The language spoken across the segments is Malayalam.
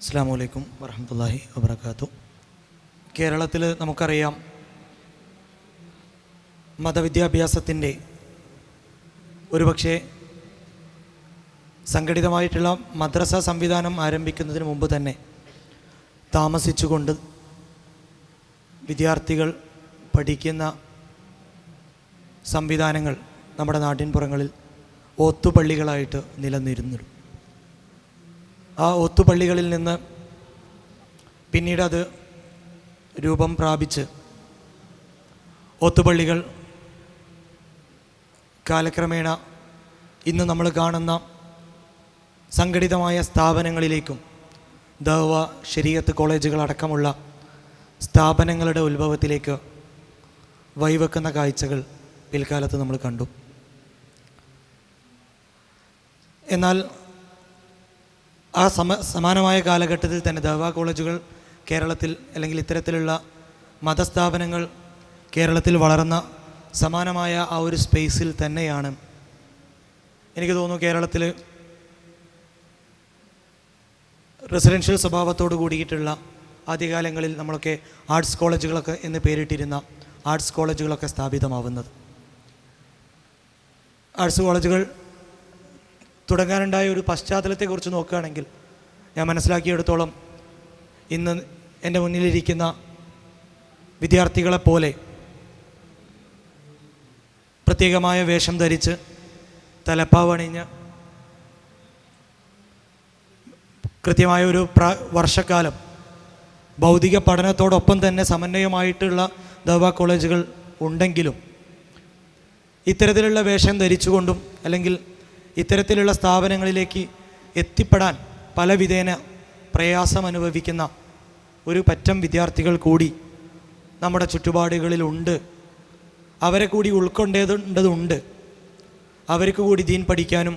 അസ്സലാമു അലൈക്കും വറഹ്മത്തുള്ളാഹി വബറകാതുഹു. കേരളത്തിൽ നമുക്കറിയാം, മതവിദ്യാഭ്യാസത്തിൻ്റെ ഒരുപക്ഷെ സംഘടിതമായിട്ടുള്ള മദ്രസ സംവിധാനം ആരംഭിക്കുന്നതിന് മുമ്പ് തന്നെ താമസിച്ചുകൊണ്ട് വിദ്യാർത്ഥികൾ പഠിക്കുന്ന സംവിധാനങ്ങൾ നമ്മുടെ നാട്ടിൻപുറങ്ങളിൽ ഓത്തുപള്ളികളായിട്ട് നിലനിന്നിരുന്നു. ആ ഓത്തുപള്ളികളിൽ നിന്ന് പിന്നീട് അത് രൂപം പ്രാപിച്ച് ഓത്തുപള്ളികൾ കാലക്രമേണ ഇന്ന് നമ്മൾ കാണുന്ന സംഘടിതമായ സ്ഥാപനങ്ങളിലേക്കും ദഅ്വ, ശരീഅത്ത് കോളേജുകൾ അടക്കമുള്ള സ്ഥാപനങ്ങളുടെ ഉത്ഭവത്തിലേക്ക് വഴിവെക്കുന്ന കാഴ്ചകൾ പിൽക്കാലത്ത് നമ്മൾ കണ്ടു. എന്നാൽ ആ സമാനമായ കാലഘട്ടത്തിൽ തന്നെ ദഅ്വ കോളേജുകൾ കേരളത്തിൽ, അല്ലെങ്കിൽ ഇത്തരത്തിലുള്ള മതസ്ഥാപനങ്ങൾ കേരളത്തിൽ വളർന്ന സമാനമായ ആ ഒരു സ്പേസിൽ തന്നെയാണ് എനിക്ക് തോന്നുന്നു കേരളത്തിൽ റെസിഡൻഷ്യൽ സ്വഭാവത്തോട് കൂടിയിട്ടുള്ള ആദ്യകാലങ്ങളിൽ നമ്മളൊക്കെ ആർട്സ് കോളേജുകളൊക്കെ എന്ന് പേരിട്ടിരുന്ന ആർട്സ് കോളേജുകളൊക്കെ സ്ഥാപിതമാവുന്നത്. ആർട്സ് കോളേജുകൾ തുടങ്ങാനുണ്ടായ ഒരു പശ്ചാത്തലത്തെക്കുറിച്ച് നോക്കുകയാണെങ്കിൽ, ഞാൻ മനസ്സിലാക്കിയെടുത്തോളം ഇന്ന് എൻ്റെ മുന്നിലിരിക്കുന്ന വിദ്യാർത്ഥികളെപ്പോലെ പ്രത്യേകമായ വേഷം ധരിച്ച് തലപ്പാവണിഞ്ഞ് കൃത്യമായ ഒരു വർഷക്കാലം ഭൗതിക പഠനത്തോടൊപ്പം തന്നെ സമന്വയമായിട്ടുള്ള ദഅ്വ കോളേജുകൾ ഉണ്ടെങ്കിലും ഇത്തരത്തിലുള്ള വേഷം ധരിച്ചുകൊണ്ടും അല്ലെങ്കിൽ ഇത്തരത്തിലുള്ള സ്ഥാപനങ്ങളിലേക്ക് എത്തിപ്പെടാൻ പല വിധേന പ്രയാസം അനുഭവിക്കുന്ന ഒരു പറ്റം വിദ്യാർത്ഥികൾ കൂടി നമ്മുടെ ചുറ്റുപാടുകളിലുണ്ട്. അവരെ കൂടി ഉൾക്കൊണ്ടേണ്ടതുണ്ട്. അവർക്ക് കൂടി ദീൻ പഠിക്കാനും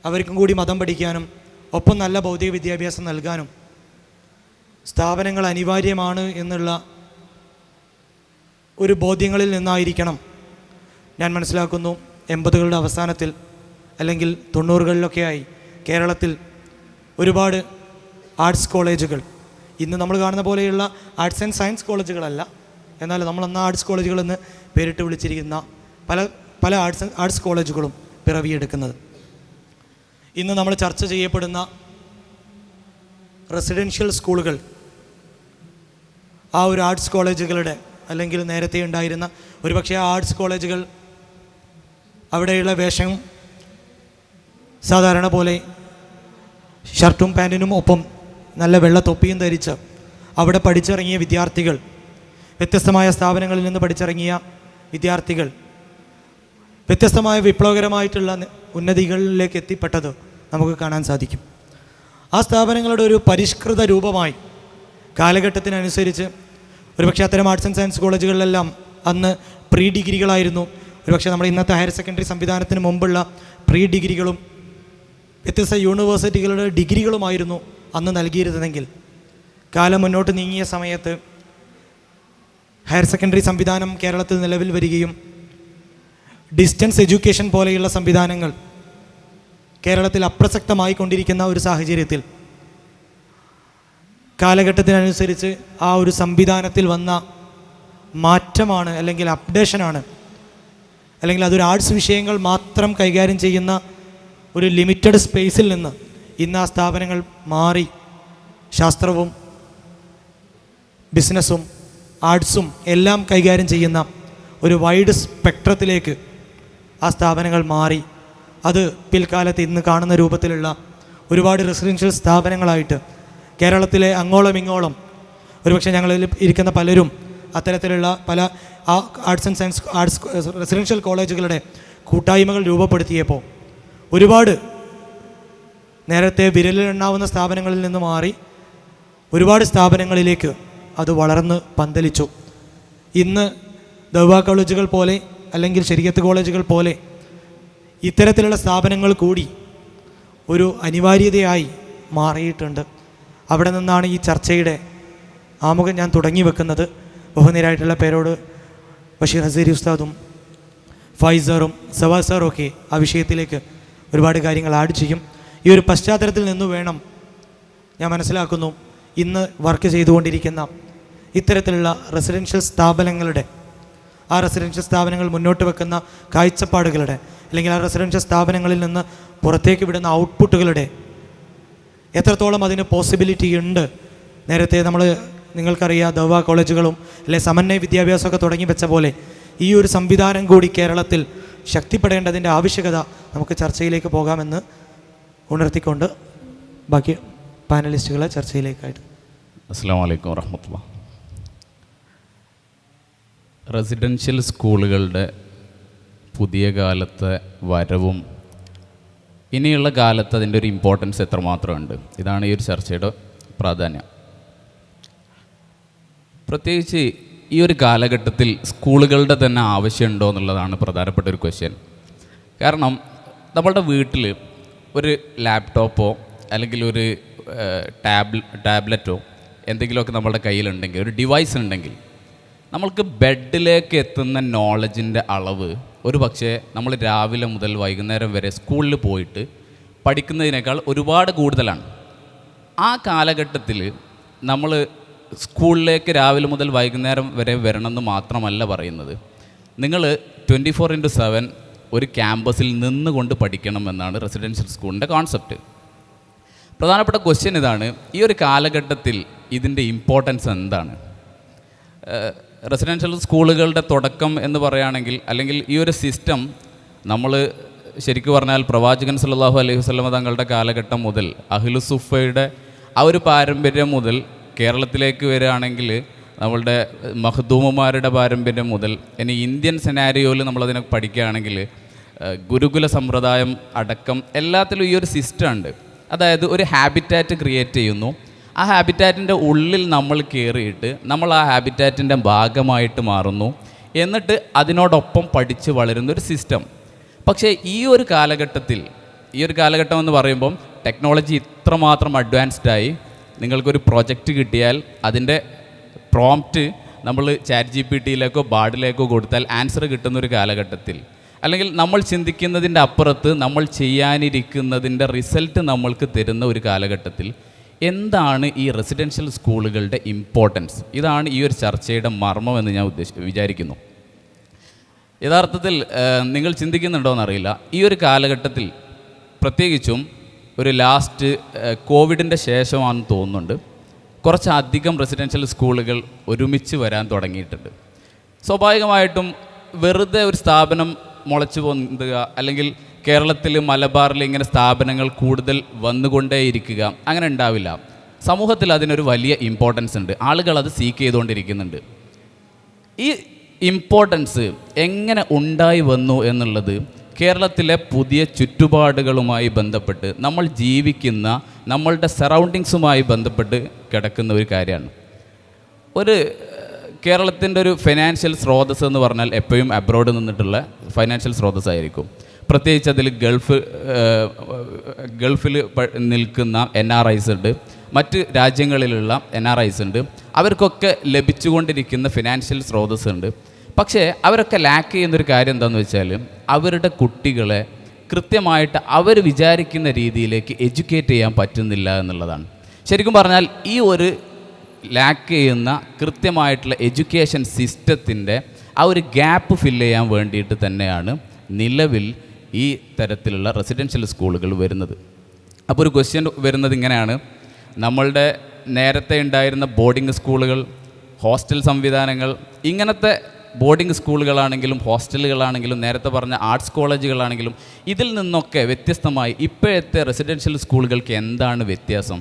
അവർക്കും കൂടി മതം പഠിക്കാനും ഒപ്പം നല്ല ഭൗതിക വിദ്യാഭ്യാസം നൽകാനും സ്ഥാപനങ്ങൾ അനിവാര്യമാണ് എന്നുള്ള ഒരു ബോധ്യങ്ങളിൽ നിന്നായിരിക്കണം ഞാൻ മനസ്സിലാക്കുന്നു 80കളുടെ അവസാനത്തിൽ അല്ലെങ്കിൽ 90കളിലൊക്കെയായി കേരളത്തിൽ ഒരുപാട് ആർട്സ് കോളേജുകൾ, ഇന്ന് നമ്മൾ കാണുന്ന പോലെയുള്ള ആർട്സ് ആൻഡ് സയൻസ് കോളേജുകളല്ല, എന്നാൽ നമ്മളന്ന് ആർട്സ് കോളേജുകൾ എന്ന് പേരിട്ട് വിളിച്ചിരിക്കുന്ന പല ആർട്സ് കോളേജുകളും പിറവിയെടുക്കുന്നത്. ഇന്ന് നമ്മൾ ചർച്ച ചെയ്യപ്പെടുന്ന റെസിഡൻഷ്യൽ സ്കൂളുകൾ ആ ഒരു ആർട്സ് കോളേജുകളുടെ, അല്ലെങ്കിൽ നേരത്തെ ഉണ്ടായിരുന്ന ഒരുപക്ഷെ ആ ആർട്സ് കോളേജുകൾ അവിടെയുള്ള വേഷം സാധാരണ പോലെ ഷർട്ടും പാൻറ്റിനും ഒപ്പം നല്ല വെള്ള തൊപ്പിയും ധരിച്ച് അവിടെ പഠിച്ചിറങ്ങിയ വിദ്യാർത്ഥികൾ, വ്യത്യസ്തമായ സ്ഥാപനങ്ങളിൽ നിന്ന് പഠിച്ചിറങ്ങിയ വിദ്യാർത്ഥികൾ വ്യത്യസ്തമായ വിപ്ലവകരമായിട്ടുള്ള ഉന്നതികളിലേക്ക് എത്തിപ്പെട്ടത് നമുക്ക് കാണാൻ സാധിക്കും. ആ സ്ഥാപനങ്ങളുടെ ഒരു പരിഷ്കൃത രൂപമായി കാലഘട്ടത്തിനനുസരിച്ച് ഒരുപക്ഷെ അത്തരം ആർട്സ് ആൻഡ് സയൻസ് കോളേജുകളിലെല്ലാം അന്ന് പ്രീ ഡിഗ്രികളായിരുന്നു. ഒരുപക്ഷെ നമ്മുടെ ഇന്നത്തെ ഹയർ സെക്കൻഡറി സംവിധാനത്തിന് മുമ്പുള്ള പ്രീ ഡിഗ്രികളും വ്യത്യസ്ത യൂണിവേഴ്സിറ്റികളുടെ ഡിഗ്രികളുമായിരുന്നു അന്ന് നൽകിയിരുന്നതെങ്കിൽ, കാലം മുന്നോട്ട് നീങ്ങിയ സമയത്ത് ഹയർ സെക്കൻഡറി സംവിധാനം കേരളത്തിൽ നിലവിൽ വരികയും ഡിസ്റ്റൻസ് എഡ്യൂക്കേഷൻ പോലെയുള്ള സംവിധാനങ്ങൾ കേരളത്തിൽ അപ്രസക്തമായി കൊണ്ടിരിക്കുന്ന ഒരു സാഹചര്യത്തിൽ കാലഘട്ടത്തിനനുസരിച്ച് ആ ഒരു സംവിധാനത്തിൽ വന്ന മാറ്റമാണ്, അല്ലെങ്കിൽ അപ്ഡേഷനാണ്, അല്ലെങ്കിൽ അതൊരു ആർട്സ് വിഷയങ്ങൾ മാത്രം കൈകാര്യം ചെയ്യുന്ന ഒരു ലിമിറ്റഡ് സ്പേസിൽ നിന്ന് ഇന്ന് ആ സ്ഥാപനങ്ങൾ മാറി ശാസ്ത്രവും ബിസിനസ്സും ആർട്സും എല്ലാം കൈകാര്യം ചെയ്യുന്ന ഒരു വൈഡ് സ്പെക്ട്രത്തിലേക്ക് ആ സ്ഥാപനങ്ങൾ മാറി. അത് പിൽക്കാലത്ത് ഇന്ന് കാണുന്ന രൂപത്തിലുള്ള ഒരുപാട് റെസിഡൻഷ്യൽ സ്ഥാപനങ്ങളായിട്ട് കേരളത്തിലെ അങ്ങോളം ഇങ്ങോളം ഒരുപക്ഷെ ഞങ്ങളിൽ ഇരിക്കുന്ന പലരും അത്തരത്തിലുള്ള പല ആർട്സ് ആൻഡ് സയൻസ് റെസിഡൻഷ്യൽ കോളേജുകളുടെ കൂട്ടായ്മകൾ രൂപപ്പെടുത്തിയപ്പോൾ ഒരുപാട് നേരത്തെ വിരലിലെണ്ണാവുന്ന സ്ഥാപനങ്ങളിൽ നിന്ന് മാറി ഒരുപാട് സ്ഥാപനങ്ങളിലേക്ക് അത് വളർന്ന് പന്തലിച്ചു. ഇന്ന് ദഅ്വ കോളേജുകൾ പോലെ, അല്ലെങ്കിൽ ശരീഅത്ത് കോളേജുകൾ പോലെ ഇത്തരത്തിലുള്ള സ്ഥാപനങ്ങൾ കൂടി ഒരു അനിവാര്യതയായി മാറിയിട്ടുണ്ട്. അവിടെ നിന്നാണ് ഈ ചർച്ചയുടെ ആമുഖം ഞാൻ തുടങ്ങി വെക്കുന്നത്. ബഹുനീരായിട്ടുള്ള പേരോട് ബഷീർ ഹസീരി ഉസ്താദും ഫൈസറും സവാദ് സാറും ഒക്കെ ആ വിഷയത്തിലേക്ക് ഒരുപാട് കാര്യങ്ങൾ ആഡ് ചെയ്യും. ഈ ഒരു പശ്ചാത്തലത്തിൽ നിന്ന് വേണം ഞാൻ മനസ്സിലാക്കുന്നു ഇന്ന് വർക്ക് ചെയ്തുകൊണ്ടിരിക്കുന്ന ഇത്തരത്തിലുള്ള റെസിഡൻഷ്യൽ സ്ഥാപനങ്ങളുടെ, ആ റെസിഡൻഷ്യൽ സ്ഥാപനങ്ങൾ മുന്നോട്ട് വെക്കുന്ന കാഴ്ചപ്പാടുകളുടെ, അല്ലെങ്കിൽ ആ റെസിഡൻഷ്യൽ സ്ഥാപനങ്ങളിൽ നിന്ന് പുറത്തേക്ക് വിടുന്ന ഔട്ട്പുട്ടുകളുടെ എത്രത്തോളം അതിന് പോസിബിലിറ്റി ഉണ്ട്. നേരത്തെ നിങ്ങൾക്കറിയാം ദവ കോളേജുകളും അല്ലെ സമന്വയ വിദ്യാഭ്യാസമൊക്കെ തുടങ്ങി വെച്ച പോലെ ഈ ഒരു സംവിധാനം കൂടി കേരളത്തിൽ ശക്തിപ്പെടേണ്ടതിൻ്റെ ആവശ്യകത നമുക്ക് ചർച്ചയിലേക്ക് പോകാമെന്ന് ഉണർത്തിക്കൊണ്ട് ബാക്കി പാനലിസ്റ്റുകളെ ചർച്ചയിലേക്കായിട്ട്. അസ്സലാമു അലൈക്കും വറഹ്മത്തുള്ളാഹി. റെസിഡൻഷ്യൽ സ്കൂളുകളുടെ പുതിയ കാലത്തെ വരവും ഇനിയുള്ള കാലത്ത് അതിൻ്റെ ഒരു ഇമ്പോർട്ടൻസ് എത്രമാത്രമുണ്ട്, ഇതാണ് ഈ ഒരു ചർച്ചയുടെ പ്രാധാന്യം. പ്രത്യേകിച്ച് ഈ ഒരു കാലഘട്ടത്തിൽ സ്കൂളുകളുടെ തന്നെ ആവശ്യമുണ്ടോ എന്നുള്ളതാണ് പ്രധാനപ്പെട്ട ഒരു ക്വസ്റ്റ്യൻ. കാരണം നമ്മളുടെ വീട്ടിൽ ഒരു ലാപ്ടോപ്പോ അല്ലെങ്കിൽ ഒരു ടാബ്ലറ്റോ എന്തെങ്കിലുമൊക്കെ നമ്മളുടെ കയ്യിലുണ്ടെങ്കിൽ, ഒരു ഡിവൈസ് ഉണ്ടെങ്കിൽ, നമ്മൾക്ക് ബെഡിലേക്ക് എത്തുന്ന നോളജിൻ്റെ അളവ് ഒരു പക്ഷേ നമ്മൾ രാവിലെ മുതൽ വൈകുന്നേരം വരെ സ്കൂളിൽ പോയിട്ട് പഠിക്കുന്നതിനേക്കാൾ ഒരുപാട് കൂടുതലാണ്. ആ കാലഘട്ടത്തിൽ നമ്മൾ സ്കൂളിലേക്ക് രാവിലെ മുതൽ വൈകുന്നേരം വരെ വരണമെന്ന് മാത്രമല്ല പറയുന്നത്, നിങ്ങൾ 24/7 ഒരു ക്യാമ്പസിൽ നിന്നുകൊണ്ട് പഠിക്കണം എന്നാണ് റെസിഡൻഷ്യൽ സ്കൂളിൻ്റെ കോൺസെപ്റ്റ്. പ്രധാനപ്പെട്ട ക്വസ്റ്റ്യൻ ഇതാണ്, ഈ ഒരു കാലഘട്ടത്തിൽ ഇതിൻ്റെ ഇമ്പോർട്ടൻസ് എന്താണ്? റെസിഡൻഷ്യൽ സ്കൂളുകളുടെ തുടക്കം എന്ന് പറയുകയാണെങ്കിൽ, അല്ലെങ്കിൽ ഈ ഒരു സിസ്റ്റം നമ്മൾ ശരിക്കും പറഞ്ഞാൽ പ്രവാചകൻ സല്ലല്ലാഹു അലൈഹി വസല്ലമ തങ്ങളുടെ കാലഘട്ടം മുതൽ അഹ്ലുസുഫയുടെ ആ ഒരു പാരമ്പര്യം മുതൽ കേരളത്തിലേക്ക് വരികയാണെങ്കിൽ നമ്മളുടെ മഖ്ദൂമുമാരുടെ പാരമ്പര്യം മുതൽ ഇനി ഇന്ത്യൻ സെനാരിയോയിൽ നമ്മളതിനെ പഠിക്കുകയാണെങ്കിൽ ഗുരുകുല സമ്പ്രദായം അടക്കം എല്ലാത്തിലും ഈ ഒരു സിസ്റ്റം ഉണ്ട്. അതായത് ഒരു ഹാബിറ്റാറ്റ് ക്രിയേറ്റ് ചെയ്യുന്നു, ആ ഹാബിറ്റാറ്റിൻ്റെ ഉള്ളിൽ നമ്മൾ കയറിയിട്ട് നമ്മൾ ആ ഹാബിറ്റാറ്റിൻ്റെ ഭാഗമായിട്ട് മാറുന്നു, എന്നിട്ട് അതിനോടൊപ്പം പഠിച്ച് വളരുന്ന ഒരു സിസ്റ്റം. പക്ഷേ ഈ ഒരു കാലഘട്ടം എന്ന് പറയുമ്പം ടെക്നോളജി ഇത്രമാത്രം അഡ്വാൻസ്ഡായി, നിങ്ങൾക്കൊരു പ്രൊജക്റ്റ് കിട്ടിയാൽ അതിൻ്റെ പ്രോംപ്റ്റ് നമ്മൾ ChatGPTയിലേക്കോ ബാർഡിലേക്കോ കൊടുത്താൽ ആൻസർ കിട്ടുന്നൊരു കാലഘട്ടത്തിൽ, അല്ലെങ്കിൽ നമ്മൾ ചിന്തിക്കുന്നതിൻ്റെ അപ്പുറത്ത് നമ്മൾ ചെയ്യാനിരിക്കുന്നതിൻ്റെ റിസൾട്ട് നമ്മൾക്ക് തരുന്ന ഒരു കാലഘട്ടത്തിൽ എന്താണ് ഈ റെസിഡൻഷ്യൽ സ്കൂളുകളുടെ ഇമ്പോർട്ടൻസ്? ഇതാണ് ഈ ഒരു ചർച്ചയുടെ മർമ്മം എന്ന് ഞാൻ വിചാരിക്കുന്നു. യഥാർത്ഥത്തിൽ നിങ്ങൾ ചിന്തിക്കുന്നുണ്ടോയെന്നറിയില്ല, ഈ ഒരു കാലഘട്ടത്തിൽ പ്രത്യേകിച്ചും ഒരു ലാസ്റ്റ് കോവിഡിൻ്റെ ശേഷമാണെന്ന് തോന്നുന്നുണ്ട്, കുറച്ചധികം റെസിഡൻഷ്യൽ സ്കൂളുകൾ ഒരുമിച്ച് വരാൻ തുടങ്ങിയിട്ടുണ്ട്. സ്വാഭാവികമായിട്ടും വെറുതെ ഒരു സ്ഥാപനം മുളച്ചു പൊന്തുക, അല്ലെങ്കിൽ കേരളത്തിൽ മലബാറിൽ ഇങ്ങനെ സ്ഥാപനങ്ങൾ കൂടുതൽ വന്നുകൊണ്ടേയിരിക്കുക, അങ്ങനെ ഉണ്ടാവില്ല. സമൂഹത്തിൽ അതിനൊരു വലിയ ഇമ്പോർട്ടൻസ് ഉണ്ട്, ആളുകൾ അത് സീക്ക് ചെയ്തുകൊണ്ടിരിക്കുന്നുണ്ട്. ഈ ഇമ്പോർട്ടൻസ് എങ്ങനെ ഉണ്ടായി വന്നു എന്നുള്ളത് കേരളത്തിലെ പുതിയ ചുറ്റുപാടുകളുമായി ബന്ധപ്പെട്ട്, നമ്മൾ ജീവിക്കുന്ന നമ്മളുടെ സറൗണ്ടിങ്സുമായി ബന്ധപ്പെട്ട് കിടക്കുന്ന ഒരു കാര്യമാണ്. ഒരു കേരളത്തിൻ്റെ ഒരു ഫൈനാൻഷ്യൽ സ്രോതസ്സ് എന്ന് പറഞ്ഞാൽ എപ്പോഴും അബ്രോഡ് നിന്നിട്ടുള്ള ഫൈനാൻഷ്യൽ സ്രോതസ്സായിരിക്കും. പ്രത്യേകിച്ച് അതിൽ ഗൾഫിൽ നിൽക്കുന്ന NRIs ഉണ്ട്, മറ്റ് രാജ്യങ്ങളിലുള്ള NRIs ഉണ്ട്. അവർക്കൊക്കെ ലഭിച്ചുകൊണ്ടിരിക്കുന്ന ഫിനാൻഷ്യൽ സ്രോതസ്സ് ഉണ്ട്. പക്ഷേ അവരൊക്കെ ലാക്ക് ചെയ്യുന്നൊരു കാര്യം എന്താണെന്ന് വെച്ചാൽ, അവരുടെ കുട്ടികളെ കൃത്യമായിട്ട് അവർ വിചാരിക്കുന്ന രീതിയിലേക്ക് എഡ്യൂക്കേറ്റ് ചെയ്യാൻ പറ്റുന്നില്ല എന്നുള്ളതാണ്. ശരിക്കും പറഞ്ഞാൽ ഈ ഒരു ലാക്ക് ചെയ്യുന്ന കൃത്യമായിട്ടുള്ള എഡ്യൂക്കേഷൻ സിസ്റ്റത്തിൻ്റെ ആ ഒരു ഗ്യാപ്പ് ഫില്ല് ചെയ്യാൻ വേണ്ടിയിട്ട് തന്നെയാണ് നിലവിൽ ഈ തരത്തിലുള്ള റെസിഡൻഷ്യൽ സ്കൂളുകൾ വരുന്നത്. അപ്പോൾ ഒരു ക്വസ്റ്റ്യൻ വരുന്നത് ഇങ്ങനെയാണ്, നമ്മളുടെ നേരത്തെ ഉണ്ടായിരുന്ന ബോർഡിംഗ് സ്കൂളുകൾ, ഹോസ്റ്റൽ സംവിധാനങ്ങൾ, ഇങ്ങനത്തെ ബോർഡിംഗ് സ്കൂളുകളാണെങ്കിലും ഹോസ്റ്റലുകളാണെങ്കിലും നേരത്തെ പറഞ്ഞ ആർട്സ് കോളേജുകളാണെങ്കിലും ഇതിൽ നിന്നൊക്കെ വ്യത്യസ്തമായി ഇപ്പോഴത്തെ റെസിഡൻഷ്യൽ സ്കൂളുകൾക്ക് എന്താണ് വ്യത്യാസം?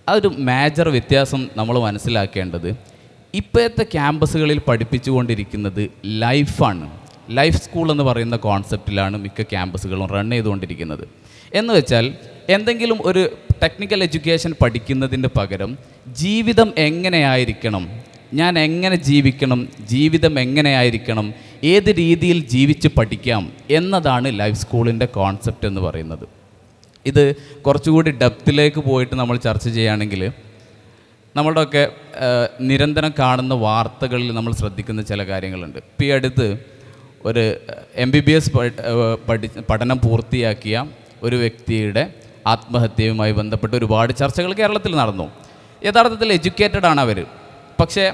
അതൊരു മേജർ വ്യത്യാസം നമ്മൾ മനസ്സിലാക്കേണ്ടത്, ഇപ്പോഴത്തെ ക്യാമ്പസുകളിൽ പഠിപ്പിച്ചുകൊണ്ടിരിക്കുന്നത് ലൈഫാണ്. ലൈഫ് സ്കൂൾ എന്ന് പറയുന്ന കോൺസെപ്റ്റിലാണ് മിക്ക ക്യാമ്പസുകളും റൺ ചെയ്തുകൊണ്ടിരിക്കുന്നത്. എന്ന് വെച്ചാൽ എന്തെങ്കിലും ഒരു ടെക്നിക്കൽ എഡ്യൂക്കേഷൻ പഠിക്കുന്നതിന് പകരം ജീവിതം എങ്ങനെയായിരിക്കണം, ഞാൻ എങ്ങനെ ജീവിക്കണം, ജീവിതം എങ്ങനെയായിരിക്കണം, ഏത് രീതിയിൽ ജീവിച്ച് പഠിക്കാം എന്നതാണ് ലൈഫ് സ്കൂളിൻ്റെ കോൺസെപ്റ്റ് എന്ന് പറയുന്നത്. ഇത് കുറച്ചുകൂടി ഡെപ്തിലേക്ക് പോയിട്ട് നമ്മൾ ചർച്ച ചെയ്യുകയാണെങ്കിൽ, നമ്മളുടെയൊക്കെ നിരന്തരം കാണുന്ന വാർത്തകളിൽ നമ്മൾ ശ്രദ്ധിക്കുന്ന ചില കാര്യങ്ങളുണ്ട്. ഇപ്പോൾ ഈ അടുത്ത് ഒരു MBBS പഠനം പൂർത്തിയാക്കിയ ഒരു വ്യക്തിയുടെ ആത്മഹത്യയുമായി ബന്ധപ്പെട്ട് ഒരുപാട് ചർച്ചകൾ കേരളത്തിൽ നടന്നു. യഥാർത്ഥത്തിൽ എഡ്യൂക്കേറ്റഡ് ആണ് അവർ. പക്ഷേ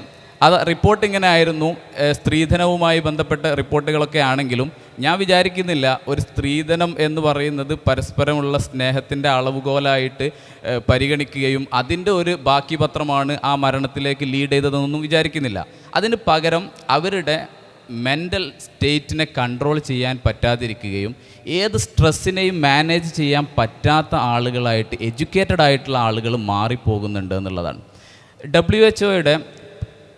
അത് റിപ്പോർട്ട് ഇങ്ങനെ ആയിരുന്നു, സ്ത്രീധനവുമായി ബന്ധപ്പെട്ട റിപ്പോർട്ടുകളൊക്കെ ആണെങ്കിലും ഞാൻ വിചാരിക്കുന്നില്ല ഒരു സ്ത്രീധനം എന്ന് പറയുന്നത് പരസ്പരമുള്ള സ്നേഹത്തിൻ്റെ അളവുകോലായിട്ട് പരിഗണിക്കുകയും അതിൻ്റെ ഒരു ബാക്കി പത്രമാണ് ആ മരണത്തിലേക്ക് ലീഡ് ചെയ്തതെന്നൊന്നും വിചാരിക്കുന്നില്ല. അതിന് പകരം അവരുടെ മെൻ്റൽ സ്റ്റേറ്റിനെ കൺട്രോൾ ചെയ്യാൻ പറ്റാതിരിക്കുകയും ഏത് സ്ട്രെസ്സിനെയും മാനേജ് ചെയ്യാൻ പറ്റാത്ത ആളുകളായിട്ട് എഡ്യൂക്കേറ്റഡ് ആയിട്ടുള്ള ആളുകൾ മാറിപ്പോകുന്നുണ്ട് എന്നുള്ളതാണ്. WHO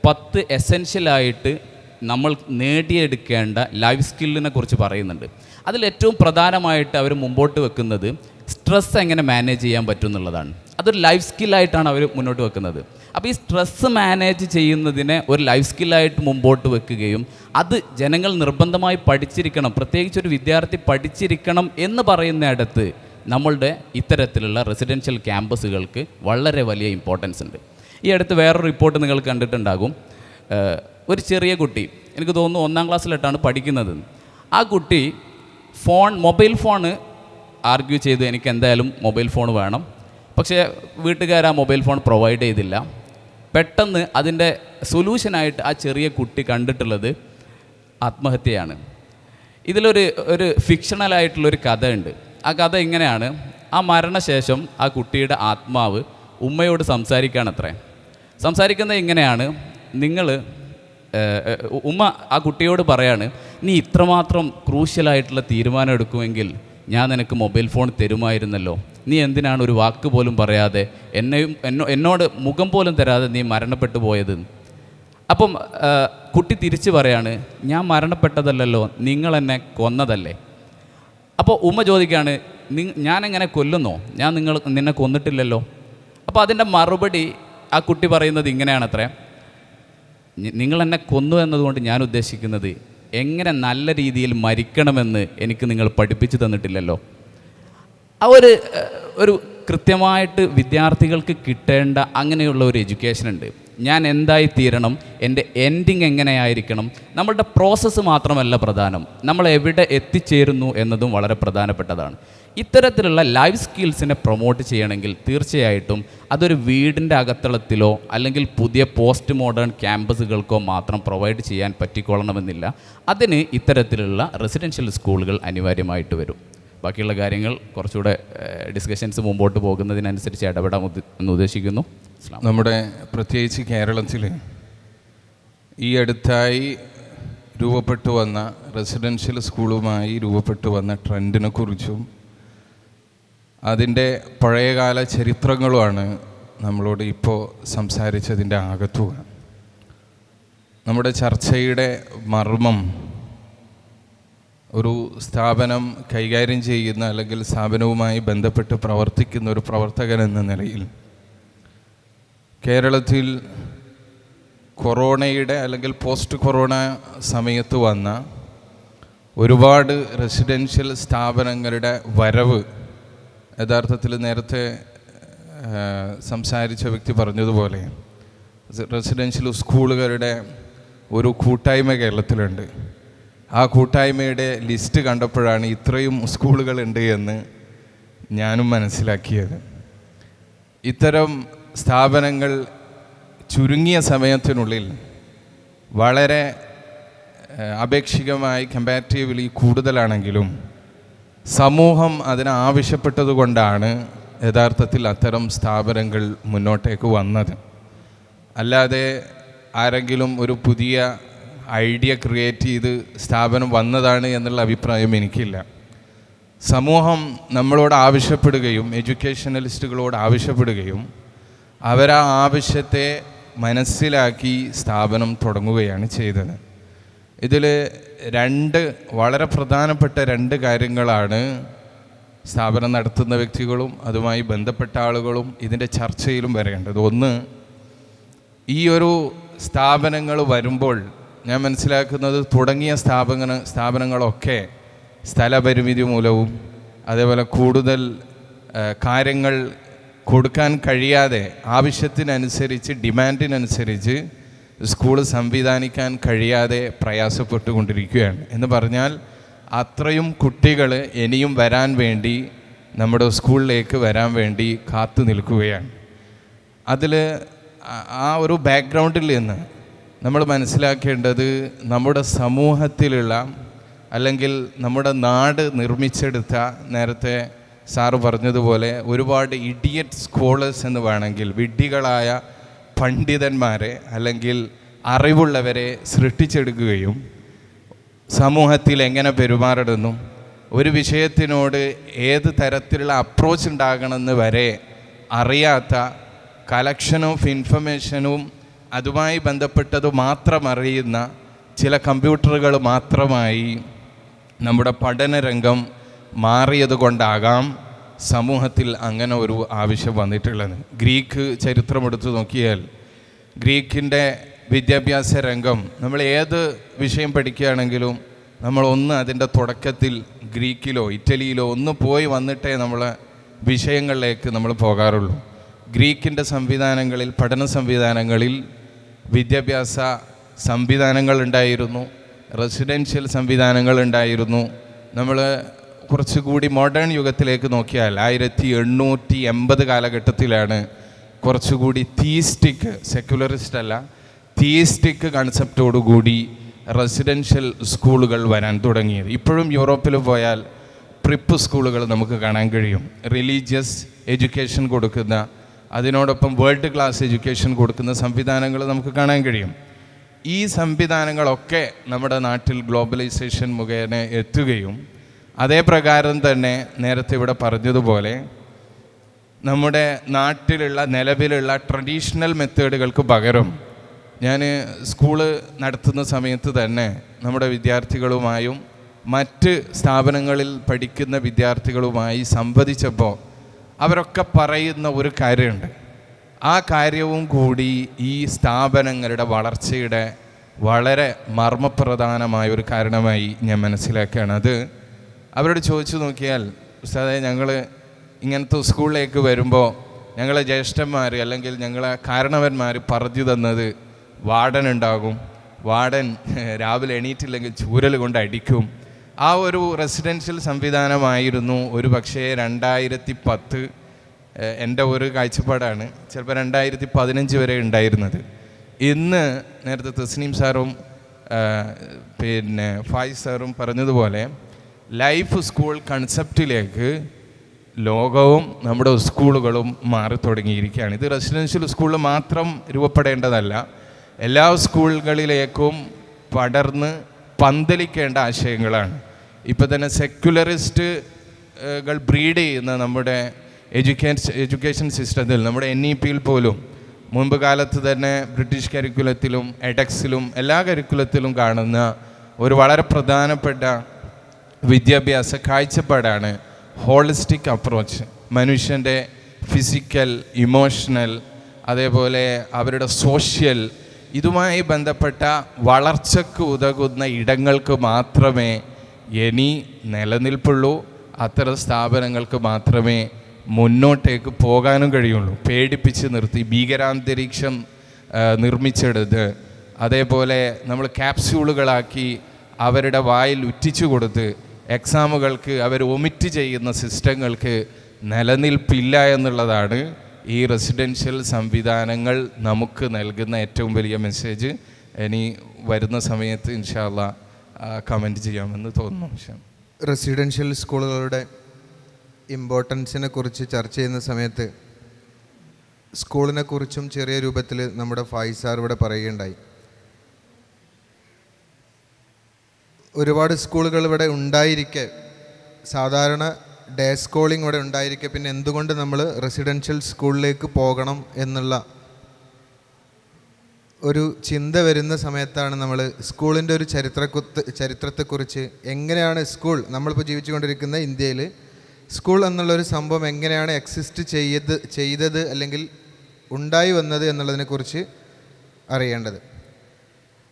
10 എസെൻഷ്യലായിട്ട് നമ്മൾ നേടിയെടുക്കേണ്ട ലൈഫ് സ്കില്ലിനെ കുറിച്ച് പറയുന്നുണ്ട്. അതിലേറ്റവും പ്രധാനമായിട്ട് അവർ മുമ്പോട്ട് വെക്കുന്നത് സ്ട്രെസ് എങ്ങനെ മാനേജ് ചെയ്യാൻ പറ്റും എന്നുള്ളതാണ്. അതൊരു ലൈഫ് സ്കില്ലായിട്ടാണ് അവർ മുന്നോട്ട് വെക്കുന്നത്. അപ്പോൾ ഈ സ്ട്രെസ്സ് മാനേജ് ചെയ്യുന്നതിനെ ഒരു ലൈഫ് സ്കില്ലായിട്ട് മുമ്പോട്ട് വെക്കുകയും അത് ജനങ്ങൾ നിർബന്ധമായി പഠിച്ചിരിക്കണം, പ്രത്യേകിച്ച് ഒരു വിദ്യാർത്ഥി പഠിച്ചിരിക്കണം എന്ന് പറയുന്നിടത്ത് നമ്മളുടെ ഇത്തരത്തിലുള്ള റെസിഡൻഷ്യൽ ക്യാമ്പസുകൾക്ക് വളരെ വലിയ ഇമ്പോർട്ടൻസ് ഉണ്ട്. ഈ അടുത്ത് വേറൊരു റിപ്പോർട്ട് നിങ്ങൾ കണ്ടിട്ടുണ്ടാകും. ഒരു ചെറിയ കുട്ടി, എനിക്ക് തോന്നുന്നു 1ാം ക്ലാസ്സിലിട്ടാണ് പഠിക്കുന്നത്. ആ കുട്ടി മൊബൈൽ ഫോണ് ആർഗ്യൂ ചെയ്ത് എനിക്ക് എന്തായാലും മൊബൈൽ ഫോൺ വേണം. പക്ഷേ വീട്ടുകാർ ആ മൊബൈൽ ഫോൺ പ്രൊവൈഡ് ചെയ്തില്ല. പെട്ടെന്ന് അതിൻ്റെ സൊല്യൂഷനായിട്ട് ആ ചെറിയ കുട്ടി കണ്ടിട്ടുള്ളത് ആത്മഹത്യയാണ്. ഇതിലൊരു ഫിക്ഷണലായിട്ടുള്ളൊരു കഥയുണ്ട്. ആ കഥ ഇങ്ങനെയാണ്. ആ മരണശേഷം ആ കുട്ടിയുടെ ആത്മാവ് ഉമ്മയോട് സംസാരിക്കുകയാണത്രേ. സംസാരിക്കുന്നത് ഇങ്ങനെയാണ്, ഉമ്മ ആ കുട്ടിയോട് പറയാണ്, നീ ഇത്രമാത്രം ക്രൂഷ്യലായിട്ടുള്ള തീരുമാനം എടുക്കുമെങ്കിൽ ഞാൻ നിനക്ക് മൊബൈൽ ഫോൺ തരുമായിരുന്നല്ലോ, നീ എന്തിനാണ് ഒരു വാക്ക് പോലും പറയാതെ എന്നോട് മുഖം പോലും തരാതെ നീ മരണപ്പെട്ടു പോയത്? അപ്പം കുട്ടി തിരിച്ച് പറയാണ്, ഞാൻ മരണപ്പെട്ടതല്ലല്ലോ, നിങ്ങളെന്നെ കൊന്നതല്ലേ. അപ്പോൾ ഉമ്മ ചോദിക്കുകയാണ്, ഞാനെങ്ങനെ കൊല്ലുന്നോ? ഞാൻ നിന്നെ കൊന്നിട്ടില്ലല്ലോ. അപ്പോൾ അതിൻ്റെ മറുപടി ആ കുട്ടി പറയുന്നത് ഇങ്ങനെയാണത്രേ, നിങ്ങളെന്നെ കൊന്നു എന്നതുകൊണ്ട് ഞാൻ ഉദ്ദേശിക്കുന്നത് എങ്ങനെ നല്ല രീതിയിൽ മരിക്കണമെന്ന് എനിക്ക് നിങ്ങൾ പഠിപ്പിച്ചു തന്നിട്ടില്ലല്ലോ. ആ ഒരു കൃത്യമായിട്ട് വിദ്യാർത്ഥികൾക്ക് കിട്ടേണ്ട അങ്ങനെയുള്ള ഒരു എഡ്യൂക്കേഷൻ ഉണ്ട്. ഞാൻ എന്തായി തീരണം, എൻ്റെ എൻഡിങ് എങ്ങനെയായിരിക്കണം. നമ്മളുടെ പ്രോസസ്സ് മാത്രമല്ല പ്രധാനം, നമ്മൾ എവിടെ എത്തിച്ചേരുന്നു എന്നതും വളരെ പ്രധാനപ്പെട്ടതാണ്. ഇത്തരത്തിലുള്ള ലൈഫ് സ്കിൽസിനെ പ്രൊമോട്ട് ചെയ്യണമെങ്കിൽ തീർച്ചയായിട്ടും അതൊരു വീടിൻ്റെ അകത്തളത്തിലോ അല്ലെങ്കിൽ പുതിയ പോസ്റ്റ് മോഡേൺ ക്യാമ്പസുകൾക്കോ മാത്രം പ്രൊവൈഡ് ചെയ്യാൻ പറ്റിക്കൊള്ളണമെന്നില്ല. അതിന് ഇത്തരത്തിലുള്ള റെസിഡൻഷ്യൽ സ്കൂളുകൾ അനിവാര്യമായിട്ട് വരും. ബാക്കിയുള്ള കാര്യങ്ങൾ കുറച്ചുകൂടെ ഡിസ്കഷൻസ് മുമ്പോട്ട് പോകുന്നതിനനുസരിച്ച് ഇടപെടാൻ എന്ന് ഉദ്ദേശിക്കുന്നു. നമ്മുടെ പ്രത്യേകിച്ച് കേരളത്തിൽ ഈ അടുത്തായി രൂപപ്പെട്ടു വന്ന റെസിഡൻഷ്യൽ സ്കൂളുമായി രൂപപ്പെട്ടു വന്ന ട്രെൻഡിനെ കുറിച്ചും അതിൻ്റെ പഴയകാല ചരിത്രങ്ങളുമാണ് നമ്മളോട് ഇപ്പോൾ സംസാരിച്ചതിൻ്റെ ആകത്തുക. നമ്മുടെ ചർച്ചയുടെ മർമ്മം ഒരു സ്ഥാപനം കൈകാര്യം ചെയ്യുന്ന അല്ലെങ്കിൽ സ്ഥാപനവുമായി ബന്ധപ്പെട്ട് പ്രവർത്തിക്കുന്ന ഒരു പ്രവർത്തകൻ എന്ന നിലയിൽ കേരളത്തിൽ കൊറോണയുടെ അല്ലെങ്കിൽ പോസ്റ്റ് കൊറോണ സമയത്ത് വന്ന ഒരുപാട് റെസിഡൻഷ്യൽ സ്ഥാപനങ്ങളുടെ വരവ്, യഥാർത്ഥത്തിൽ നേരത്തെ സംസാരിച്ച വ്യക്തി പറഞ്ഞതുപോലെ റെസിഡൻഷ്യൽ സ്കൂളുകളുടെ ഒരു കൂട്ടായ്മ കേരളത്തിലുണ്ട്. ആ കൂട്ടായ്മയുടെ ലിസ്റ്റ് കണ്ടപ്പോഴാണ് ഇത്രയും സ്കൂളുകളുണ്ട് എന്ന് ഞാനും മനസ്സിലാക്കിയത്. ഇത്തരം സ്ഥാപനങ്ങൾ ചുരുങ്ങിയ സമയത്തിനുള്ളിൽ വളരെ അപേക്ഷികമായി കമ്പാരിറ്റീവ്ലി കൂടുതലാണെങ്കിലും സമൂഹം അതിന് ആവശ്യപ്പെട്ടതുകൊണ്ടാണ് യഥാർത്ഥത്തിൽ അത്തരം സ്ഥാപനങ്ങൾ മുന്നോട്ടേക്ക് വന്നത്. അല്ലാതെ ആരെങ്കിലും ഒരു പുതിയ ഐഡിയ ക്രിയേറ്റ് ചെയ്ത് സ്ഥാപനം വന്നതാണ് എന്നുള്ള അഭിപ്രായം എനിക്കില്ല. സമൂഹം നമ്മളോട് ആവശ്യപ്പെടുകയും എഡ്യൂക്കേഷണലിസ്റ്റുകളോട് ആവശ്യപ്പെടുകയും അവരാ ആവശ്യത്തെ മനസ്സിലാക്കി സ്ഥാപനം തുടങ്ങുകയാണ് ചെയ്തത്. ഇതിൽ വളരെ പ്രധാനപ്പെട്ട 2 കാര്യങ്ങളാണ് സ്ഥാപനം നടത്തുന്ന വ്യക്തികളും അതുമായി ബന്ധപ്പെട്ട ആളുകളും ഇതിൻ്റെ ചർച്ചയിലും വരേണ്ടത്. ഒന്ന്, ഈ ഒരു സ്ഥാപനങ്ങൾ വരുമ്പോൾ ഞാൻ മനസ്സിലാക്കുന്നത് തുടങ്ങിയ സ്ഥാപനങ്ങളൊക്കെ സ്ഥലപരിമിതി മൂലവും അതേപോലെ കൂടുതൽ കാര്യങ്ങൾ കൊടുക്കാൻ കഴിയാതെ ആവശ്യത്തിനനുസരിച്ച് ഡിമാൻഡിനനുസരിച്ച് സ്കൂൾ സംവിധാനിക്കാൻ കഴിയാതെ പ്രയാസപ്പെട്ടുകൊണ്ടിരിക്കുകയാണ്. എന്ന് പറഞ്ഞാൽ അത്രയും കുട്ടികൾ ഇനിയും വരാൻ വേണ്ടി നമ്മുടെ സ്കൂളിലേക്ക് വരാൻ വേണ്ടി കാത്തു നിൽക്കുകയാണ്. അതിൽ ആ ഒരു ബാക്ക്ഗ്രൗണ്ടിൽ നിന്ന് നമ്മൾ മനസ്സിലാക്കേണ്ടത് നമ്മുടെ സമൂഹത്തിലുള്ള അല്ലെങ്കിൽ നമ്മുടെ നാട് നിർമ്മിച്ചെടുത്ത, നേരത്തെ സാറ് പറഞ്ഞതുപോലെ ഒരുപാട് ഇഡിയറ്റ് സ്കോളേഴ്സ് എന്ന് വേണമെങ്കിൽ, വിഡ്ഢികളായ പണ്ഡിതന്മാരെ അല്ലെങ്കിൽ അറിവുള്ളവരെ സൃഷ്ടിച്ചെടുക്കുകയും സമൂഹത്തിൽ എങ്ങനെ പെരുമാറണമെന്നും ഒരു വിഷയത്തിനോട് ഏത് തരത്തിലുള്ള അപ്രോച്ച് ഉണ്ടാകണമെന്ന് വരെ അറിയാത്ത, കളക്ഷൻ ഓഫ് ഇൻഫർമേഷനും അതുമായി ബന്ധപ്പെട്ടത് മാത്രം അറിയുന്ന ചില കമ്പ്യൂട്ടറുകൾ മാത്രമായി നമ്മുടെ പഠനരംഗം മാറിയത് കൊണ്ടാകാം സമൂഹത്തിൽ അങ്ങനെ ഒരു ആവശ്യം വന്നിട്ടുള്ളത്. ഗ്രീക്ക് ചരിത്രമെടുത്ത് നോക്കിയാൽ ഗ്രീക്കിൻ്റെ വിദ്യാഭ്യാസ രംഗം, നമ്മൾ ഏത് വിഷയം പഠിക്കുകയാണെങ്കിലും നമ്മളൊന്ന് അതിൻ്റെ തുടക്കത്തിൽ ഗ്രീക്കിലോ ഇറ്റലിയിലോ ഒന്ന് പോയി വന്നിട്ടേ നമ്മളെ വിഷയങ്ങളിലേക്ക് നമ്മൾ പോകാറുള്ളൂ. ഗ്രീക്കിൻ്റെ സംവിധാനങ്ങളിൽ, പഠന സംവിധാനങ്ങളിൽ വിദ്യാഭ്യാസ സംവിധാനങ്ങൾ ഉണ്ടായിരുന്നു, റെസിഡൻഷ്യൽ സംവിധാനങ്ങൾ ഉണ്ടായിരുന്നു. നമ്മൾ കുറച്ചുകൂടി മോഡേൺ യുഗത്തിലേക്ക് നോക്കിയാൽ 1880 കാലഘട്ടത്തിലാണ് കുറച്ചുകൂടി തീയിസ്റ്റിക്, സെക്യുലറിസ്റ്റ് അല്ല, തീയിസ്റ്റിക് കൺസെപ്റ്റോടുകൂടി റെസിഡൻഷ്യൽ സ്കൂളുകൾ വരാൻ തുടങ്ങിയത്. ഇപ്പോഴും യൂറോപ്പിൽ പോയാൽ പ്രിപ്പ് സ്കൂളുകൾ നമുക്ക് കാണാൻ കഴിയും. റിലീജിയസ് എഡ്യൂക്കേഷൻ കൊടുക്കുന്ന, അതിനോടൊപ്പം വേൾഡ് ക്ലാസ് എഡ്യൂക്കേഷൻ കൊടുക്കുന്ന സംവിധാനങ്ങൾ നമുക്ക് കാണാൻ കഴിയും. ഈ സംവിധാനങ്ങളൊക്കെ നമ്മുടെ നാട്ടിൽ ഗ്ലോബലൈസേഷൻ മുഖേന എത്തുകയും അതേ പ്രകാരം തന്നെ നേരത്തെ ഇവിടെ പറഞ്ഞതുപോലെ നമ്മുടെ നാട്ടിലുള്ള നിലവിലുള്ള ട്രഡീഷണൽ മെത്തേഡുകൾക്ക് പകരം ഞാൻ സ്കൂള് നടത്തുന്ന സമയത്ത് തന്നെ നമ്മുടെ വിദ്യാർത്ഥികളുമായും മറ്റ് സ്ഥാപനങ്ങളിൽ പഠിക്കുന്ന വിദ്യാർത്ഥികളുമായി സംവദിച്ചപ്പോൾ അവരൊക്കെ പറയുന്ന ഒരു കാര്യമുണ്ട്. ആ കാര്യവും കൂടി ഈ സ്ഥാപനങ്ങളുടെ വളർച്ചയുടെ വളരെ മർമ്മപ്രധാനമായ ഒരു കാരണമായി ഞാൻ മനസ്സിലാക്കുകയാണ്. അത് അവരോട് ചോദിച്ചു നോക്കിയാൽ, ഉസ്താദേ, ഞങ്ങൾ ഇങ്ങനത്തെ സ്കൂളിലേക്ക് വരുമ്പോൾ ഞങ്ങളെ ജ്യേഷ്ഠന്മാർ അല്ലെങ്കിൽ ഞങ്ങളെ കാരണവന്മാർ പറഞ്ഞു തന്നത് വാർഡൻ ഉണ്ടാകും, വാർഡൻ രാവിലെ എണീറ്റില്ലെങ്കിൽ ചൂരൽ കൊണ്ട് അടിക്കും. ആ ഒരു റെസിഡൻഷ്യൽ സംവിധാനമായിരുന്നു ഒരു പക്ഷേ 2010, എൻ്റെ ഒരു കാഴ്ചപ്പാടാണ്, ചിലപ്പോൾ 2015 വരെ ഉണ്ടായിരുന്നത്. ഇന്ന് നേരത്തെ തസ്നീം സാറും ഫായിസ് സാറും പറഞ്ഞതുപോലെ ലൈഫ് സ്കൂൾ കൺസെപ്റ്റിലേക്ക് ലോകവും നമ്മുടെ സ്കൂളുകളും മാറി തുടങ്ങിയിരിക്കുകയാണ്. ഇത് റെസിഡൻഷ്യൽ സ്കൂളിൽ മാത്രം രൂപപ്പെടേണ്ടതല്ല, എല്ലാ സ്കൂളുകളിലേക്കും പടർന്ന് പന്തലിക്കേണ്ട ആശയങ്ങളാണ്. ഇപ്പോൾ തന്നെ സെക്യുലറിസ്റ്റുകൾ ബ്രീഡ് ചെയ്യുന്ന നമ്മുടെ എഡ്യൂക്കേഷൻ സിസ്റ്റത്തിൽ, നമ്മുടെ NEP-യിൽ പോലും മുൻപ് കാലത്ത് തന്നെ ബ്രിട്ടീഷ് കരിക്കുലത്തിലും എഡക്സിലും എല്ലാ കരിക്കുലത്തിലും കാണുന്ന ഒരു വളരെ പ്രധാനപ്പെട്ട വിദ്യാഭ്യാസ കാഴ്ചപ്പാടാണ് ഹോളിസ്റ്റിക് അപ്രോച്ച്. മനുഷ്യൻ്റെ ഫിസിക്കൽ, ഇമോഷണൽ, അതേപോലെ അവരുടെ സോഷ്യൽ, ഇതുമായി ബന്ധപ്പെട്ട വളർച്ചയ്ക്ക് ഉതകുന്ന ഇടങ്ങൾക്ക് മാത്രമേ ഇനി നിലനിൽപ്പുള്ളൂ. അത്തരം സ്ഥാപനങ്ങൾക്ക് മാത്രമേ മുന്നോട്ടേക്ക് പോകാനും കഴിയുള്ളൂ. പേടിപ്പിച്ച് നിർത്തി ഭീകരാന്തരീക്ഷം നിർമ്മിച്ചെടുത്ത്, അതേപോലെ നമ്മൾ ക്യാപ്സ്യൂളുകളാക്കി അവരുടെ വായിൽ ഉറ്റിച്ചു കൊടുത്ത് എക്സാമുകൾക്ക് അവർ ഒമിറ്റ് ചെയ്യുന്ന സിസ്റ്റങ്ങൾക്ക് നിലനിൽപ്പില്ല എന്നുള്ളതാണ് ഈ റെസിഡൻഷ്യൽ സംവിധാനങ്ങൾ നമുക്ക് നൽകുന്ന ഏറ്റവും വലിയ മെസ്സേജ്. ഇനി വരുന്ന സമയത്ത് ഇൻഷാ അല്ലാഹ് കമൻറ്റ് ചെയ്യാമെന്ന് തോന്നുന്നു. റെസിഡൻഷ്യൽ സ്കൂളുകളുടെ ഇമ്പോർട്ടൻസിനെ കുറിച്ച് ചർച്ച ചെയ്യുന്ന സമയത്ത് സ്കൂളിനെ കുറിച്ചും ചെറിയ രൂപത്തിൽ നമ്മുടെ ഫായിസ് സാർ ഇവിടെ പറയുകയുണ്ടായി. ഒരുപാട് സ്കൂളുകൾ ഇവിടെ ഉണ്ടായിരിക്കെ, സാധാരണ ഡേ സ്കൂളിംഗ് ഇവിടെ ഉണ്ടായിരിക്കെ, പിന്നെ എന്തുകൊണ്ട് നമ്മൾ റെസിഡൻഷ്യൽ സ്കൂളിലേക്ക് പോകണം എന്നുള്ള ഒരു ചിന്ത വരുന്ന സമയത്താണ് നമ്മൾ സ്കൂളിൻ്റെ ഒരു ചരിത്രത്തെക്കുറിച്ച്, എങ്ങനെയാണ് സ്കൂൾ, നമ്മളിപ്പോൾ ജീവിച്ചുകൊണ്ടിരിക്കുന്ന ഇന്ത്യയിൽ സ്കൂൾ എന്നുള്ളൊരു സംഭവം എങ്ങനെയാണ് എക്സിസ്റ്റ് ചെയ്തത് അല്ലെങ്കിൽ ഉണ്ടായി വന്നത് എന്നുള്ളതിനെക്കുറിച്ച് അറിയേണ്ടത്.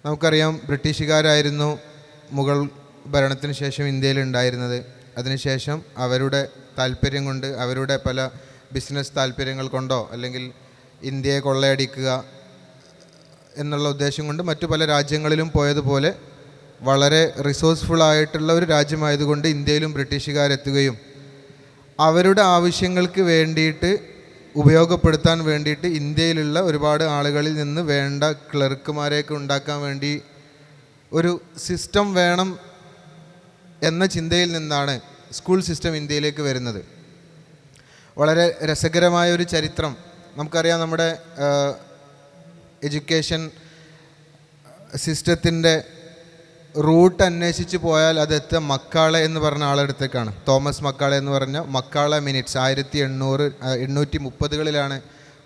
നമുക്കറിയാം, ബ്രിട്ടീഷുകാരായിരുന്നു മുഗൾ ഭരണത്തിന് ശേഷം ഇന്ത്യയിൽ ഉണ്ടായിരുന്നത്. അതിനുശേഷം അവരുടെ താല്പര്യം കൊണ്ട്, അവരുടെ പല ബിസിനസ് താല്പര്യങ്ങൾ കൊണ്ടോ അല്ലെങ്കിൽ ഇന്ത്യയെ കൊള്ളയടിക്കുക എന്നുള്ള ഉദ്ദേശം കൊണ്ട് മറ്റു പല രാജ്യങ്ങളിലും പോയതുപോലെ വളരെ റിസോഴ്സ്ഫുൾ ആയിട്ടുള്ള ഒരു രാജ്യമായതുകൊണ്ട് ഇന്ത്യയിലും ബ്രിട്ടീഷുകാരെത്തുകയും അവരുടെ ആവശ്യങ്ങൾക്ക് വേണ്ടിയിട്ട് ഉപയോഗപ്പെടുത്താൻ വേണ്ടിയിട്ട് ഇന്ത്യയിലുള്ള ഒരുപാട് ആളുകളിൽ നിന്ന് വേണ്ട ക്ലർക്കുമാരെയൊക്കെ ഉണ്ടാക്കാൻ വേണ്ടി ഒരു സിസ്റ്റം വേണം എന്ന ചിന്തയിൽ നിന്നാണ് സ്കൂൾ സിസ്റ്റം ഇന്ത്യയിലേക്ക് വരുന്നത്. വളരെ രസകരമായ ഒരു ചരിത്രം നമുക്കറിയാം. നമ്മുടെ എഡ്യൂക്കേഷൻ സിസ്റ്റത്തിൻ്റെ റൂട്ട് അന്വേഷിച്ച് പോയാൽ അതെത്തുക മക്കാളെ എന്ന് പറഞ്ഞ ആളെടുത്തേക്കാണ്. തോമസ് മക്കാളെ എന്ന് പറഞ്ഞ മക്കാളെ മിനിറ്റ്സ് 1830-കളിലാണ്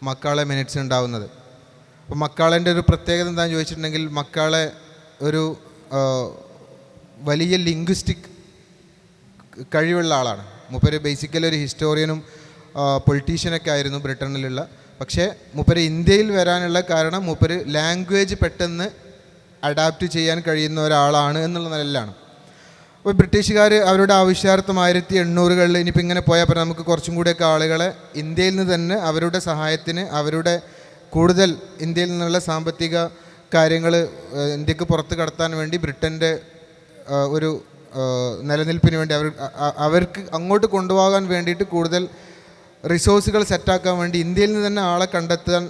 മക്കാളെ മിനിറ്റ്സ് ഉണ്ടാവുന്നത്. അപ്പോൾ മക്കാളേൻ്റെ ഒരു പ്രത്യേകത എന്താണെന്ന് ചോദിച്ചിട്ടുണ്ടെങ്കിൽ, മക്കാളെ ഒരു വലിയ ലിംഗ്വിസ്റ്റിക് കഴിവുള്ള ആളാണ്. മൂപ്പര് ബേസിക്കലി ഒരു ഹിസ്റ്റോറിയനും പൊളിറ്റീഷ്യനൊക്കെ ആയിരുന്നു ബ്രിട്ടനിലുള്ള. പക്ഷേ മൂപ്പര് ഇന്ത്യയിൽ വരാനുള്ള കാരണം മൂപ്പര് ലാംഗ്വേജ് പെട്ടെന്ന് അഡാപ്റ്റ് ചെയ്യാൻ കഴിയുന്ന ഒരാളാണ് എന്നുള്ള നിലയിലാണ്. അപ്പോൾ ബ്രിട്ടീഷുകാർ അവരുടെ ആവശ്യാർത്ഥം 1800-കളിൽ ഇനിയിപ്പോൾ ഇങ്ങനെ പോയാൽ നമുക്ക് കുറച്ചും കൂടെയൊക്കെ ആളുകളെ ഇന്ത്യയിൽ നിന്ന് തന്നെ അവരുടെ സഹായത്തിന്, അവരുടെ കൂടുതൽ ഇന്ത്യയിൽ നിന്നുള്ള സാമ്പത്തിക കാര്യങ്ങൾ ഇന്ത്യക്ക് പുറത്ത് കടത്താൻ വേണ്ടി ബ്രിട്ടൻ്റെ ഒരു നിലനിൽപ്പിന് വേണ്ടി അവർക്ക് അങ്ങോട്ട് കൊണ്ടുപോകാൻ വേണ്ടിയിട്ട് കൂടുതൽ റിസോഴ്സുകൾ സെറ്റാക്കാൻ വേണ്ടി ഇന്ത്യയിൽ നിന്ന് തന്നെ ആളെ കണ്ടെത്താൻ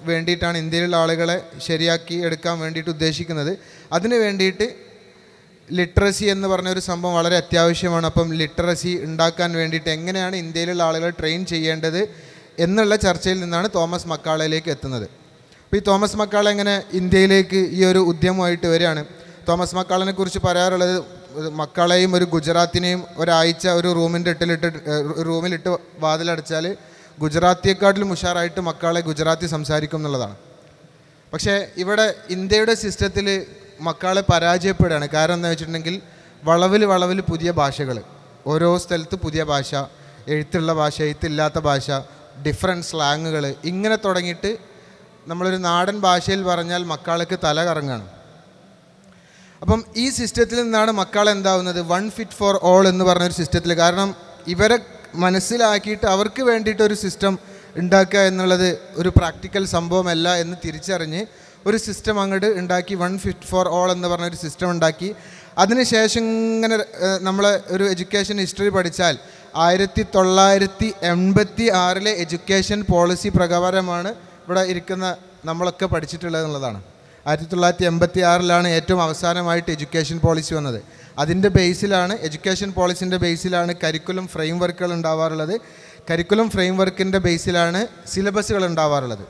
വേണ്ടിയിട്ടാണ് ഇന്ത്യയിലുള്ള ആളുകളെ ശരിയാക്കി എടുക്കാൻ വേണ്ടിയിട്ട് ഉദ്ദേശിക്കുന്നത്. അതിന് വേണ്ടിയിട്ട് ലിറ്ററസി എന്ന് പറഞ്ഞൊരു സംഭവം വളരെ അത്യാവശ്യമാണ്. അപ്പം ലിറ്ററസി ഉണ്ടാക്കാൻ വേണ്ടിയിട്ട് എങ്ങനെയാണ് ഇന്ത്യയിലുള്ള ആളുകളെ ട്രെയിൻ ചെയ്യേണ്ടത് എന്നുള്ള ചർച്ചയിൽ നിന്നാണ് തോമസ് മക്കാളയിലേക്ക് എത്തുന്നത്. അപ്പോൾ ഈ തോമസ് മക്കാളെ എങ്ങനെ ഇന്ത്യയിലേക്ക് ഈ ഒരു ഉദ്യമമായിട്ട് വരികയാണ്. തോമസ് മക്കാളനെ കുറിച്ച് പറയാറുള്ളത്, മക്കാളെയും ഒരു ഗുജറാത്തിനെയും ഒരാഴ്ച ഒരു റൂമിലിട്ട് വാതിലടച്ചാൽ ഗുജറാത്തിയെക്കാട്ടിലും ഉഷാറായിട്ട് മക്കാളെ ഗുജറാത്തി സംസാരിക്കും എന്നുള്ളതാണ്. പക്ഷേ ഇവിടെ ഇന്ത്യയുടെ സിസ്റ്റത്തിൽ മക്കാളെ പരാജയപ്പെടുകയാണ്. കാരണം എന്താ വെച്ചിട്ടുണ്ടെങ്കിൽ, വളവിൽ പുതിയ ഭാഷകൾ, ഓരോ സ്ഥലത്ത് പുതിയ ഭാഷ, എഴുത്തുള്ള ഭാഷ, എഴുത്തില്ലാത്ത ഭാഷ, ഡിഫറെൻറ്റ് സ്ലാങ്ങുകൾ, ഇങ്ങനെ തുടങ്ങിയിട്ട് നമ്മളൊരു നാടൻ ഭാഷയിൽ പറഞ്ഞാൽ മക്കാളയ്ക്ക് തല കറങ്ങാണ്. അപ്പം ഈ സിസ്റ്റത്തിൽ നിന്നാണ് മക്കാള എന്താവുന്നത്, വൺ ഫിറ്റ് ഫോർ ഓൾ എന്ന് പറഞ്ഞൊരു സിസ്റ്റത്തിൽ. കാരണം ഇവരെ മനസ്സിലാക്കിയിട്ട് അവർക്ക് വേണ്ടിയിട്ടൊരു സിസ്റ്റം ഉണ്ടാക്കുക എന്നുള്ളത് ഒരു പ്രാക്ടിക്കൽ സംഭവമല്ല എന്ന് തിരിച്ചറിഞ്ഞ് ഒരു സിസ്റ്റം അങ്ങോട്ട് ഉണ്ടാക്കി. വൺ ഫിറ്റ് ഫോർ ഓൾ എന്ന് പറഞ്ഞൊരു സിസ്റ്റം ഉണ്ടാക്കി. അതിനുശേഷം ഇങ്ങനെ നമ്മളെ ഒരു എഡ്യൂക്കേഷൻ ഹിസ്റ്ററി പഠിച്ചാൽ 1986 എഡ്യൂക്കേഷൻ പോളിസി പ്രകാരമാണ് ഇവിടെ ഇരിക്കുന്ന നമ്മളൊക്കെ പഠിച്ചിട്ടുള്ളത് എന്നുള്ളതാണ്. 1986 ഏറ്റവും അവസാനമായിട്ട് എഡ്യൂക്കേഷൻ പോളിസി വന്നത്. അതിൻ്റെ ബേസിലാണ്, എഡ്യൂക്കേഷൻ പോളിസിൻ്റെ ബേസിലാണ് കരിക്കുലം ഫ്രെയിം വർക്കുകൾ ഉണ്ടാവാറുള്ളത്. കരിക്കുലം ഫ്രെയിം വർക്കിൻ്റെ ബേസിലാണ് സിലബസുകൾ ഉണ്ടാവാറുള്ളത്.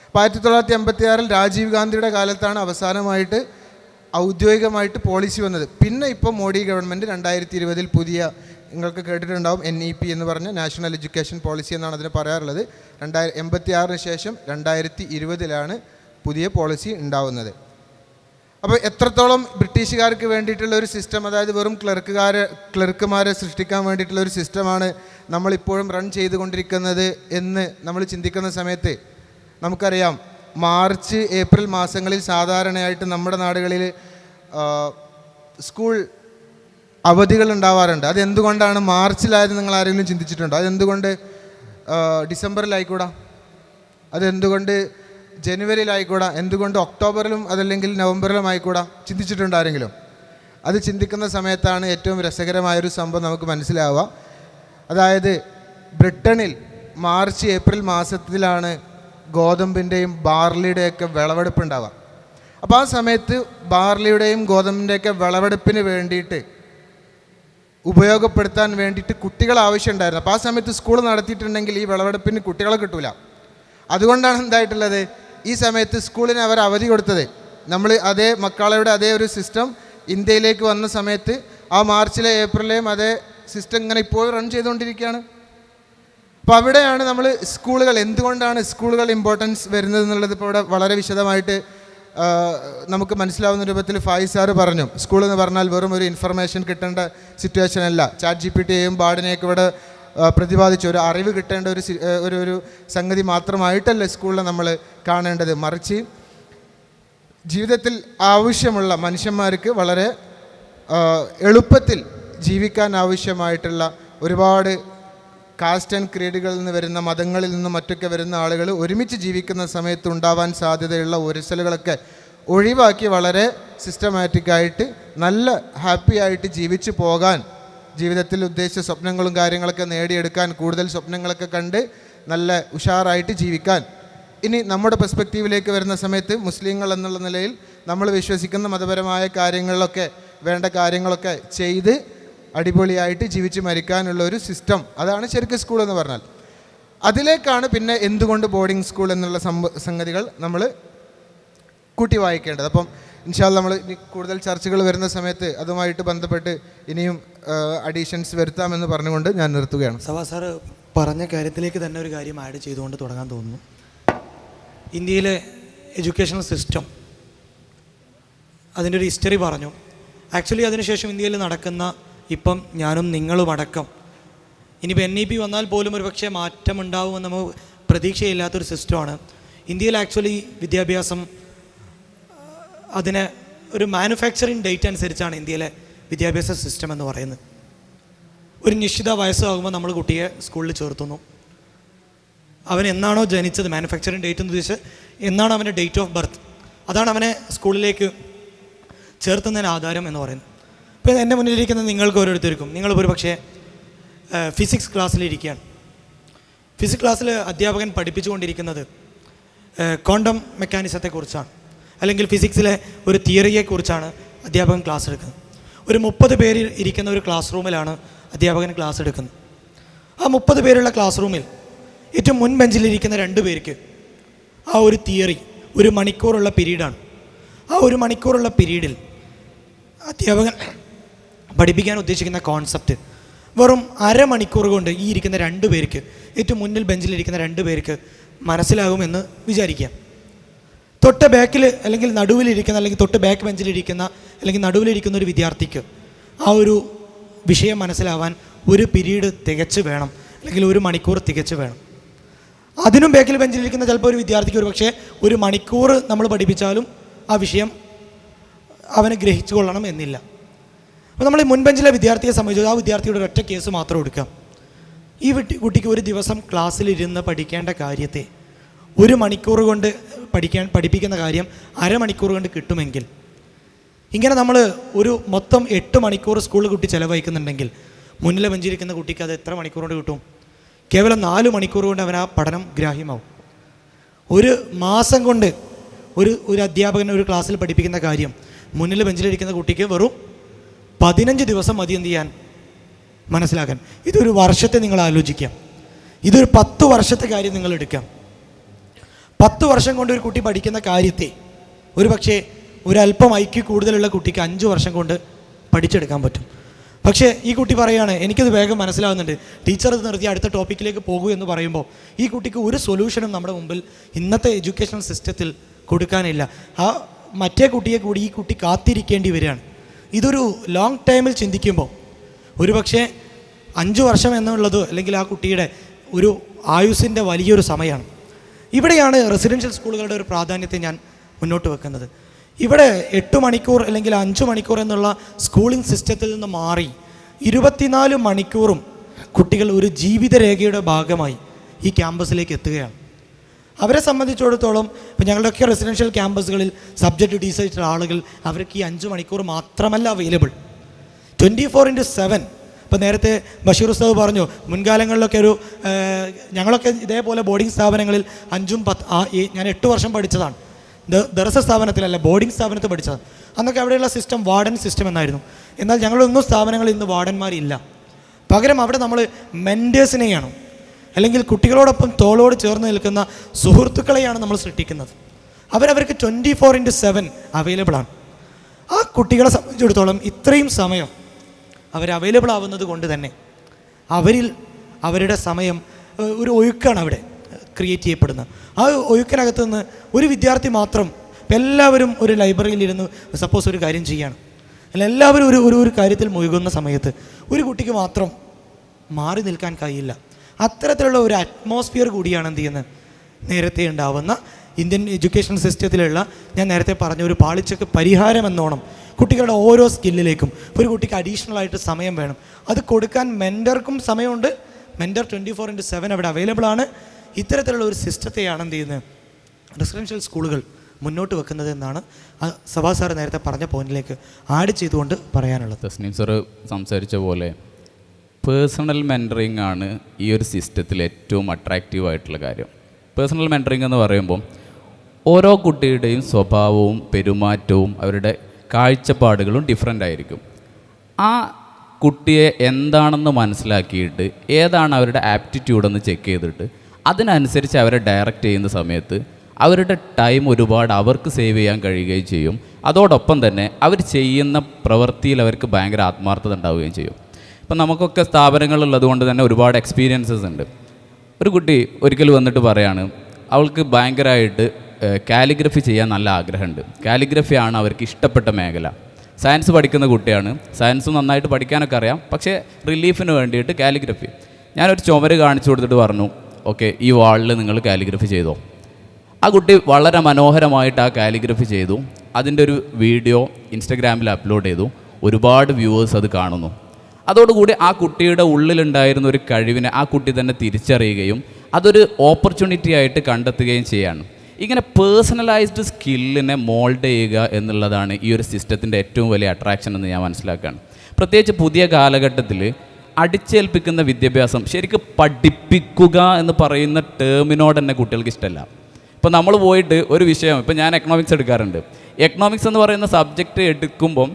അപ്പോൾ 1986 രാജീവ് ഗാന്ധിയുടെ കാലത്താണ് അവസാനമായിട്ട് ഔദ്യോഗികമായിട്ട് പോളിസി വന്നത്. പിന്നെ ഇപ്പോൾ മോഡി ഗവൺമെൻറ് 2020 പുതിയ, നിങ്ങൾക്ക് കേട്ടിട്ടുണ്ടാവും, NEP എന്ന് പറഞ്ഞ നാഷണൽ എഡ്യൂക്കേഷൻ പോളിസി എന്നാണ് അതിന് പറയാറുള്ളത്. 1986 ശേഷം 2020 പുതിയ പോളിസി ഉണ്ടാവുന്നത്. അപ്പോൾ എത്രത്തോളം ബ്രിട്ടീഷുകാർക്ക് വേണ്ടിയിട്ടുള്ള ഒരു സിസ്റ്റം, അതായത് വെറും ക്ലർക്കുമാരെ സൃഷ്ടിക്കാൻ വേണ്ടിയിട്ടുള്ള ഒരു സിസ്റ്റമാണ് നമ്മളിപ്പോഴും റൺ ചെയ്തുകൊണ്ടിരിക്കുന്നത് എന്ന് നമ്മൾ ചിന്തിക്കുന്ന സമയത്ത് നമുക്കറിയാം, മാർച്ച് ഏപ്രിൽ മാസങ്ങളിൽ സാധാരണയായിട്ട് നമ്മുടെ നാടുകളിൽ സ്കൂൾ അവധികൾ ഉണ്ടാവാറുണ്ട്. അതെന്തുകൊണ്ടാണ് മാർച്ചിലായത് നിങ്ങൾ ആരെങ്കിലും ചിന്തിച്ചിട്ടുണ്ടോ? അതെന്തുകൊണ്ട് ഡിസംബറിലായിക്കൂടാ? അതെന്തുകൊണ്ട് ജനുവരിയിലായിക്കൂടാ? എന്തുകൊണ്ട് ഒക്ടോബറിലും അതല്ലെങ്കിൽ നവംബറിലും ആയിക്കൂടാ? ചിന്തിച്ചിട്ടുണ്ടോ ആരെങ്കിലും? അത് ചിന്തിക്കുന്ന സമയത്താണ് ഏറ്റവും രസകരമായൊരു സംഭവം നമുക്ക് മനസ്സിലാവുക. അതായത് ബ്രിട്ടനിൽ മാർച്ച് ഏപ്രിൽ മാസത്തിലാണ് ഗോതമ്പിൻ്റെയും ബാർലിയുടെയൊക്കെ വിളവെടുപ്പ് ഉണ്ടാവുക. അപ്പോൾ ആ സമയത്ത് ബാർലിയുടെയും ഗോതമ്പിൻ്റെയൊക്കെ വിളവെടുപ്പിന് വേണ്ടിയിട്ട് ഉപയോഗപ്പെടുത്താൻ വേണ്ടിയിട്ട് കുട്ടികൾ ആവശ്യമുണ്ടായിരുന്നു. അപ്പോൾ ആ സമയത്ത് സ്കൂൾ നടത്തിയിട്ടുണ്ടെങ്കിൽ ഈ വിളവെടുപ്പിന് കുട്ടികളെ കിട്ടൂല. അതുകൊണ്ടാണ് എന്തായിട്ടുള്ളത്, ഈ സമയത്ത് സ്കൂളിന് അവർ അവധി കൊടുത്തത്. നമ്മൾ അതേ മക്കാളയുടെ അതേ ഒരു സിസ്റ്റം ഇന്ത്യയിലേക്ക് വന്ന സമയത്ത് ആ മാർച്ചിലെ ഏപ്രിലെയും അതേ സിസ്റ്റം ഇങ്ങനെ ഇപ്പോൾ റൺ ചെയ്തുകൊണ്ടിരിക്കുകയാണ്. അപ്പോൾ അവിടെയാണ് നമ്മൾ സ്കൂളുകൾ, എന്തുകൊണ്ടാണ് സ്കൂളുകൾ ഇമ്പോർട്ടൻസ് വരുന്നത് എന്നുള്ളത് ഇപ്പോൾ ഇവിടെ വളരെ വിശദമായിട്ട് നമുക്ക് മനസ്സിലാവുന്ന രൂപത്തിൽ ഫായിസ് സാറ് പറഞ്ഞു. സ്കൂൾ എന്ന് പറഞ്ഞാൽ വെറും ഒരു ഇൻഫർമേഷൻ കിട്ടേണ്ട സിറ്റുവേഷൻ അല്ല. ChatGPTയെയും ബാർഡിനെയൊക്കെ ഇവിടെ പ്രതിപാദിച്ച ഒരു അറിവ് കിട്ടേണ്ട ഒരു സംഗതി മാത്രമായിട്ടല്ല സ്കൂളിൽ നമ്മൾ കാണേണ്ടത്. മറിച്ച് ജീവിതത്തിൽ ആവശ്യമുള്ള മനുഷ്യന്മാർക്ക് വളരെ എളുപ്പത്തിൽ ജീവിക്കാൻ ആവശ്യമായിട്ടുള്ള ഒരുപാട് കാസ്റ്റ് ആൻഡ് ക്രീഡുകളിൽ നിന്ന് വരുന്ന, മതങ്ങളിൽ നിന്നും മറ്റൊക്കെ വരുന്ന ആളുകൾ ഒരുമിച്ച് ജീവിക്കുന്ന സമയത്ത് ഉണ്ടാവാൻ സാധ്യതയുള്ള ഉരസലുകളൊക്കെ ഒഴിവാക്കി വളരെ സിസ്റ്റമാറ്റിക്കായിട്ട് നല്ല ഹാപ്പി ആയിട്ട് ജീവിച്ചു പോകാൻ ജീവിതത്തിൽ ഉദ്ദേശിച്ച സ്വപ്നങ്ങളും കാര്യങ്ങളൊക്കെ നേടിയെടുക്കാൻ, കൂടുതൽ സ്വപ്നങ്ങളൊക്കെ കണ്ട് നല്ല ഉഷാറായിട്ട് ജീവിക്കാൻ. ഇനി നമ്മുടെ പെർസ്പെക്റ്റീവിലേക്ക് വരുന്ന സമയത്ത് മുസ്ലിങ്ങൾ എന്നുള്ള നിലയിൽ നമ്മൾ വിശ്വസിക്കുന്ന മതപരമായ കാര്യങ്ങളിലൊക്കെ വേണ്ട കാര്യങ്ങളൊക്കെ ചെയ്ത് അടിപൊളിയായിട്ട് ജീവിച്ച് മരിക്കാനുള്ള ഒരു സിസ്റ്റം, അതാണ് ശരിക്കും സ്കൂൾ എന്ന് പറഞ്ഞാൽ. അതിലേക്കാണ് പിന്നെ എന്തുകൊണ്ട് ബോർഡിംഗ് സ്കൂൾ എന്നുള്ള സംഗതികൾ നമ്മൾ കൂട്ടി വായിക്കേണ്ടത്. അപ്പം ഇൻഷാ അല്ലാഹ് നമ്മൾ ഇനി കൂടുതൽ ചർച്ചകൾ വരുന്ന സമയത്ത് അതുമായിട്ട് ബന്ധപ്പെട്ട് ഇനിയും അഡീഷൻസ് വരുത്താമെന്ന് പറഞ്ഞുകൊണ്ട് ഞാൻ നിർത്തുകയാണ്. സവാ സാറ് പറഞ്ഞ കാര്യത്തിലേക്ക് തന്നെ ഒരു കാര്യം ആഡ് ചെയ്തുകൊണ്ട് തുടങ്ങാൻ തോന്നുന്നു. ഇന്ത്യയിലെ എഡ്യൂക്കേഷണൽ സിസ്റ്റം, അതിൻ്റെ ഒരു ഹിസ്റ്ററി പറഞ്ഞു. ആക്ച്വലി അതിനുശേഷം ഇന്ത്യയിൽ നടക്കുന്ന, ഇപ്പം ഞാനും നിങ്ങളും അടക്കം, ഇനിയിപ്പോൾ NEP വന്നാൽ പോലും ഒരു പക്ഷേ മാറ്റമുണ്ടാവുമെന്ന് നമുക്ക് പ്രതീക്ഷയില്ലാത്തൊരു സിസ്റ്റമാണ് ഇന്ത്യയിൽ. ആക്ച്വലി വിദ്യാഭ്യാസം അതിന് ഒരു മാനുഫാക്ചറിങ് ഡേറ്റ് അനുസരിച്ചാണ് ഇന്ത്യയിലെ വിദ്യാഭ്യാസ സിസ്റ്റം എന്ന് പറയുന്നത്. ഒരു നിശ്ചിത വയസ്സാകുമ്പോൾ നമ്മൾ കുട്ടിയെ സ്കൂളിൽ ചേർത്തുന്നു. അവൻ എന്നാണോ ജനിച്ചത്, മാനുഫാക്ചറിങ് ഡേറ്റ് എന്ന് ഉദ്ദേശിച്ച് എന്നാണ് അവൻ്റെ ഡേറ്റ് ഓഫ് ബർത്ത്, അതാണ് അവനെ സ്കൂളിലേക്ക് ചേർത്തുന്നതിന് ആധാരം എന്ന് പറയുന്നത്. ഇപ്പോൾ എൻ്റെ മുന്നിലിരിക്കുന്ന നിങ്ങൾക്ക് ഓരോരുത്തർക്കും, നിങ്ങളിപ്പോൾ ഒരു പക്ഷേ ഫിസിക്സ് ക്ലാസ്സിലിരിക്കുകയാണ്. ഫിസിക്സ് ക്ലാസ്സിൽ അധ്യാപകൻ പഠിപ്പിച്ചുകൊണ്ടിരിക്കുന്നത് ക്വാണ്ടം മെക്കാനിസത്തെക്കുറിച്ചാണ്, അല്ലെങ്കിൽ ഫിസിക്സിലെ ഒരു തിയറിയെക്കുറിച്ചാണ് അധ്യാപകൻ ക്ലാസ് എടുക്കുന്നത്. ഒരു 30 പേര് ഇരിക്കുന്ന ഒരു ക്ലാസ് റൂമിലാണ് അധ്യാപകൻ ക്ലാസ് എടുക്കുന്നത്. ആ 30 പേരുള്ള ക്ലാസ് റൂമിൽ ഏറ്റവും മുൻ ബെഞ്ചിലിരിക്കുന്ന 2 പേർക്ക് ആ ഒരു തിയറി ഒരു മണിക്കൂറുള്ള പീരീഡാണ്. ആ ഒരു മണിക്കൂറുള്ള പീരീഡിൽ അധ്യാപകൻ പഠിപ്പിക്കാൻ ഉദ്ദേശിക്കുന്ന കോൺസെപ്റ്റ് വെറും അരമണിക്കൂർ കൊണ്ട് ഈ ഇരിക്കുന്ന 2 പേർക്ക്, ഏറ്റവും മുന്നിൽ ബെഞ്ചിലിരിക്കുന്ന 2 പേർക്ക് മനസ്സിലാകുമെന്ന് വിചാരിക്കാം. തൊട്ട് ബാക്കിൽ അല്ലെങ്കിൽ നടുവിലിരിക്കുന്ന, അല്ലെങ്കിൽ തൊട്ട് ബാക്ക് ബെഞ്ചിലിരിക്കുന്ന, അല്ലെങ്കിൽ നടുവിലിരിക്കുന്ന ഒരു വിദ്യാർത്ഥിക്ക് ആ ഒരു വിഷയം മനസ്സിലാവാൻ ഒരു പീരീഡ് തികച്ച് വേണം, അല്ലെങ്കിൽ ഒരു മണിക്കൂർ തികച്ച് വേണം. അതിനും ബാക്കിൽ ബെഞ്ചിലിരിക്കുന്ന ചിലപ്പോൾ ഒരു വിദ്യാർത്ഥിക്ക് ഒരു പക്ഷേ ഒരു മണിക്കൂർ നമ്മൾ പഠിപ്പിച്ചാലും ആ വിഷയം അവന് ഗ്രഹിച്ചു കൊള്ളണം എന്നില്ല. അപ്പോൾ നമ്മൾ ഈ മുൻബെഞ്ചിലെ വിദ്യാർത്ഥിയെ സംബന്ധിച്ച് ആ വിദ്യാർത്ഥിയുടെ ഒരൊറ്റ കേസ് മാത്രം എടുക്കാം. ഈ കുട്ടിക്ക് ഒരു ദിവസം ക്ലാസ്സിലിരുന്ന് പഠിക്കേണ്ട കാര്യത്തെ ഒരു മണിക്കൂർ കൊണ്ട് പഠിപ്പിക്കുന്ന കാര്യം അരമണിക്കൂർ കൊണ്ട് കിട്ടുമെങ്കിൽ, ഇങ്ങനെ നമ്മൾ ഒരു മൊത്തം 8 മണിക്കൂർ സ്കൂളിൽ കുട്ടി ചിലവഴിക്കുന്നുണ്ടെങ്കിൽ മുന്നിലെ ബെഞ്ചിരിക്കുന്ന കുട്ടിക്ക് അത് എത്ര മണിക്കൂർ കൊണ്ട് കിട്ടും? കേവലം 4 മണിക്കൂർ കൊണ്ട് അവൻ ആ പഠനം ഗ്രാഹ്യമാവും. ഒരു മാസം കൊണ്ട് ഒരു അധ്യാപകൻ ഒരു ക്ലാസ്സിൽ പഠിപ്പിക്കുന്ന കാര്യം മുന്നിൽ ബെഞ്ചിലിരിക്കുന്ന കുട്ടിക്ക് വെറും 15 ദിവസം മതി എന്ത് ചെയ്യാൻ, മനസ്സിലാക്കാൻ. ഇതൊരു വർഷത്തെ നിങ്ങൾ ആലോചിക്കാം. ഇതൊരു 10 വർഷത്തെ കാര്യം നിങ്ങൾ എടുക്കാം. 10 വർഷം കൊണ്ട് ഒരു കുട്ടി പഠിക്കുന്ന കാര്യത്തെ ഒരു പക്ഷേ ഒരല്പം IQ കൂടുതലുള്ള കുട്ടിക്ക് 5 വർഷം കൊണ്ട് പഠിച്ചെടുക്കാൻ പറ്റും. പക്ഷേ ഈ കുട്ടി പറയുകയാണ്, എനിക്കത് വേഗം മനസ്സിലാവുന്നുണ്ട്, ടീച്ചർ ഇത് നിർത്തി അടുത്ത ടോപ്പിക്കിലേക്ക് പോകൂ എന്ന് പറയുമ്പോൾ ഈ കുട്ടിക്ക് ഒരു സൊല്യൂഷനും നമ്മുടെ മുമ്പിൽ ഇന്നത്തെ എഡ്യൂക്കേഷൻ സിസ്റ്റത്തിൽ കൊടുക്കാനില്ല. ആ മറ്റേ കുട്ടിയെ കൂടി ഈ കുട്ടി കാത്തിരിക്കേണ്ടി വരികയാണ്. ഇതൊരു ലോങ് ടൈമിൽ ചിന്തിക്കുമ്പോൾ ഒരു പക്ഷേ 5 വർഷം എന്നുള്ളത് അല്ലെങ്കിൽ ആ കുട്ടിയുടെ ഒരു ആയുസ്സിൻ്റെ വലിയൊരു സമയമാണ്. ഇവിടെയാണ് റെസിഡൻഷ്യൽ സ്കൂളുകളുടെ ഒരു പ്രാധാന്യത്തെ ഞാൻ മുന്നോട്ട് വെക്കുന്നത്. ഇവിടെ 8 മണിക്കൂർ അല്ലെങ്കിൽ 5 മണിക്കൂർ എന്നുള്ള സ്കൂളിംഗ് സിസ്റ്റത്തിൽ നിന്ന് മാറി 24 മണിക്കൂറും കുട്ടികൾ ഒരു ജീവിതരേഖയുടെ ഭാഗമായി ഈ ക്യാമ്പസിലേക്ക് എത്തുകയാണ്. അവരെ സംബന്ധിച്ചിടത്തോളം ഇപ്പം ഞങ്ങളുടെയൊക്കെ റെസിഡൻഷ്യൽ ക്യാമ്പസുകളിൽ സബ്ജക്റ്റ് ഡിസൈഡ് ആളുകൾ അവർക്ക് ഈ 5 മണിക്കൂർ മാത്രമല്ല അവൈലബിൾ, 24/7. ഇപ്പോൾ നേരത്തെ ബഷീർ ഉസ്താദ് പറഞ്ഞു, മുൻകാലങ്ങളിലൊക്കെ ഞങ്ങളൊക്കെ ഇതേപോലെ ബോർഡിംഗ് സ്ഥാപനങ്ങളിൽ 5ഉം 10 ഞാൻ 8 വർഷം പഠിച്ചതാണ്. ദർസ സ്ഥാപനത്തിലല്ല, ബോർഡിംഗ് സ്ഥാപനത്തിൽ പഠിച്ചതാണ്. അന്നൊക്കെ അവിടെയുള്ള സിസ്റ്റം വാർഡൻ സിസ്റ്റം എന്നായിരുന്നു. എന്നാൽ ഞങ്ങളൊന്നും സ്ഥാപനങ്ങളിൽ ഇന്ന് വാർഡന്മാരില്ല. പകരം അവിടെ നമ്മൾ മെൻറ്റേഴ്സിനെയാണ്, അല്ലെങ്കിൽ കുട്ടികളോടൊപ്പം തോളോട് ചേർന്ന് നിൽക്കുന്ന സുഹൃത്തുക്കളെയാണ് നമ്മൾ സൃഷ്ടിക്കുന്നത്. അവർക്ക് 24/7 അവൈലബിളാണ്. ആ കുട്ടികളെ സംബന്ധിച്ചിടത്തോളം ഇത്രയും സമയം അവർ അവൈലബിൾ ആവുന്നത് കൊണ്ട് തന്നെ അവരിൽ അവരുടെ സമയം ഒരു ഒഴുക്കാണ് അവിടെ ക്രിയേറ്റ് ചെയ്യപ്പെടുന്നത്. ആ ഒഴുക്കിനകത്ത് നിന്ന് ഒരു വിദ്യാർത്ഥി മാത്രം, എല്ലാവരും ഒരു ലൈബ്രറിയിലിരുന്ന് സപ്പോസ് ഒരു കാര്യം ചെയ്യാണ്, അല്ല എല്ലാവരും ഒരു കാര്യത്തിൽ മുഴുകുന്ന സമയത്ത് ഒരു കുട്ടിക്ക് മാത്രം മാറി നിൽക്കാൻ കഴിയില്ല. അത്തരത്തിലുള്ള ഒരു അറ്റ്മോസ്ഫിയർ കൂടിയാണ് എന്ത് ചെയ്യുന്നത്, നേരത്തെ ഉണ്ടാവുന്ന ഇന്ത്യൻ എഡ്യൂക്കേഷൻ സിസ്റ്റത്തിലുള്ള ഞാൻ നേരത്തെ പറഞ്ഞ ഒരു പാളിച്ചക്ക് പരിഹാരം എന്നോണം കുട്ടികളുടെ ഓരോ സ്കില്ലിലേക്കും ഒരു കുട്ടിക്ക് അഡീഷണൽ ആയിട്ട് സമയം വേണം. അത് കൊടുക്കാൻ മെൻറ്റർക്കും സമയമുണ്ട്. മെൻറ്റർ 24/7 അവിടെ അവൈലബിൾ ആണ്. ഇത്തരത്തിലുള്ള ഒരു സിസ്റ്റത്തെയാണ് എന്ത് ചെയ്യുന്നത് റെസിഡൻഷ്യൽ സ്കൂളുകൾ മുന്നോട്ട് വെക്കുന്നത് എന്നാണ് സഭാ സാർ നേരത്തെ പറഞ്ഞ പോയിന്റിലേക്ക് ആഡ് ചെയ്തുകൊണ്ട് പറയാനുള്ളത്. തസ്നീം സാറ് സംസാരിച്ച പോലെ പേഴ്സണൽ മെൻറ്ററിങ് ആണ് ഈ ഒരു സിസ്റ്റത്തിൽ ഏറ്റവും അട്രാക്റ്റീവ് ആയിട്ടുള്ള കാര്യം. പേഴ്സണൽ മെൻറ്ററിങ് എന്ന് പറയുമ്പോൾ ഓരോ കുട്ടിയുടെയും സ്വഭാവവും പെരുമാറ്റവും അവരുടെ കാഴ്ചപ്പാടുകളും ഡിഫറെൻ്റ് ആയിരിക്കും. ആ കുട്ടിയെ എന്താണെന്ന് മനസ്സിലാക്കിയിട്ട് ഏതാണ് അവരുടെ ആപ്റ്റിറ്റ്യൂഡെന്ന് ചെക്ക് ചെയ്തിട്ട് അതിനനുസരിച്ച് അവരെ ഡയറക്റ്റ് ചെയ്യുന്ന സമയത്ത് അവരുടെ ടൈം ഒരുപാട് അവർക്ക് സേവ് ചെയ്യാൻ കഴിയുകയും ചെയ്യും. അതോടൊപ്പം തന്നെ അവർ ചെയ്യുന്ന പ്രവൃത്തിയിൽ അവർക്ക് ഭയങ്കര ആത്മാർത്ഥത ഉണ്ടാവുകയും ചെയ്യും. ഇപ്പം നമുക്കൊക്കെ സ്ഥാപനങ്ങളുള്ളത് കൊണ്ട് തന്നെ ഒരുപാട് എക്സ്പീരിയൻസസ് ഉണ്ട്. ഒരു കുട്ടി ഒരിക്കൽ വന്നിട്ട് പറയാണ് അവൾക്ക് ഭയങ്കരമായിട്ട് കാലിഗ്രഫി ചെയ്യാൻ നല്ല ആഗ്രഹമുണ്ട്. കാലിഗ്രഫിയാണ് അവർക്ക് ഇഷ്ടപ്പെട്ട മേഖല. സയൻസ് പഠിക്കുന്ന കുട്ടിയാണ്, സയൻസ് നന്നായിട്ട് പഠിക്കാനൊക്കെ അറിയാം, പക്ഷേ റിലീഫിന് വേണ്ടിയിട്ട് കാലിഗ്രഫി. ഞാനൊരു ചുമര് കാണിച്ചു കൊടുത്തിട്ട് പറഞ്ഞു, ഓക്കെ ഈ വാളിൽ നിങ്ങൾ കാലിഗ്രഫി ചെയ്തോ. ആ കുട്ടി വളരെ മനോഹരമായിട്ട് ആ കാലിഗ്രഫി ചെയ്തു. അതിൻ്റെ ഒരു വീഡിയോ ഇൻസ്റ്റഗ്രാമിൽ അപ്ലോഡ് ചെയ്തു. ഒരുപാട് വ്യൂവേഴ്സ് അത് കാണുന്നു. അതോടുകൂടി ആ കുട്ടിയുടെ ഉള്ളിലുണ്ടായിരുന്ന ഒരു കഴിവിനെ ആ കുട്ടി തന്നെ തിരിച്ചറിയുകയും അതൊരു ഓപ്പർച്യൂണിറ്റി ആയിട്ട് കണ്ടെത്തുകയും ചെയ്യാണ്. ഇങ്ങനെ പേഴ്സണലൈസ്ഡ് സ്കില്ലിനെ മോൾഡ് ചെയ്യുക എന്നുള്ളതാണ് ഈ ഒരു സിസ്റ്റത്തിൻ്റെ ഏറ്റവും വലിയ അട്രാക്ഷൻ എന്ന് ഞാൻ മനസ്സിലാക്കുകയാണ്. പ്രത്യേകിച്ച് പുതിയ കാലഘട്ടത്തിൽ അടിച്ചേൽപ്പിക്കുന്ന വിദ്യാഭ്യാസം, ശരിക്കും പഠിപ്പിക്കുക എന്ന് പറയുന്ന ടേമിനോട് തന്നെ കുട്ടികൾക്ക് ഇഷ്ടമല്ല. ഇപ്പോൾ നമ്മൾ പോയിട്ട് ഒരു വിഷയം, ഇപ്പോൾ ഞാൻ എക്കണോമിക്സ് എടുക്കാറുണ്ട്. എക്കണോമിക്സ് എന്ന് പറയുന്ന സബ്ജക്റ്റ് എടുക്കുമ്പം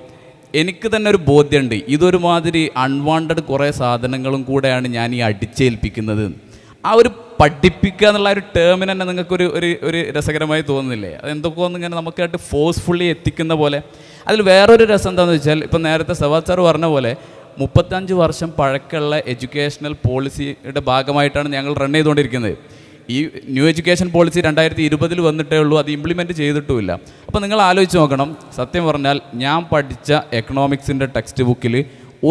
എനിക്ക് തന്നെ ഒരു ബോധ്യമുണ്ട്, ഇതൊരുമാതിരി അൺവാണ്ടഡ് കുറേ സാധനങ്ങളും കൂടെയാണ് ഞാൻ ഈ അടിച്ചേൽപ്പിക്കുന്നത്. ആ ഒരു പഠിപ്പിക്കുക എന്നുള്ള ഒരു ടേമിന് തന്നെ നിങ്ങൾക്കൊരു ഒരു രസകരമായി തോന്നുന്നില്ലേ? അതെന്തൊക്കെയൊന്നും ഇങ്ങനെ നമുക്കായിട്ട് ഫോഴ്സ്ഫുള്ളി എത്തിക്കുന്ന പോലെ. അതിൽ വേറൊരു രസം എന്താണെന്ന് വെച്ചാൽ, ഇപ്പം നേരത്തെ സവാദ് സാർ പറഞ്ഞ പോലെ 35 വർഷം പഴക്കമുള്ള എഡ്യൂക്കേഷണൽ പോളിസിയുടെ ഭാഗമായിട്ടാണ് ഞങ്ങൾ റൺ ചെയ്തുകൊണ്ടിരിക്കുന്നത്. ഈ ന്യൂ എഡ്യൂക്കേഷൻ പോളിസി 2020 വന്നിട്ടേ ഉള്ളൂ, അത് ഇംപ്ലിമെൻറ്റ് ചെയ്തിട്ടുമില്ല. അപ്പോൾ നിങ്ങൾ ആലോചിച്ച് നോക്കണം, സത്യം പറഞ്ഞാൽ ഞാൻ പഠിച്ച എക്കണോമിക്സിൻ്റെ ടെക്സ്റ്റ് ബുക്കിൽ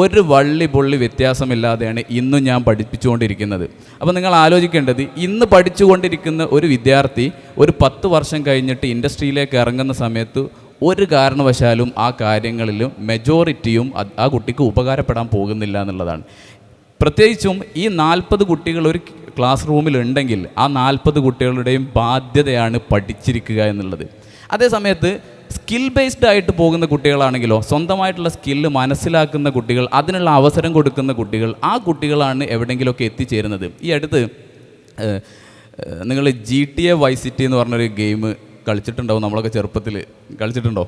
ഒരു വള്ളി പൊള്ളി വ്യത്യാസമില്ലാതെയാണ് ഇന്നും ഞാൻ പഠിപ്പിച്ചുകൊണ്ടിരിക്കുന്നത്. അപ്പോൾ നിങ്ങൾ ആലോചിക്കേണ്ടത്, ഇന്ന് പഠിച്ചുകൊണ്ടിരിക്കുന്ന ഒരു വിദ്യാർത്ഥി ഒരു 10 വർഷം കഴിഞ്ഞിട്ട് ഇൻഡസ്ട്രിയിലേക്ക് ഇറങ്ങുന്ന സമയത്ത് ഒരു കാരണവശാലും ആ കാര്യങ്ങളിലും മെജോറിറ്റിയും ആ കുട്ടിക്ക് ഉപകാരപ്പെടാൻ പോകുന്നില്ല എന്നുള്ളതാണ്. പ്രത്യേകിച്ചും ഈ 40 കുട്ടികൾ ഒരു ക്ലാസ് റൂമിലുണ്ടെങ്കിൽ ആ 40 കുട്ടികളുടെയും ബാധ്യതയാണ് പഠിച്ചിരിക്കുക എന്നുള്ളത്. അതേ സമയത്ത് സ്കിൽ ബേസ്ഡ് ആയിട്ട് പോകുന്ന കുട്ടികളാണെങ്കിലോ, സ്വന്തമായിട്ടുള്ള സ്കില്ല് മനസ്സിലാക്കുന്ന കുട്ടികൾ, അതിനുള്ള അവസരം കൊടുക്കുന്ന കുട്ടികൾ, ആ കുട്ടികളാണ് എവിടെയെങ്കിലുമൊക്കെ എത്തിച്ചേരുന്നത്. ഈ അടുത്ത് നിങ്ങൾ GTA Vice City എന്ന് പറഞ്ഞൊരു ഗെയിം കളിച്ചിട്ടുണ്ടാവും, നമ്മളൊക്കെ ചെറുപ്പത്തിൽ കളിച്ചിട്ടുണ്ടോ?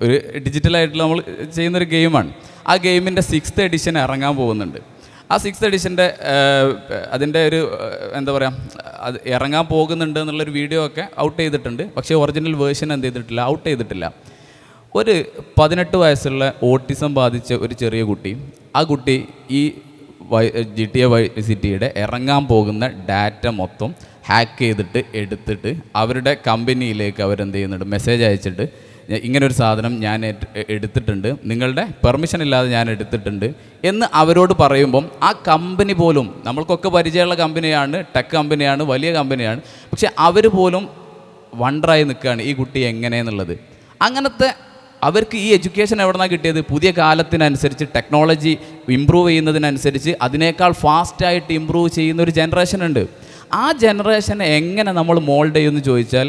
ഒരു ഡിജിറ്റലായിട്ട് നമ്മൾ ചെയ്യുന്നൊരു ഗെയിമാണ്. ആ ഗെയിമിൻ്റെ 6th എഡിഷൻ ഇറങ്ങാൻ പോകുന്നുണ്ട്. ആ 6th എഡിഷൻ്റെ അതിൻ്റെ ഒരു എന്താ പറയുക, അത് ഇറങ്ങാൻ പോകുന്നുണ്ട് എന്നുള്ളൊരു വീഡിയോ ഒക്കെ ഔട്ട് ചെയ്തിട്ടുണ്ട്. പക്ഷേ ഒറിജിനൽ വേർഷൻ എന്ത് ചെയ്തിട്ടില്ല, ഔട്ട് ചെയ്തിട്ടില്ല. ഒരു 18 വയസ്സുള്ള ഓട്ടിസം ബാധിച്ച ഒരു ചെറിയ കുട്ടി, ആ കുട്ടി ഈ GTA Vice Cityയുടെ ഇറങ്ങാൻ പോകുന്ന ഡാറ്റ മൊത്തം ഹാക്ക് ചെയ്തിട്ട് എടുത്തിട്ട് അവരുടെ കമ്പനിയിലേക്ക് അവരെന്ത് ചെയ്യുന്നുണ്ട്, മെസ്സേജ് അയച്ചിട്ട് ഇങ്ങനൊരു സാധനം ഞാൻ എടുത്തിട്ടുണ്ട്, നിങ്ങളുടെ പെർമിഷൻ ഇല്ലാതെ ഞാൻ എടുത്തിട്ടുണ്ട് എന്ന് അവരോട് പറയുമ്പം ആ കമ്പനി പോലും, നമ്മൾക്കൊക്കെ പരിചയമുള്ള കമ്പനിയാണ്, ടെക് കമ്പനിയാണ്, വലിയ കമ്പനിയാണ്, പക്ഷെ അവർ പോലും വണ്ടറായി നിൽക്കുകയാണ് ഈ കുട്ടി എങ്ങനെയെന്നുള്ളത്. അങ്ങനത്തെ അവർക്ക് ഈ എഡ്യൂക്കേഷൻ എവിടെ നിന്നാണ് കിട്ടിയത്? പുതിയ കാലത്തിനനുസരിച്ച് ടെക്നോളജി ഇമ്പ്രൂവ് ചെയ്യുന്നതിനനുസരിച്ച് അതിനേക്കാൾ ഫാസ്റ്റായിട്ട് ഇമ്പ്രൂവ് ചെയ്യുന്ന ഒരു ജനറേഷൻ ഉണ്ട്. ആ ജനറേഷനെ എങ്ങനെ നമ്മൾ മോൾഡ് ചെയ്യുമെന്ന് ചോദിച്ചാൽ,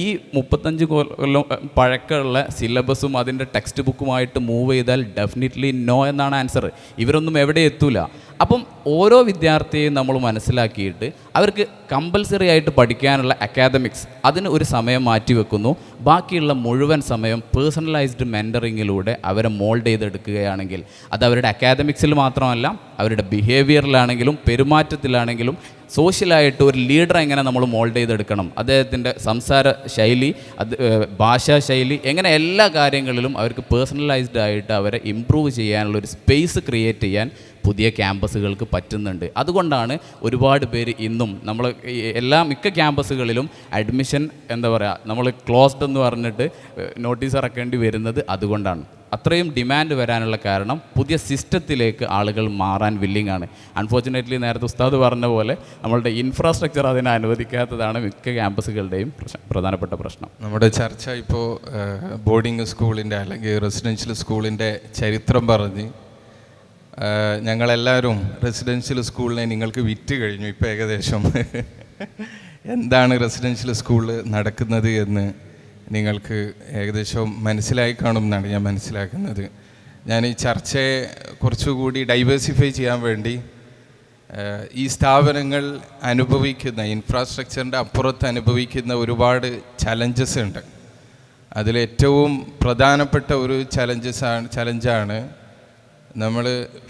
ഈ 35 കൊല്ലം പഴക്കമുള്ള സിലബസും അതിൻ്റെ ടെക്സ്റ്റ് ബുക്കുമായിട്ട് മൂവ് ചെയ്താൽ ഡെഫിനറ്റ്ലി നോ എന്നാണ് ആൻസർ. ഇവരൊന്നും എവിടെ എത്തൂല. അപ്പം ഓരോ വിദ്യാർത്ഥിയെയും നമ്മൾ മനസ്സിലാക്കിയിട്ട് അവർക്ക് കമ്പൽസറി ആയിട്ട് പഠിക്കാനുള്ള അക്കാദമിക്സ് അതിന് ഒരു സമയം മാറ്റി വെക്കുന്നു. ബാക്കിയുള്ള മുഴുവൻ സമയം പേഴ്സണലൈസ്ഡ് മെൻറ്ററിങ്ങിലൂടെ അവരെ മോൾഡ് ചെയ്തെടുക്കുകയാണെങ്കിൽ അത് അവരുടെ അക്കാദമിക്സിൽ മാത്രമല്ല, അവരുടെ ബിഹേവിയറിലാണെങ്കിലും പെരുമാറ്റത്തിലാണെങ്കിലും സോഷ്യലായിട്ട് ഒരു ലീഡറെ എങ്ങനെ നമ്മൾ മോൾഡ് ചെയ്തെടുക്കണം, അദ്ദേഹത്തിൻ്റെ സംസാര ശൈലി, അത് ഭാഷാ ശൈലി, എങ്ങനെ എല്ലാ കാര്യങ്ങളിലും അവർക്ക് പേഴ്സണലൈസ്ഡ് ആയിട്ട് അവരെ ഇമ്പ്രൂവ് ചെയ്യാനുള്ളൊരു സ്പേസ് ക്രിയേറ്റ് ചെയ്യാൻ പുതിയ ക്യാമ്പസുകൾക്ക് പറ്റുന്നുണ്ട്. അതുകൊണ്ടാണ് ഒരുപാട് പേര് ഇന്നും നമ്മൾ മിക്ക ക്യാമ്പസുകളിലും അഡ്മിഷൻ എന്താ പറയുക, നമ്മൾ ക്ലോസ്ഡ് എന്ന് പറഞ്ഞിട്ട് നോട്ടീസ് ഇറക്കേണ്ടി വരുന്നത് അതുകൊണ്ടാണ്. അത്രയും ഡിമാൻഡ് വരാനുള്ള കാരണം പുതിയ സിസ്റ്റത്തിലേക്ക് ആളുകൾ മാറാൻ വില്ലിങ് ആണ്. അൺഫോർച്ചുനേറ്റ്ലി നേരത്തെ ഉസ്താദ് പറഞ്ഞ പോലെ നമ്മളുടെ ഇൻഫ്രാസ്ട്രക്ചർ അതിനെ അനുവദിക്കാത്തതാണ് മിക്ക ക്യാമ്പസുകളുടെയും പ്രധാനപ്പെട്ട പ്രശ്നം. നമ്മുടെ ചർച്ച ഇപ്പോൾ ബോർഡിംഗ് സ്കൂളിൻ്റെ അല്ലെങ്കിൽ റെസിഡൻഷ്യൽ സ്കൂളിൻ്റെ ചരിത്രം പറഞ്ഞ് ഞങ്ങളെല്ലാവരും റെസിഡൻഷ്യൽ സ്കൂളിനെ നിങ്ങൾക്ക് വിറ്റ് കഴിഞ്ഞു. ഇപ്പോൾ ഏകദേശം എന്താണ് റെസിഡൻഷ്യൽ സ്കൂളിൽ നടക്കുന്നത് എന്ന് നിങ്ങൾക്ക് ഏകദേശം മനസ്സിലായി കാണും എന്നാണ് ഞാൻ മനസ്സിലാക്കുന്നത്. ഞാൻ ഈ ചർച്ചയെ കുറച്ചുകൂടി ഡൈവേഴ്സിഫൈ ചെയ്യാൻ വേണ്ടി ഈ സ്ഥാപനങ്ങൾ അനുഭവിക്കുന്ന ഇൻഫ്രാസ്ട്രക്ചറിൻ്റെ അപ്പുറത്ത് അനുഭവിക്കുന്ന ഒരുപാട് ചലഞ്ചസ് ഉണ്ട്. അതിലേറ്റവും പ്രധാനപ്പെട്ട ഒരു ചലഞ്ചാണ് നമ്മൾ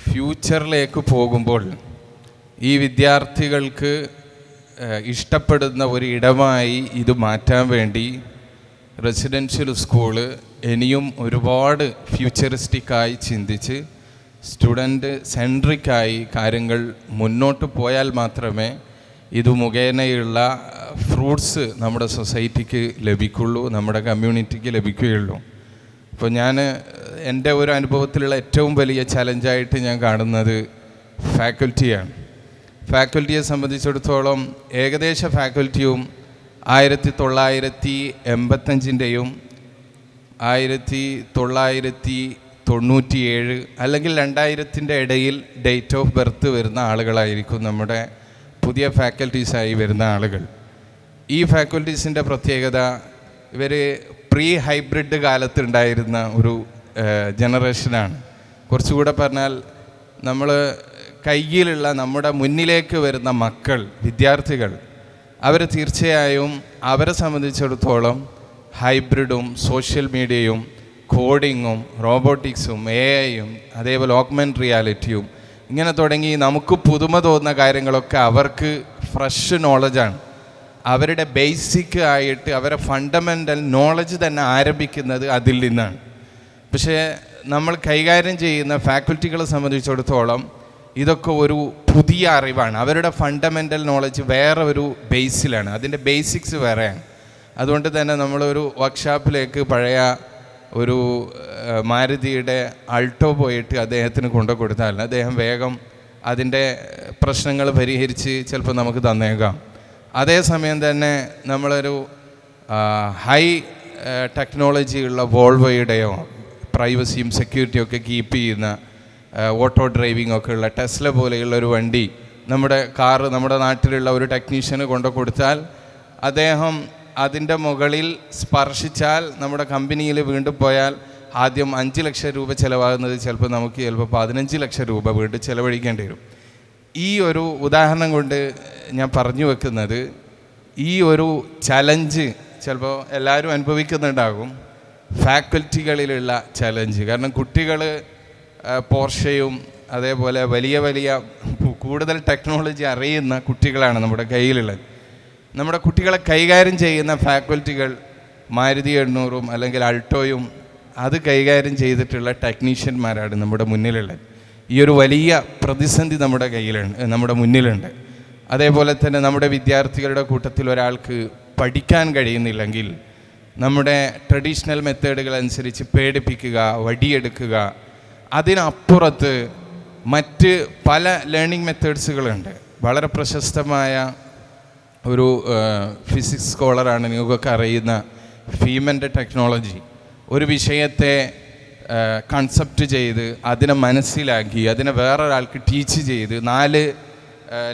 ഫ്യൂച്ചറിലേക്ക് പോകുമ്പോൾ ഈ വിദ്യാർത്ഥികൾക്ക് ഇഷ്ടപ്പെടുന്ന ഒരു ഇടമായി ഇത് മാറ്റാൻ വേണ്ടി റെസിഡൻഷ്യൽ സ്കൂള് ഇനിയും ഒരുപാട് ഫ്യൂച്ചറിസ്റ്റിക്കായി ചിന്തിച്ച് സ്റ്റുഡൻറ്റ് സെൻട്രിക്കായി കാര്യങ്ങൾ മുന്നോട്ട് പോയാൽ മാത്രമേ ഇത് മുഖേനയുള്ള ഫ്രൂട്ട്സ് നമ്മുടെ സൊസൈറ്റിക്ക് ലഭിക്കുള്ളൂ, നമ്മുടെ കമ്മ്യൂണിറ്റിക്ക് ലഭിക്കുകയുള്ളൂ. അപ്പോൾ ഞാൻ എൻ്റെ ഒരു അനുഭവത്തിലുള്ള ഏറ്റവും വലിയ ചലഞ്ചായിട്ട് ഞാൻ കാണുന്നത് ഫാക്കൽറ്റിയാണ്. ഫാക്കൽറ്റിയെ സംബന്ധിച്ചിടത്തോളം ഏകദേശ ഫാക്കൽറ്റിയും 1985-ൻ്റെയും 1997 അല്ലെങ്കിൽ 2000-ൻ്റെ ഇടയിൽ ഡേറ്റ് ഓഫ് ബർത്ത് വരുന്ന ആളുകളായിരിക്കും നമ്മുടെ പുതിയ ഫാക്കൽറ്റീസായി വരുന്ന ആളുകൾ. ഈ ഫാക്കൽറ്റീസിൻ്റെ പ്രത്യേകത ഇവർ പ്രീ ഹൈബ്രിഡ് കാലത്തുണ്ടായിരുന്ന ഒരു ജനറേഷനാണ്. കുറച്ചുകൂടെ പറഞ്ഞാൽ നമ്മൾ കയ്യിലുള്ള നമ്മുടെ മുന്നിലേക്ക് വരുന്ന മക്കൾ, വിദ്യാർത്ഥികൾ, അവർ തീർച്ചയായും അവരെ സംബന്ധിച്ചിടത്തോളം ഹൈബ്രിഡും സോഷ്യൽ മീഡിയയും കോഡിങ്ങും റോബോട്ടിക്സും AI-യും അതേപോലെ ഓഗ്മെൻറ്റ് റിയാലിറ്റിയും ഇങ്ങനെ തുടങ്ങി നമുക്ക് പുതുമ തോന്നുന്ന കാര്യങ്ങളൊക്കെ അവർക്ക് ഫ്രഷ് നോളജാണ്. അവരുടെ ബേസിക് ആയിട്ട് അവരെ ഫണ്ടമെൻ്റൽ നോളജ് തന്നെ ആരംഭിക്കുന്നത് അതിൽ നിന്നാണ്. പക്ഷേ നമ്മൾ കൈകാര്യം ചെയ്യുന്ന ഫാക്കൽറ്റികളെ സംബന്ധിച്ചിടത്തോളം ഇതൊക്കെ ഒരു പുതിയ അറിവാണ്. അവരുടെ ഫണ്ടമെൻ്റൽ നോളജ് വേറെ ഒരു ബേസിലാണ്, അതിൻ്റെ ബേസിക്സ് വേറെയാണ്. അതുകൊണ്ട് തന്നെ നമ്മളൊരു വർക്ക്ഷോപ്പിലേക്ക് പഴയ ഒരു മാരുതിയുടെ അൾട്ടോ പോയിട്ട് അദ്ദേഹത്തിന് കൊണ്ടു കൊടുത്താൽ അദ്ദേഹം വേഗം അതിൻ്റെ പ്രശ്നങ്ങൾ പരിഹരിച്ച് ചിലപ്പോൾ നമുക്ക് തന്നേക്കാം. അതേസമയം തന്നെ നമ്മളൊരു ഹൈ ടെക്നോളജിയുള്ള വോൾവോയുടെയോ പ്രൈവസിയും സെക്യൂരിറ്റിയും ഒക്കെ കീപ്പ് ചെയ്യുന്ന ഓട്ടോ ഡ്രൈവിംഗ് ഒക്കെ ഉള്ള ടെസ്ല പോലെയുള്ള ഒരു വണ്ടി നമ്മുടെ കാറ് നമ്മുടെ നാട്ടിലുള്ള ഒരു ടെക്നീഷ്യന് കൊണ്ടു കൊടുത്താൽ അദ്ദേഹം അതിൻ്റെ മുകളിൽ സ്പർശിച്ചാൽ നമ്മുടെ കമ്പനിയിൽ വീണ്ടും പോയാൽ ആദ്യം 5 ലക്ഷം രൂപ ചിലവാകുന്നത് ചിലപ്പോൾ 15 ലക്ഷം രൂപ വീണ്ടും ചിലവഴിക്കേണ്ടി വരും. ഈ ഒരു ഉദാഹരണം കൊണ്ട് ഞാൻ പറഞ്ഞു വെക്കുന്നത് ഈ ഒരു ചലഞ്ച് ചിലപ്പോൾ എല്ലാവരും അനുഭവിക്കുന്നുണ്ടാകും, ഫാക്കൽറ്റികളിലുള്ള ചലഞ്ച്. കാരണം കുട്ടികൾ പോർഷയും അതേപോലെ വലിയ വലിയ കൂടുതൽ ടെക്നോളജി അറിയുന്ന കുട്ടികളാണ് നമ്മുടെ കയ്യിലുള്ളത്. നമ്മുടെ കുട്ടികളെ കൈകാര്യം ചെയ്യുന്ന ഫാക്കൽറ്റികൾ മാരുതി 800 അല്ലെങ്കിൽ അൾട്ടോയും അത് കൈകാര്യം ചെയ്തിട്ടുള്ള ടെക്നീഷ്യന്മാരാണ് നമ്മുടെ മുന്നിലുള്ളത്. ഈ ഒരു വലിയ പ്രതിസന്ധി നമ്മുടെ മുന്നിലുണ്ട്. അതേപോലെ തന്നെ നമ്മുടെ വിദ്യാർത്ഥികളുടെ കൂട്ടത്തിൽ ഒരാൾക്ക് പഠിക്കാൻ കഴിയുന്നില്ലെങ്കിൽ നമ്മുടെ ട്രഡീഷണൽ മെത്തേഡുകൾ അനുസരിച്ച് പേടിപ്പിക്കുക, വടിയെടുക്കുക, അതിനപ്പുറത്ത് മറ്റ് പല ലേണിംഗ് മെത്തേഡ്സുകളുണ്ട്. വളരെ പ്രശസ്തമായ ഒരു ഫിസിക്സ് സ്കോളറാണ്, നിങ്ങൾക്കൊക്കെ അറിയുന്ന ഫീമൻ്റെ ടെക്നോളജി. ഒരു വിഷയത്തെ കൺസെപ്റ്റ് ചെയ്ത് അതിനെ മനസ്സിലാക്കി അതിനെ വേറൊരാൾക്ക് ടീച്ച് ചെയ്ത് 4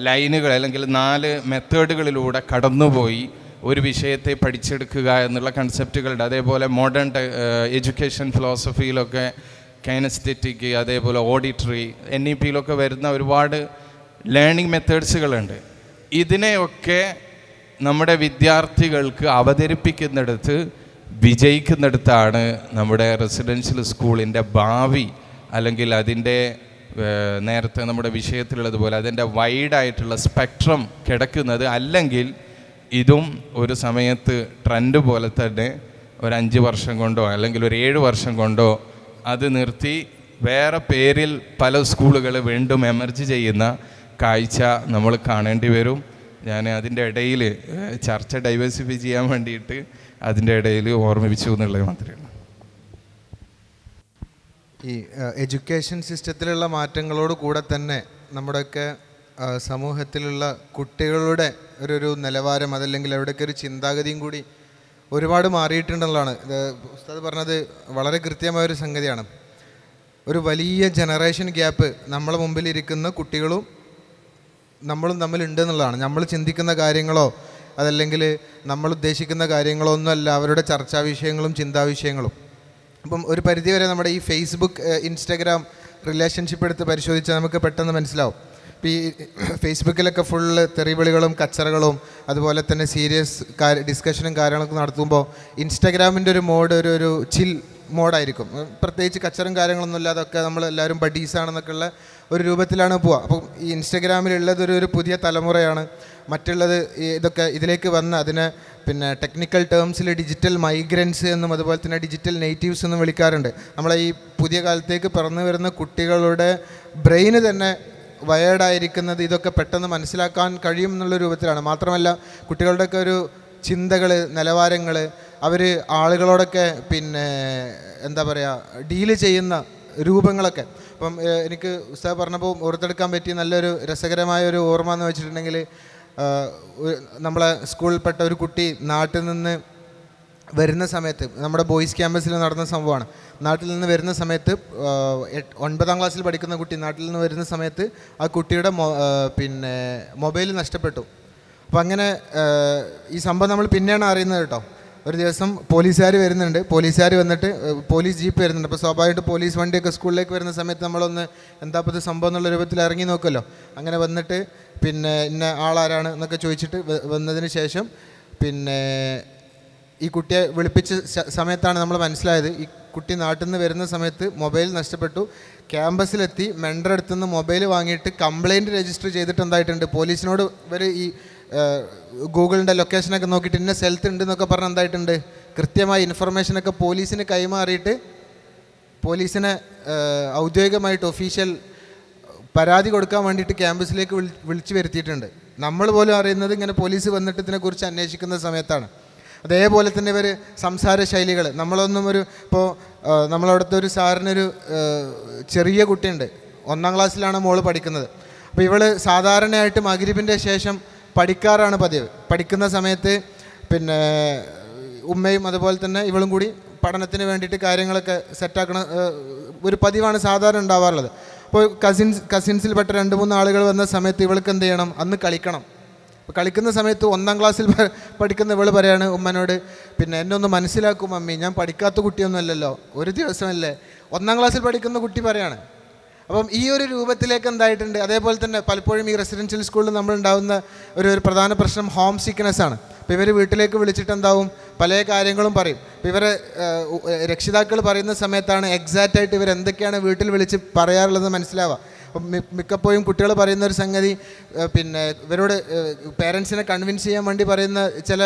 ലൈനുകൾ അല്ലെങ്കിൽ 4 മെത്തേഡുകളിലൂടെ കടന്നുപോയി ഒരു വിഷയത്തെ പഠിച്ചെടുക്കുക എന്നുള്ള കൺസെപ്റ്റുകളുണ്ട്. അതേപോലെ മോഡേൺ എഡ്യൂക്കേഷൻ ഫിലോസഫിയിലൊക്കെ കൈനസ്തെറ്റിക്, അതേപോലെ ഓഡിറ്ററി, NEP-യിലൊക്കെ വരുന്ന ഒരുപാട് ലേണിംഗ് മെത്തേഡ്സുകളുണ്ട്. ഇതിനെയൊക്കെ നമ്മുടെ വിദ്യാർത്ഥികൾക്ക് അവതരിപ്പിക്കുന്നിടത്ത് വിജയിക്കുന്നിടത്താണ് നമ്മുടെ റെസിഡൻഷ്യൽ സ്കൂളിൻ്റെ ഭാവി, അല്ലെങ്കിൽ അതിൻ്റെ നേരത്തെ നമ്മുടെ വിഷയത്തിലുള്ളതുപോലെ അതിൻ്റെ വൈഡായിട്ടുള്ള സ്പെക്ട്രം കിടക്കുന്നത്. അല്ലെങ്കിൽ ഇതും ഒരു സമയത്ത് ട്രെൻഡ് പോലെ തന്നെ ഒരു 5 വർഷം കൊണ്ടോ അല്ലെങ്കിൽ ഒരു 7 വർഷം കൊണ്ടോ അത് നിർത്തി വേറെ പേരിൽ പല സ്കൂളുകൾ വീണ്ടും എമർജ് ചെയ്യുന്ന കാഴ്ച നമ്മൾ കാണേണ്ടി വരും. ഞാൻ അതിൻ്റെ ഇടയിൽ ചർച്ച ഡൈവേഴ്സിഫൈ ചെയ്യാൻ വേണ്ടിയിട്ട് അതിൻ്റെ ഇടയിൽ ഓർമ്മിപ്പിച്ചു എന്നുള്ളത് മാത്രമേ ഉള്ളൂ. ഈ എഡ്യൂക്കേഷൻ സിസ്റ്റത്തിലുള്ള മാറ്റങ്ങളോട് കൂടെ തന്നെ നമ്മുടെയൊക്കെ സമൂഹത്തിലുള്ള കുട്ടികളുടെ ഒരു നിലവാരം അതല്ലെങ്കിൽ അവിടെയൊക്കെ ഒരു ചിന്താഗതിയും കൂടി ഒരുപാട് മാറിയിട്ടുണ്ടെന്നുള്ളതാണ്. ഉസ്താദ് പറഞ്ഞത് വളരെ കൃത്യമായൊരു സംഗതിയാണ്. ഒരു വലിയ ജനറേഷൻ ഗ്യാപ്പ് നമ്മളെ മുമ്പിലിരിക്കുന്ന കുട്ടികളും നമ്മളും തമ്മിലുണ്ട് എന്നുള്ളതാണ്. നമ്മൾ ചിന്തിക്കുന്ന കാര്യങ്ങളോ അതല്ലെങ്കിൽ നമ്മൾ ഉദ്ദേശിക്കുന്ന കാര്യങ്ങളോ ഒന്നുമല്ല അവരുടെ ചർച്ചാ വിഷയങ്ങളും ചിന്താ വിഷയങ്ങളും. അപ്പം ഒരു പരിധിവരെ നമ്മുടെ ഈ ഫേസ്ബുക്ക്, ഇൻസ്റ്റാഗ്രാം റിലേഷൻഷിപ്പ് എടുത്ത് പരിശോധിച്ചാൽ നമുക്ക് പെട്ടെന്ന് മനസ്സിലാവും. ഇപ്പോൾ ഈ ഫേസ്ബുക്കിലൊക്കെ ഫുള്ള് തെറിവിളികളും കച്ചറകളും അതുപോലെ തന്നെ സീരിയസ് ഡിസ്കഷനും കാര്യങ്ങളൊക്കെ നടത്തുമ്പോൾ ഇൻസ്റ്റാഗ്രാമിൻ്റെ ഒരു മോഡ് ഒരു ചിൽ മോഡായിരിക്കും. പ്രത്യേകിച്ച് കച്ചറും കാര്യങ്ങളൊന്നും ഇല്ലാതൊക്കെ നമ്മളെല്ലാവരും ബഡീസാണെന്നൊക്കെ ഉള്ള ഒരു രൂപത്തിലാണ് പോവുക. അപ്പം ഈ ഇൻസ്റ്റാഗ്രാമിലുള്ളത് ഒരു പുതിയ തലമുറയാണ്. മറ്റുള്ളത് ഇതൊക്കെ ഇതിലേക്ക് വന്ന് അതിനെ പിന്നെ ടെക്നിക്കൽ ടേംസിൽ ഡിജിറ്റൽ മൈഗ്രൻസ് എന്നും അതുപോലെ തന്നെ ഡിജിറ്റൽ നേറ്റീവ്സ് എന്നും വിളിക്കാറുണ്ട്. നമ്മളെ ഈ പുതിയ കാലത്തേക്ക് പിറന്നു വരുന്ന കുട്ടികളുടെ ബ്രെയിന് തന്നെ വയേർഡായിരിക്കുന്നത് ഇതൊക്കെ പെട്ടെന്ന് മനസ്സിലാക്കാൻ കഴിയും എന്നുള്ള രൂപത്തിലാണ്. മാത്രമല്ല കുട്ടികളുടെയൊക്കെ ഒരു ചിന്തകൾ, നിലവാരങ്ങൾ, അവർ ആളുകളോടൊക്കെ പിന്നെ എന്താ പറയുക ഡീല് ചെയ്യുന്ന രൂപങ്ങളൊക്കെ. അപ്പം എനിക്ക് ഉസ്താദ് പറഞ്ഞപ്പോൾ ഓർത്തെടുക്കാൻ പറ്റിയ നല്ലൊരു രസകരമായ ഒരു ഓർമ്മ എന്ന് വെച്ചിട്ടുണ്ടെങ്കിൽ, നമ്മളെ സ്കൂളിൽപ്പെട്ട ഒരു കുട്ടി നാട്ടിൽ നിന്ന് വരുന്ന സമയത്ത്, നമ്മുടെ ബോയ്സ് ക്യാമ്പസിൽ നടന്ന സംഭവമാണ്. നാട്ടിൽ നിന്ന് വരുന്ന സമയത്ത് 9ാം ക്ലാസ്സിൽ പഠിക്കുന്ന കുട്ടി നാട്ടിൽ നിന്ന് വരുന്ന സമയത്ത് ആ കുട്ടിയുടെ പിന്നെ മൊബൈൽ നഷ്ടപ്പെട്ടു. അപ്പം അങ്ങനെ ഈ സംഭവം നമ്മൾ പിന്നെയാണ് അറിയുന്നത് കേട്ടോ. ഒരു ദിവസം പോലീസുകാർ വരുന്നുണ്ട്. പോലീസുകാർ വന്നിട്ട് പോലീസ് ജീപ്പ് വരുന്നുണ്ട്. അപ്പോൾ സ്വാഭാവികമായിട്ട് പോലീസ് വണ്ടിയൊക്കെ സ്കൂളിലേക്ക് വരുന്ന സമയത്ത് നമ്മളൊന്ന് എന്താ ഇപ്പോൾ സംഭവം എന്നുള്ള രൂപത്തിൽ ഇറങ്ങി നോക്കുമല്ലോ. അങ്ങനെ വന്നിട്ട് പിന്നെ ഇന്ന ആളാരാണ് എന്നൊക്കെ ചോദിച്ചിട്ട് വന്നതിന് ശേഷം പിന്നെ ഈ കുട്ടിയെ വിളിപ്പിച്ച സമയത്താണ് നമ്മൾ മനസ്സിലായത് ഈ കുട്ടി നാട്ടിൽ നിന്ന് വരുന്ന സമയത്ത് മൊബൈൽ നഷ്ടപ്പെട്ടു. ക്യാമ്പസിലെത്തി മെൻഡർ അടുത്തു നിന്ന് മൊബൈൽ വാങ്ങിയിട്ട് കംപ്ലയിൻറ്റ് രജിസ്റ്റർ ചെയ്തിട്ട് എന്തായിട്ടുണ്ട്, പോലീസിനോട് ഇവർ ഈ ഗൂഗിളിൻ്റെ ലൊക്കേഷനൊക്കെ നോക്കിയിട്ട് ഇന്ന സ്ഥലത്ത് ഉണ്ട് എന്നൊക്കെ പറഞ്ഞ് എന്തായിട്ടുണ്ട്, കൃത്യമായ ഇൻഫർമേഷനൊക്കെ പോലീസിന് കൈമാറിയിട്ട് പോലീസിനെ ഔദ്യോഗികമായിട്ട് ഒഫീഷ്യൽ പരാതി കൊടുക്കാൻ വേണ്ടിയിട്ട് ക്യാമ്പസിലേക്ക് വിളിച്ചു വരുത്തിയിട്ടുണ്ട്. നമ്മൾ പോലും അറിയുന്നത് ഇങ്ങനെ പോലീസ് വന്നിട്ട് ഇതിനെക്കുറിച്ച് അന്വേഷിക്കുന്ന സമയത്താണ്. അതേപോലെ തന്നെ ഇവർ സംസാര ശൈലികൾ, നമ്മളൊന്നും ഇപ്പോൾ നമ്മളവിടുത്തെ ഒരു സാറിനൊരു ചെറിയ കുട്ടിയുണ്ട്, 1ാം ക്ലാസ്സിലാണ് മോള് പഠിക്കുന്നത്. അപ്പോൾ ഇവൾ സാധാരണയായിട്ട് മഗ്രിബിൻ്റെ ശേഷം പഠിക്കാറാണ് പതിവ്. പഠിക്കുന്ന സമയത്ത് പിന്നെ ഉമ്മയും അതുപോലെ തന്നെ ഇവളും കൂടി പഠനത്തിന് വേണ്ടിയിട്ട് കാര്യങ്ങളൊക്കെ സെറ്റാക്കണ ഒരു പതിവാണ് സാധാരണ ഉണ്ടാവാറുള്ളത്. അപ്പോൾ കസിൻസിൽപ്പെട്ട 2-3 ആളുകൾ വന്ന സമയത്ത് ഇവൾക്ക് എന്ത് ചെയ്യണം, അന്ന് കളിക്കണം. അപ്പോൾ കളിക്കുന്ന സമയത്ത് 1ാം ക്ലാസ്സിൽ പഠിക്കുന്ന ഇവൾ പറയാണ് ഉമ്മനോട്, പിന്നെ എന്നെ ഒന്ന് മനസ്സിലാക്കും മമ്മി, ഞാൻ പഠിക്കാത്ത കുട്ടിയൊന്നുമല്ലല്ലോ, ഒരു ദിവസമല്ലേ. 1ാം ക്ലാസ്സിൽ പഠിക്കുന്ന കുട്ടി പറയാണ്. അപ്പം ഈ ഒരു രൂപത്തിലേക്ക് എന്തായിട്ടുണ്ട്. അതേപോലെ തന്നെ പലപ്പോഴും ഈ റെസിഡൻഷ്യൽ സ്കൂളിൽ നമ്മളുണ്ടാകുന്ന ഒരു പ്രധാന പ്രശ്നം ഹോം സിക്നെസ് ആണ്. അപ്പോൾ ഇവർ വീട്ടിലേക്ക് വിളിച്ചിട്ട് എന്താവും, പല കാര്യങ്ങളും പറയും. അപ്പോൾ ഇവരെ രക്ഷിതാക്കൾ പറയുന്ന സമയത്താണ് എക്സാക്റ്റായിട്ട് ഇവർ എന്തൊക്കെയാണ് വീട്ടിൽ വിളിച്ച് പറയാറുള്ളത് മനസ്സിലാവുക. അപ്പം മിക്കപ്പോഴും കുട്ടികൾ പറയുന്ന ഒരു സംഗതി, പിന്നെ ഇവരോട് പേരൻസിനെ കൺവിൻസ് ചെയ്യാൻ വേണ്ടി പറയുന്ന ചില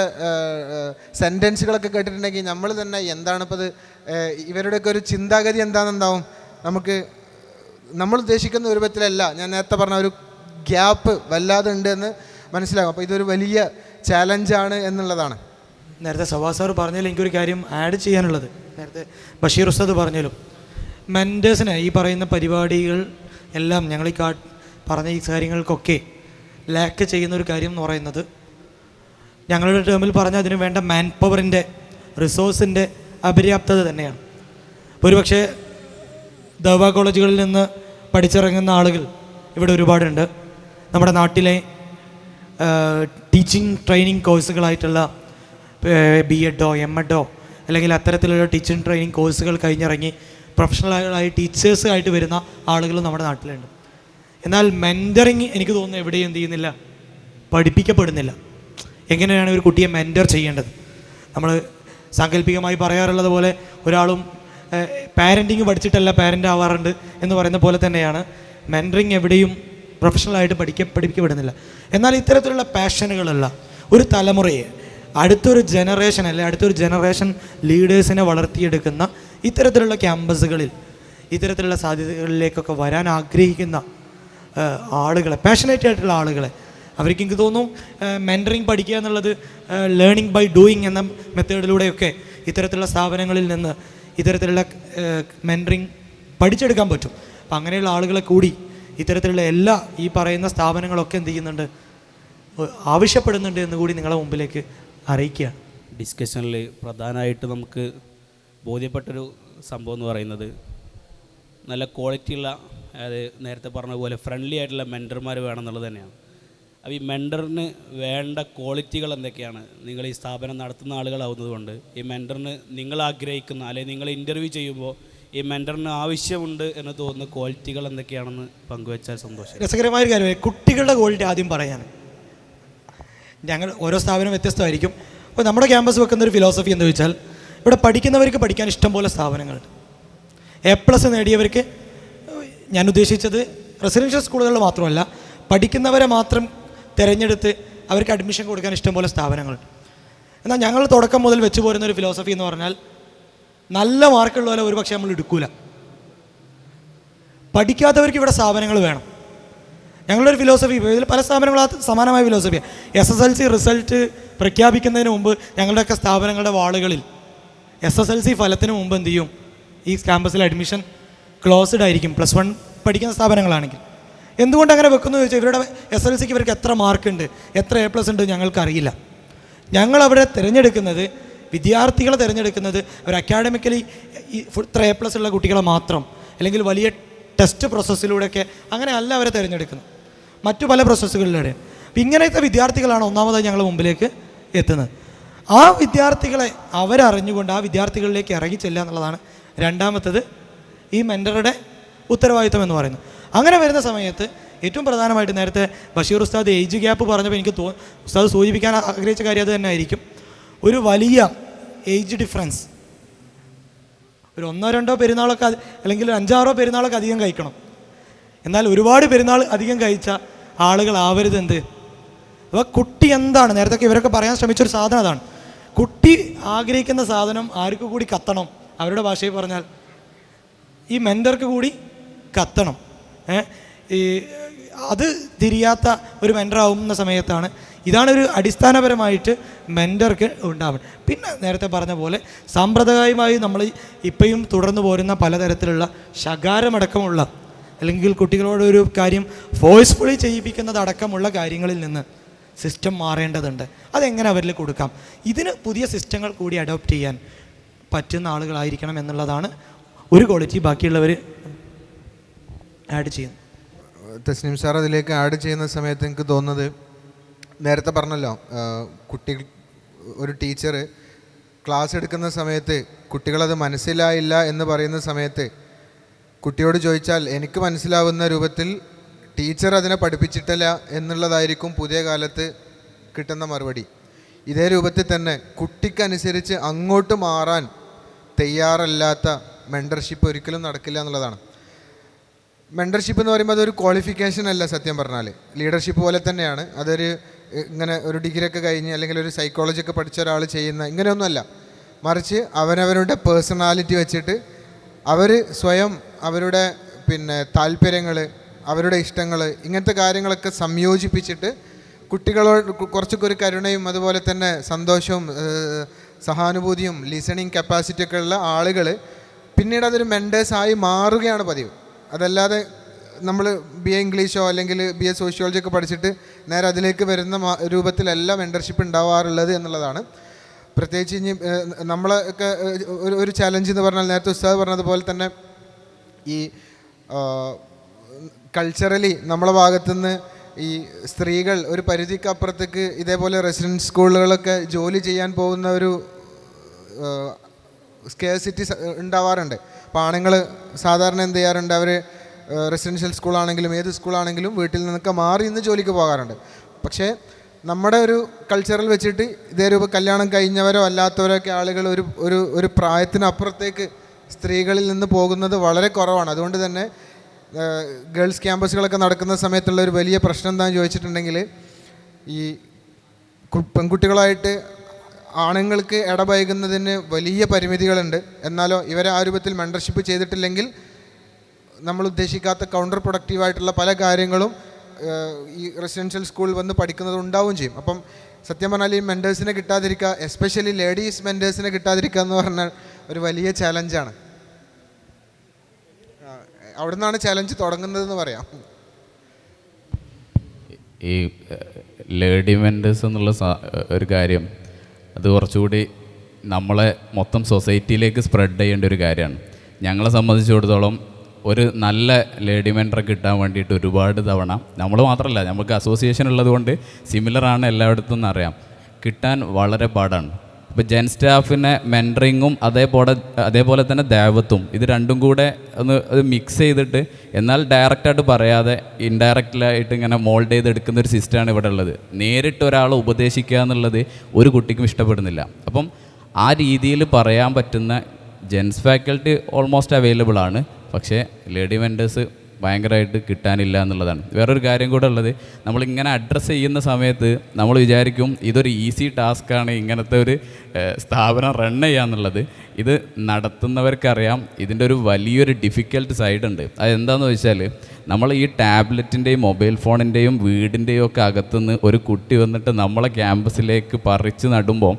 സെൻറ്റൻസുകളൊക്കെ കേട്ടിട്ടുണ്ടെങ്കിൽ നമ്മൾ തന്നെ എന്താണിപ്പോൾ ഇത്, ഇവരുടെയൊക്കെ ഒരു ചിന്താഗതി എന്താണെന്നുണ്ടാവും, നമുക്ക് നമ്മൾ ഉദ്ദേശിക്കുന്ന ഒരു വിധത്തിലല്ല. ഞാൻ നേരത്തെ പറഞ്ഞ ഒരു ഗ്യാപ്പ് വല്ലാതെ ഉണ്ട് എന്ന് മനസ്സിലാകും. അപ്പോൾ ഇതൊരു വലിയ ചാലഞ്ചാണ് എന്നുള്ളതാണ്. നേരത്തെ സവാ സാർ പറഞ്ഞാൽ എനിക്കൊരു കാര്യം ആഡ് ചെയ്യാനുള്ളത്, നേരത്തെ ബഷീർ ഉസ്താദ് പറഞ്ഞാലും മെൻറ്റേഴ്സിന് ഈ പറയുന്ന പരിപാടികൾ എല്ലാം ഞങ്ങൾ ഈ പറഞ്ഞ ഈ കാര്യങ്ങൾക്കൊക്കെ ലാക്ക് ചെയ്യുന്ന ഒരു കാര്യം എന്ന് പറയുന്നത്, ഞങ്ങളുടെ ടേമിൽ പറഞ്ഞ അതിന് വേണ്ട മാൻ പവറിൻ്റെ റിസോഴ്സിൻ്റെ അപര്യാപ്തത തന്നെയാണ്. ഒരുപക്ഷെ ദവാ കോളേജുകളിൽ നിന്ന് പഠിച്ചിറങ്ങുന്ന ആളുകൾ ഇവിടെ ഒരുപാടുണ്ട്. നമ്മുടെ നാട്ടിലെ ടീച്ചിങ് ട്രെയിനിങ് കോഴ്സുകളായിട്ടുള്ള BEdോ MEdോ അല്ലെങ്കിൽ അത്തരത്തിലുള്ള ടീച്ചിങ് ട്രെയിനിങ് കോഴ്സുകൾ കഴിഞ്ഞിറങ്ങി പ്രൊഫഷണലായി ടീച്ചേഴ്സായിട്ട് വരുന്ന ആളുകൾ നമ്മുടെ നാട്ടിലുണ്ട്. എന്നാൽ മെൻറ്ററിങ് എനിക്ക് തോന്നുന്നു എവിടെയും എന്ത് ചെയ്യുന്നില്ല, പഠിപ്പിക്കപ്പെടുന്നില്ല. എങ്ങനെയാണ് ഒരു കുട്ടിയെ മെൻറ്റർ ചെയ്യേണ്ടത്? നമ്മൾ സാങ്കല്പികമായി പറയാറുള്ളത് പോലെ ഒരാളും പാരൻറ്റിങ് പഠിച്ചിട്ടല്ല പാരൻ്റ് ആവാറുണ്ട് എന്ന് പറയുന്ന പോലെ തന്നെയാണ് മെൻറ്ററിങ് എവിടെയും പ്രൊഫഷണലായിട്ട് പഠിപ്പിക്കപ്പെടുന്നില്ല. എന്നാൽ ഇത്തരത്തിലുള്ള പാഷനുകളല്ല ഒരു തലമുറയെ, അടുത്തൊരു ജനറേഷൻ അല്ലെ അടുത്തൊരു ജനറേഷൻ ലീഡേഴ്സിനെ വളർത്തിയെടുക്കുന്ന ഇത്തരത്തിലുള്ള ക്യാമ്പസുകളിൽ ഇത്തരത്തിലുള്ള സാധ്യതകളിലേക്കൊക്കെ വരാൻ ആഗ്രഹിക്കുന്ന ആളുകളെ, പാഷനേറ്റ് ആയിട്ടുള്ള ആളുകളെ, അവർക്ക് എനിക്ക് തോന്നും മെൻറ്ററിങ് പഠിക്കുക എന്നുള്ളത് ലേണിംഗ് ബൈ ഡൂയിങ് എന്ന മെത്തേഡിലൂടെയൊക്കെ ഇത്തരത്തിലുള്ള സ്ഥാപനങ്ങളിൽ നിന്ന് ഇത്തരത്തിലുള്ള മെൻറ്ററിങ് പഠിച്ചെടുക്കാൻ പറ്റും. അപ്പം അങ്ങനെയുള്ള ആളുകളെ കൂടി ഇത്തരത്തിലുള്ള എല്ലാ ഈ പറയുന്ന സ്ഥാപനങ്ങളൊക്കെ എന്ത് ചെയ്യുന്നുണ്ട്, ആവശ്യപ്പെടുന്നുണ്ട് എന്ന് കൂടി നിങ്ങളെ മുമ്പിലേക്ക് അറിയിക്കുകയാണ്. ഡിസ്കഷനിൽ പ്രധാനമായിട്ട് നമുക്ക് ബോധ്യപ്പെട്ടൊരു സംഭവം എന്ന് പറയുന്നത് നല്ല ക്വാളിറ്റിയുള്ള, അതായത് നേരത്തെ പറഞ്ഞ പോലെ ഫ്രണ്ട്ലി ആയിട്ടുള്ള മെൻറ്റർമാർ വേണമെന്നുള്ളത് തന്നെയാണ്. അപ്പോൾ ഈ മെൻറ്ററിന് വേണ്ട ക്വാളിറ്റികൾ എന്തൊക്കെയാണ്? നിങ്ങൾ ഈ സ്ഥാപനം നടത്തുന്ന ആളുകളാവുന്നതുകൊണ്ട് ഈ മെൻറ്ററിന് നിങ്ങൾ ആഗ്രഹിക്കുന്ന അല്ലെങ്കിൽ നിങ്ങൾ ഇൻ്റർവ്യൂ ചെയ്യുമ്പോൾ ഈ മെൻറ്ററിന് ആവശ്യമുണ്ട് എന്ന് തോന്നുന്ന ക്വാളിറ്റികൾ എന്തൊക്കെയാണെന്ന് പങ്കുവെച്ചാൽ സന്തോഷം. രസകരമായൊരു കാര്യമാണ് കുട്ടികളുടെ ക്വാളിറ്റി ആദ്യം പറയാൻ. ഞങ്ങൾ ഓരോ സ്ഥാപനം വ്യത്യസ്തമായിരിക്കും. അപ്പോൾ നമ്മുടെ ക്യാമ്പസ് വെക്കുന്ന ഒരു ഫിലോസഫി എന്ന് വെച്ചാൽ ഇവിടെ പഠിക്കുന്നവർക്ക് പഠിക്കാൻ ഇഷ്ടംപോലെ സ്ഥാപനങ്ങളുണ്ട്. A+ നേടിയവർക്ക്, ഞാൻ ഉദ്ദേശിച്ചത് റെസിഡൻഷ്യൽ സ്കൂളുകളിൽ മാത്രമല്ല, പഠിക്കുന്നവരെ മാത്രം തിരഞ്ഞെടുത്ത് അവർക്ക് അഡ്മിഷൻ കൊടുക്കാൻ ഇഷ്ടംപോലെ സ്ഥാപനങ്ങളുണ്ട്. എന്നാൽ ഞങ്ങൾ തുടക്കം മുതൽ വെച്ച് പോരുന്ന ഒരു ഫിലോസഫി എന്ന് പറഞ്ഞാൽ നല്ല മാർക്കുള്ളവരെ ഒരുപക്ഷെ നമ്മൾ എടുക്കൂല. പഠിക്കാത്തവർക്ക് ഇവിടെ സ്ഥാപനങ്ങൾ വേണം. ഞങ്ങളുടെ ഒരു ഫിലോസഫി, ഇതിൽ പല സ്ഥാപനങ്ങളും സമാനമായ ഫിലോസഫിയാണ്. SSLC റിസൾട്ട് പ്രഖ്യാപിക്കുന്നതിന് മുമ്പ് ഞങ്ങളുടെയൊക്കെ സ്ഥാപനങ്ങളുടെ വാളുകളിൽ SSLC ഫലത്തിന് മുമ്പ് എന്ത് ചെയ്യും, ഈ ക്യാമ്പസിൽ അഡ്മിഷൻ ക്ലോസ്ഡ് ആയിരിക്കും, +1 പഠിക്കുന്ന സ്ഥാപനങ്ങളാണെങ്കിൽ. എന്തുകൊണ്ട് അങ്ങനെ വെക്കുന്നു ചോദിച്ചാൽ ഇവരുടെ SSLCക്ക് ഇവർക്ക് എത്ര മാർക്കുണ്ട്, എത്ര A+ ഉണ്ട് ഞങ്ങൾക്കറിയില്ല. ഞങ്ങളവിടെ തിരഞ്ഞെടുക്കുന്നത്, വിദ്യാർത്ഥികളെ തിരഞ്ഞെടുക്കുന്നത് അവർ അക്കാഡമിക്കലി ഇത്ര A+ ഉള്ള കുട്ടികളെ മാത്രം, അല്ലെങ്കിൽ വലിയ ടെസ്റ്റ് പ്രോസസ്സിലൂടെയൊക്കെ അങ്ങനെയല്ല അവരെ തിരഞ്ഞെടുക്കുന്നത്, മറ്റു പല പ്രോസസ്സുകളിലൂടെ. അപ്പം ഇങ്ങനത്തെ വിദ്യാർത്ഥികളാണ് ഒന്നാമതായി ഞങ്ങൾ മുമ്പിലേക്ക് എത്തുന്നത്. ആ വിദ്യാർത്ഥികളെ അവരറിഞ്ഞുകൊണ്ട് ആ വിദ്യാർത്ഥികളിലേക്ക് ഇറങ്ങി ചെല്ലുക എന്നുള്ളതാണ് രണ്ടാമത്തത് ഈ മെൻറ്ററുടെ ഉത്തരവാദിത്വം എന്ന് പറയുന്നത്. അങ്ങനെ വരുന്ന സമയത്ത് ഏറ്റവും പ്രധാനമായിട്ട് നേരത്തെ ബഷീർ ഉസ്താദ് ഏജ് ഗ്യാപ്പ് പറഞ്ഞപ്പോൾ എനിക്ക് ഉസ്താദ് സൂചിപ്പിക്കാൻ ആഗ്രഹിച്ച കാര്യം അത് തന്നെ ആയിരിക്കും. ഒരു വലിയ ഏജ് ഡിഫറൻസ്, ഒരു 1-2 പെരുന്നാളൊക്കെ അല്ലെങ്കിൽ 5-6 പെരുന്നാളൊക്കെ അധികം കഴിക്കണം. എന്നാൽ ഒരുപാട് പെരുന്നാൾ അധികം കഴിച്ച ആളുകളാവരുത് എന്ത്. അപ്പോൾ കുട്ടി എന്താണ്, നേരത്തെ ഇവരൊക്കെ പറയാൻ ശ്രമിച്ചൊരു സാധനം അതാണ്. കുട്ടി ആഗ്രഹിക്കുന്ന സാധനം ആർക്ക് കൂടി കത്തണം, അവരുടെ ഭാഷയിൽ പറഞ്ഞാൽ ഈ മെൻറ്റർക്ക് കൂടി കത്തണം. ഈ അത് തിരിയാത്ത ഒരു മെൻറ്ററാവുന്ന സമയത്താണ് ഇതാണൊരു അടിസ്ഥാനപരമായിട്ട് മെൻറ്റർക്ക് ഉണ്ടാവുന്നത്. പിന്നെ നേരത്തെ പറഞ്ഞ പോലെ സാമ്പ്രദായികമായി നമ്മൾ ഇപ്പോഴും തുടർന്നു പോരുന്ന പലതരത്തിലുള്ള ശകാരമടക്കമുള്ള, അല്ലെങ്കിൽ കുട്ടികളോട് ഒരു കാര്യം ഫോഴ്സ്ഫുള്ളി ചെയ്യിപ്പിക്കുന്നതടക്കമുള്ള കാര്യങ്ങളിൽ നിന്ന് സിസ്റ്റം മാറേണ്ടതുണ്ട്. അതെങ്ങനെ അവരിൽ കൊടുക്കാം, ഇതിന് പുതിയ സിസ്റ്റങ്ങൾ കൂടി അഡോപ്റ്റ് ചെയ്യാൻ പറ്റുന്ന ആളുകളായിരിക്കണം എന്നുള്ളതാണ് ഒരു ക്വാളിറ്റി. ബാക്കിയുള്ളവർ ആഡ് ചെയ്യുന്നു. തസ്നീം സാർ അതിലേക്ക് ആഡ് ചെയ്യുന്ന സമയത്ത് എനിക്ക് തോന്നുന്നത്, നേരത്തെ പറഞ്ഞല്ലോ, ഒരു ടീച്ചർ ക്ലാസ് എടുക്കുന്ന സമയത്ത് കുട്ടികളത് മനസ്സിലായില്ല എന്ന് പറയുന്ന സമയത്ത് കുട്ടിയോട് ചോദിച്ചാൽ എനിക്ക് മനസ്സിലാവുന്ന രൂപത്തിൽ ടീച്ചർ അതിനെ പഠിപ്പിച്ചിട്ടില്ല എന്നുള്ളതായിരിക്കും പുതിയ കാലത്ത് കിട്ടുന്ന മറുപടി. ഇതേ രൂപത്തിൽ തന്നെ കുട്ടിക്കനുസരിച്ച് അങ്ങോട്ട് മാറാൻ തയ്യാറല്ലാത്ത മെൻറ്റർഷിപ്പ് ഒരിക്കലും നടക്കില്ല എന്നുള്ളതാണ്. മെൻറ്റർഷിപ്പ് എന്ന് പറയുമ്പോൾ അതൊരു ക്വാളിഫിക്കേഷൻ അല്ല, സത്യം പറഞ്ഞാൽ ലീഡർഷിപ്പ് പോലെ തന്നെയാണ്. അതൊരു ഇങ്ങനെ ഒരു ഡിഗ്രി ഒക്കെ കഴിഞ്ഞ് അല്ലെങ്കിൽ ഒരു സൈക്കോളജി ഒക്കെ പഠിച്ച ഒരാൾ ചെയ്യുന്ന ഇങ്ങനെയൊന്നുമല്ല. മറിച്ച് അവരവരുടെ പേഴ്സണാലിറ്റി വെച്ചിട്ട് അവർ സ്വയം അവരുടെ താല്പര്യങ്ങൾ, അവരുടെ ഇഷ്ടങ്ങൾ, ഇങ്ങനത്തെ കാര്യങ്ങളൊക്കെ സംയോജിപ്പിച്ചിട്ട് കുട്ടികളോട് കുറച്ചൊക്കെ ഒരു കരുണയും അതുപോലെ തന്നെ സന്തോഷവും സഹാനുഭൂതിയും ലിസണിങ് കപ്പാസിറ്റിയൊക്കെ ഉള്ള ആളുകൾ പിന്നീട് അതൊരു മെൻറ്റേഴ്സായി മാറുകയാണ് പതിവ്. അതല്ലാതെ നമ്മൾ BA ഇംഗ്ലീഷോ അല്ലെങ്കിൽ BA സോഷ്യോളജി ഒക്കെ പഠിച്ചിട്ട് നേരെ അതിലേക്ക് വരുന്ന രൂപത്തിലല്ല മെൻറ്റർഷിപ്പ് ഉണ്ടാവാറുള്ളത് എന്നുള്ളതാണ്. പ്രത്യേകിച്ച് ഇനി നമ്മളൊക്കെ ഒരു ചലഞ്ച് എന്ന് പറഞ്ഞാൽ നേരത്തെ ഉസ്താദ് പറഞ്ഞതുപോലെ തന്നെ ഈ കൾച്ചറലി നമ്മളെ ഭാഗത്തുനിന്ന് ഈ സ്ത്രീകൾ ഒരു പരിധിക്കപ്പുറത്തേക്ക് ഇതേപോലെ റെസിഡൻസ് സ്കൂളുകളൊക്കെ ജോലി ചെയ്യാൻ പോകുന്ന ഒരു സ്കേഴ്സിറ്റി ഉണ്ടാവാറുണ്ട്. അപ്പോൾ ആണുങ്ങൾ സാധാരണ എന്ത് ചെയ്യാറുണ്ട്, അവർ റെസിഡൻഷ്യൽ സ്കൂളാണെങ്കിലും ഏത് സ്കൂളാണെങ്കിലും വീട്ടിൽ നിന്നൊക്കെ മാറി ഇന്ന് ജോലിക്ക് പോകാറുണ്ട്. പക്ഷേ നമ്മുടെ ഒരു കൾച്ചറിൽ വെച്ചിട്ട് ഇതേ രൂപ കല്യാണം കഴിഞ്ഞവരോ അല്ലാത്തവരൊക്കെ ആളുകൾ ഒരു പ്രായത്തിനപ്പുറത്തേക്ക് സ്ത്രീകളിൽ നിന്ന് പോകുന്നത് വളരെ കുറവാണ്. അതുകൊണ്ട് തന്നെ ഗേൾസ് ക്യാമ്പസുകളൊക്കെ നടക്കുന്ന സമയത്തുള്ള ഒരു വലിയ പ്രശ്നം എന്താണെന്ന് ചോദിച്ചിട്ടുണ്ടെങ്കിൽ, ഈ പെൺകുട്ടികളായിട്ട് ആണുങ്ങൾക്ക് ഇടപഴകുന്നതിന് വലിയ പരിമിതികളുണ്ട്. എന്നാലോ ഇവരെ ആ രൂപത്തിൽ മെൻറ്റർഷിപ്പ് ചെയ്തിട്ടില്ലെങ്കിൽ നമ്മൾ ഉദ്ദേശിക്കാത്ത കൗണ്ടർ പ്രൊഡക്റ്റീവായിട്ടുള്ള പല കാര്യങ്ങളും ഈ റെസിഡൻഷ്യൽ സ്കൂളിൽ വന്ന് പഠിക്കുന്നത് ഉണ്ടാവുകയും ചെയ്യും. അപ്പം സത്യം പറഞ്ഞാൽ ഈ മെൻറ്റേഴ്സിനെ കിട്ടാതിരിക്കുക, എസ്പെഷ്യലി ലേഡീസ് മെൻറ്റേഴ്സിനെ കിട്ടാതിരിക്കുക എന്ന് പറഞ്ഞാൽ ഒരു വലിയ ചാലഞ്ചാണ്. അവിടെ നിന്നാണ് ചാലഞ്ച് തുടങ്ങുന്നതെന്ന് പറയാം. ഈ ലേഡി മെൻറ്റേഴ്സ് എന്നുള്ള ഒരു കാര്യം അത് കുറച്ചുകൂടി നമ്മളെ മൊത്തം സൊസൈറ്റിയിലേക്ക് സ്പ്രെഡ് ചെയ്യേണ്ട ഒരു കാര്യമാണ്. ഞങ്ങളെ സംബന്ധിച്ചിടത്തോളം ഒരു നല്ല ലേഡി മെൻറ്ററെ കിട്ടാൻ വേണ്ടിയിട്ട് ഒരുപാട് തവണ, നമ്മൾ മാത്രമല്ല, നമുക്ക് അസോസിയേഷൻ ഉള്ളതുകൊണ്ട് സിമിലറാണ് എല്ലായിടത്തും എന്നറിയാം, കിട്ടാൻ വളരെ പാടാണ്. ഇപ്പോൾ ജെൻ സ്റ്റാഫിനെ മെൻറ്ററിങ്ങും അതേപോലെ തന്നെ ദൈവത്തും ഇത് രണ്ടും കൂടെ ഒന്ന് മിക്സ് ചെയ്തിട്ട്, എന്നാൽ ഡയറക്റ്റായിട്ട് പറയാതെ ഇൻഡയറക്റ്റായിട്ട് ഇങ്ങനെ മോൾഡ് ചെയ്തെടുക്കുന്ന ഒരു സിസ്റ്റമാണ് ഇവിടെ ഉള്ളത്. നേരിട്ട് ഒരാളെ ഉപദേശിക്കുക എന്നുള്ളത് ഒരു കുട്ടിക്കും ഇഷ്ടപ്പെടുന്നില്ല. അപ്പം ആ രീതിയിൽ പറയാൻ പറ്റുന്ന ജെൻസ് ഫാക്കൽറ്റി ഓൾമോസ്റ്റ് അവൈലബിൾ ആണ്. പക്ഷേ ലേഡി മെൻറ്റേഴ്സ് ഭയങ്കരമായിട്ട് കിട്ടാനില്ല എന്നുള്ളതാണ്. വേറൊരു കാര്യം കൂടെ ഉള്ളത്, നമ്മളിങ്ങനെ അഡ്രസ്സ് ചെയ്യുന്ന സമയത്ത് നമ്മൾ വിചാരിക്കും ഇതൊരു ഈസി ടാസ്ക്കാണ് ഇങ്ങനത്തെ ഒരു സ്ഥാപനം റൺ ചെയ്യുക എന്നുള്ളത്. ഇത് നടത്തുന്നവർക്കറിയാം ഇതിൻ്റെ ഒരു വലിയൊരു ഡിഫിക്കൽട്ട് സൈഡ് ഉണ്ട്. അതെന്താണെന്ന് വെച്ചാൽ, നമ്മൾ ഈ ടാബ്ലറ്റിൻ്റെയും മൊബൈൽ ഫോണിൻ്റെയും വീടിൻ്റെയും ഒക്കെ അകത്തുനിന്ന് ഒരു കുട്ടി വന്നിട്ട് നമ്മളെ ക്യാമ്പസിലേക്ക് പറിച്ച് നടുമ്പോൾ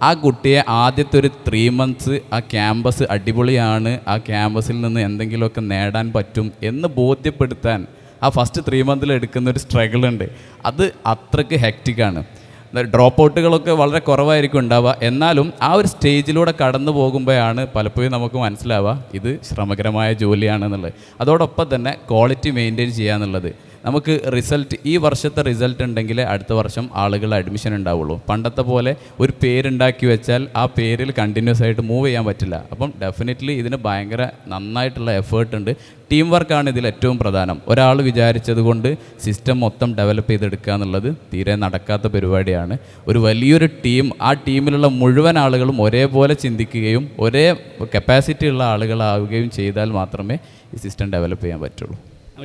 ആ കുട്ടിയെ ആദ്യത്തെ ഒരു 3 months ആ ക്യാമ്പസ് അടിപൊളിയാണ്, ആ ക്യാമ്പസിൽ നിന്ന് എന്തെങ്കിലുമൊക്കെ നേടാൻ പറ്റും എന്ന് ബോധ്യപ്പെടുത്താൻ ആ ഫസ്റ്റ് 3 months എടുക്കുന്ന ഒരു സ്ട്രഗിൾ ഉണ്ട്. അത് അത്രയ്ക്ക് ഹെക്റ്റിക്കാണ്. ഡ്രോപ്പ് ഔട്ടുകളൊക്കെ വളരെ കുറവായിരിക്കും ഉണ്ടാവുക. എന്നാലും ആ ഒരു സ്റ്റേജിലൂടെ കടന്നു പോകുമ്പോഴാണ് പലപ്പോഴും നമുക്ക് മനസ്സിലാവുക ഇത് ശ്രമകരമായ ജോലിയാണെന്നുള്ളത്. അതോടൊപ്പം തന്നെ ക്വാളിറ്റി മെയിൻറ്റെയിൻ ചെയ്യുക എന്നുള്ളത്. നമുക്ക് റിസൾട്ട്, ഈ വർഷത്തെ റിസൾട്ട് ഉണ്ടെങ്കിൽ അടുത്ത വർഷം ആളുകൾ അഡ്മിഷൻ ഉണ്ടാവുള്ളൂ. പണ്ടത്തെ പോലെ ഒരു പേരുണ്ടാക്കി വെച്ചാൽ ആ പേരിൽ കണ്ടിന്യൂസ് ആയിട്ട് മൂവ് ചെയ്യാൻ പറ്റില്ല. അപ്പം ഡെഫിനറ്റ്ലി ഇതിന് ഭയങ്കര നന്നായിട്ടുള്ള എഫേർട്ട് ഉണ്ട്. ടീം വർക്കാണ് ഇതിൽ ഏറ്റവും പ്രധാനം. ഒരാൾ വിചാരിച്ചത് കൊണ്ട് സിസ്റ്റം മൊത്തം ഡെവലപ്പ് ചെയ്തെടുക്കുക എന്നുള്ളത് തീരെ നടക്കാത്ത പരിപാടിയാണ്. ഒരു വലിയൊരു ടീം, ആ ടീമിലുള്ള മുഴുവൻ ആളുകളും ഒരേപോലെ ചിന്തിക്കുകയും ഒരേ കപ്പാസിറ്റി ഉള്ള ആളുകളാവുകയും ചെയ്താൽ മാത്രമേ ഈ സിസ്റ്റം ഡെവലപ്പ് ചെയ്യാൻ പറ്റുള്ളൂ.